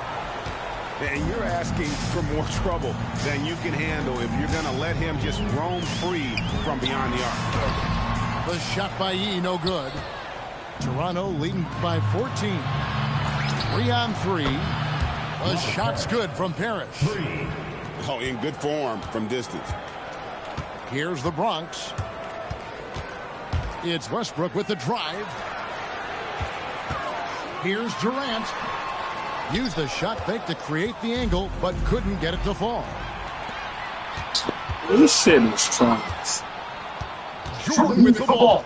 And you're asking for more trouble than you can handle if you're going to let him just roam free from beyond the arc. The shot by Yee, no good. Toronto leading by 14. 3 on 3. The shot's good from Parrish. Oh, in good form from distance. Here's the Bronx. It's Westbrook with the drive. Here's Durant. Used the shot fake to create the angle, but couldn't get it to fall. This shit is trunks. Jordan with the ball.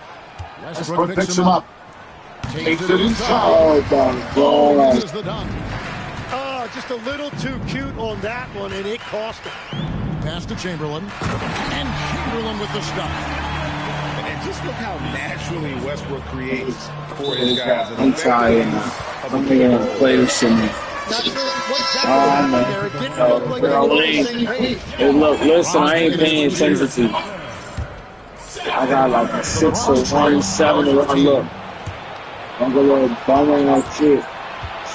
Westbrook picks him up. Takes it inside. Oh, my God. This is the dunk. Oh, just a little too cute on that one, and it cost him. Pass to Chamberlain. And Chamberlain with the stop. And just look how naturally Westbrook creates for his guys. I'm tired now. I'm going to play this shit. Not sure what happened there. It didn't look like they were on the same page. Hey, look, listen, I ain't paying attention to you. I got like a 6 or 1, 7 to run. Look, I'm going to bum on that shit.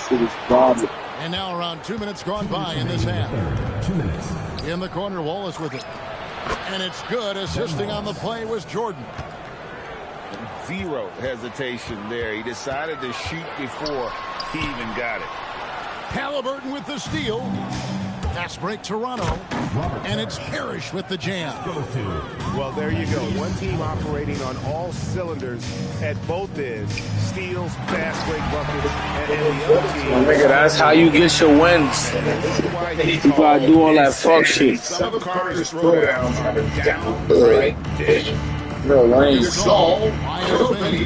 Shit is garbage. And now around 2 minutes gone by in this half. 2 minutes. In the corner, Wallace with it. And it's good. Assisting on the play was Jordan. Zero hesitation there. He decided to shoot before he even got it. Halliburton with the steal. Fast break Toronto. And it's Parrish with the jam. Well, there you go. One team operating on all cylinders at both ends. Steals, fast break buckets, and the other team. Well, nigga, that's how you get your wins. You gotta do all that fuck shit. Some Carter's throwdowns are down right dish. No lane.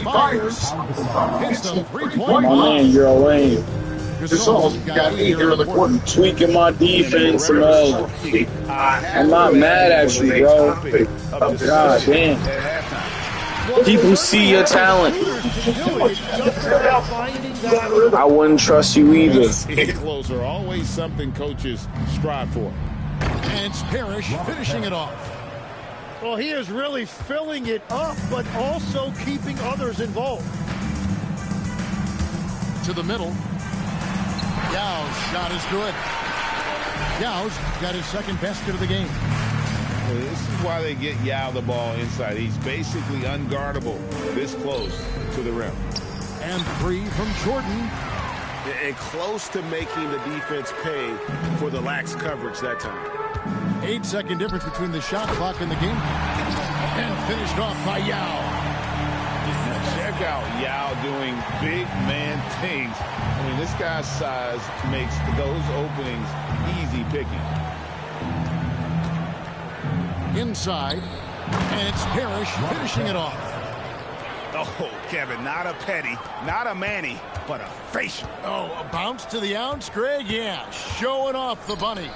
Fires. Hits the three-point My man, you're a lane. Gasol's got 8 here in the court. Tweaking my defense, man. I'm not mad at you, bro. God damn. People see your talent. I wouldn't trust you either. Closer, always something coaches strive for. And it's Parrish finishing it off. Well, he is really filling it up, but also keeping others involved. To the middle. Yao's shot is good. Yao's got his second basket of the game. This is why they get Yao the ball inside. He's basically unguardable this close to the rim. And 3 from Jordan. And close to making the defense pay for the lax coverage that time. 8-second difference between the shot clock and the game. And finished off by Yao. Check out Yao doing big man things. I mean, this guy's size makes those openings easy picking. Inside. And it's Parrish finishing it off. Oh, Kevin, not a petty, not a Manny, but a facial. Oh, a bounce to the ounce, Greg? Yeah, showing off the bunnies.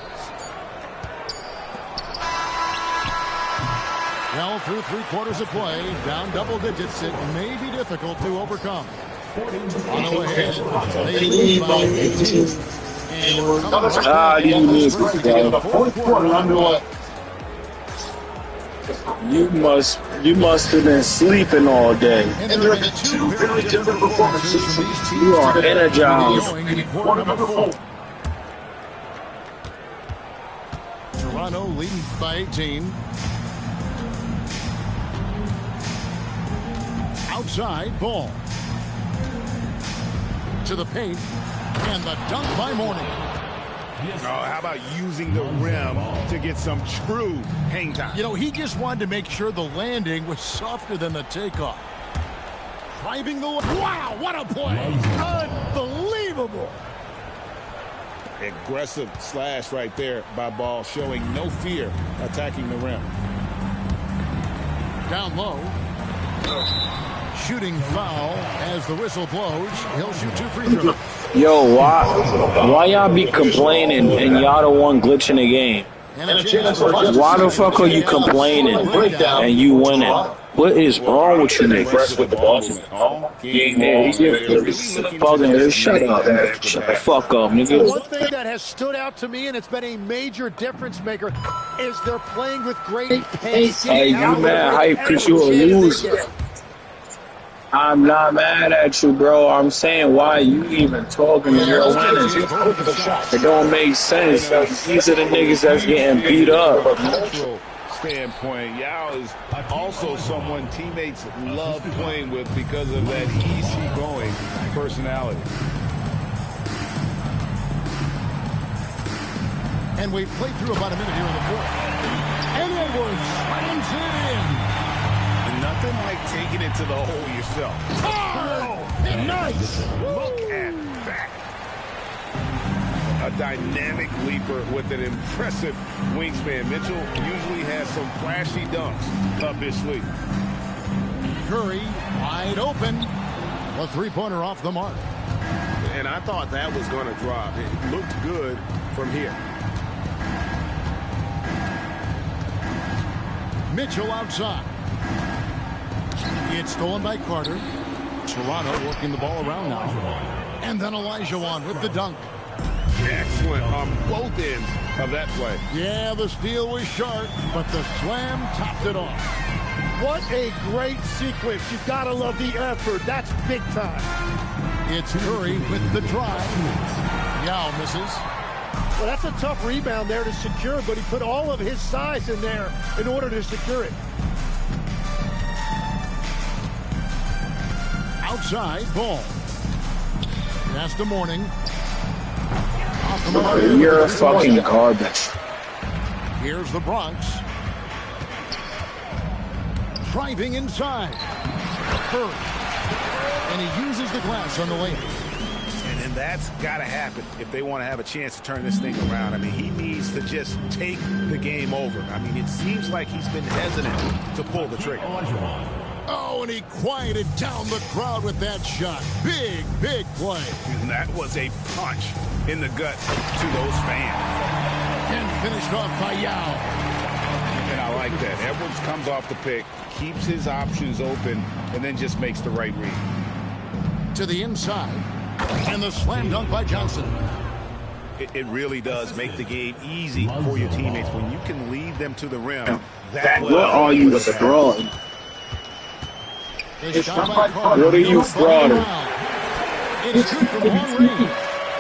Well, through 3 quarters of play, down double digits, it may be difficult to overcome. On the way ahead, they lead by 18. And we're fourth quarter underway. You must have been sleeping all day. And there have been 2 very different performances from these teams. You are energized. Quarter number 4. Toronto leads by 18. Outside ball. To the paint. And the dunk by Mourning. Oh, how about using the rim to get some true hang time? You know, he just wanted to make sure the landing was softer than the takeoff. Driving the... Wow, what a play! Unbelievable! Aggressive slash right there by Ball, showing no fear attacking the rim. Down low. Shooting foul as the whistle blows. He'll shoot 2 free throws. Yo, why y'all be complaining and y'all the one glitching the game? Why the fuck are you complaining and you winning? What is wrong with you niggas? Shut up. Shut the fuck up, nigga. One thing that has stood out to me, and it's been a major difference maker, is they're playing with great pace. Hey, you mad hype because you a loser. I'm not mad at you, bro. I'm saying, why you even talking to your winners? It don't make sense. These are the niggas that's getting beat up. From a natural standpoint, Yao is also someone teammates love playing with because of that easygoing personality. And we've played through about a minute here in the 4th. And Edwards slams it in. Nothing like taking it to the hole yourself. Oh, nice. Look at that. A dynamic leaper with an impressive wingspan. Mitchell usually has some flashy dunks up his sleeve. Curry wide open. A 3-pointer off the mark. And I thought that was going to drop. It looked good from here. Mitchell outside. It's stolen by Carter. Toronto working the ball around now. And then Elijah with the dunk. Excellent on both ends of that play. Yeah, the steal was sharp, but the slam topped it off. What a great sequence. You've got to love the effort. That's big time. It's Curry with the drive. Yao misses. Well, that's a tough rebound there to secure, but he put all of his size in there in order to secure it. Outside ball. Pass to Mourning. You're fucking garbage. Here's the Bronx. Driving inside. Curry. And he uses the glass on the way. And that's got to happen if they want to have a chance to turn this thing around. I mean, he needs to just take the game over. I mean, it seems like he's been hesitant to pull the trigger. Oh, and he quieted down the crowd with that shot. Big, big play. And that was a punch in the gut to those fans. And finished off by Yao. And I like that. Edwards comes off the pick, keeps his options open, and then just makes the right read. To the inside. And the slam dunk by Johnson. It really does make the game easy for your teammates when you can lead them to the rim. That What are you fraud? What are you fraud?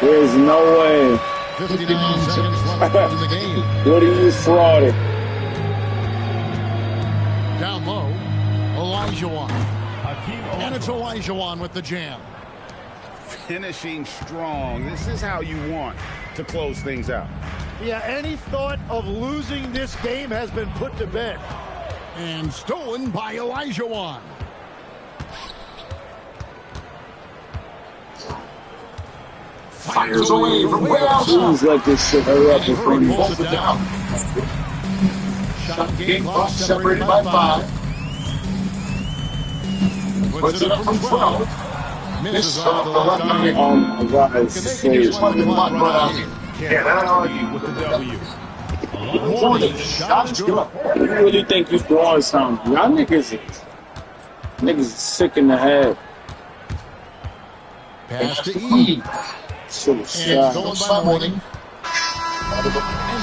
There's no way. 59 seconds left in the game. What are you frauding? Down low, Olajuwon. And it's Olajuwon with the jam. Finishing strong. This is how you want to close things out. Yeah, any thought of losing this game has been put to bed. And stolen by Olajuwon. Fires away from way outside. Please let this shit hurry up in front of you. Pulls it down. Shot game clock separated by 5. Puts it up from 12. Misses off the left eye. Oh my God, it's crazy. Just one block right out here. Cannot argue with the W. Warning, shots good. You really think you're throwing something? Y'all niggas is sick in the head. Pass to E. So sad. And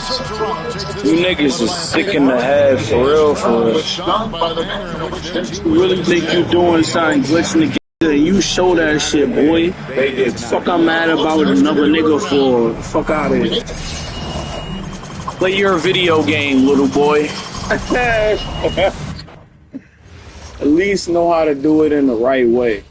so Toronto takes this. You niggas is sick in the head, for real, for real. You really think you doing something glitching the game? You show that shit, boy. Fuck I'm mad about another nigga for. Fuck out of here. Play your video game, little boy. At least know how to do it in the right way.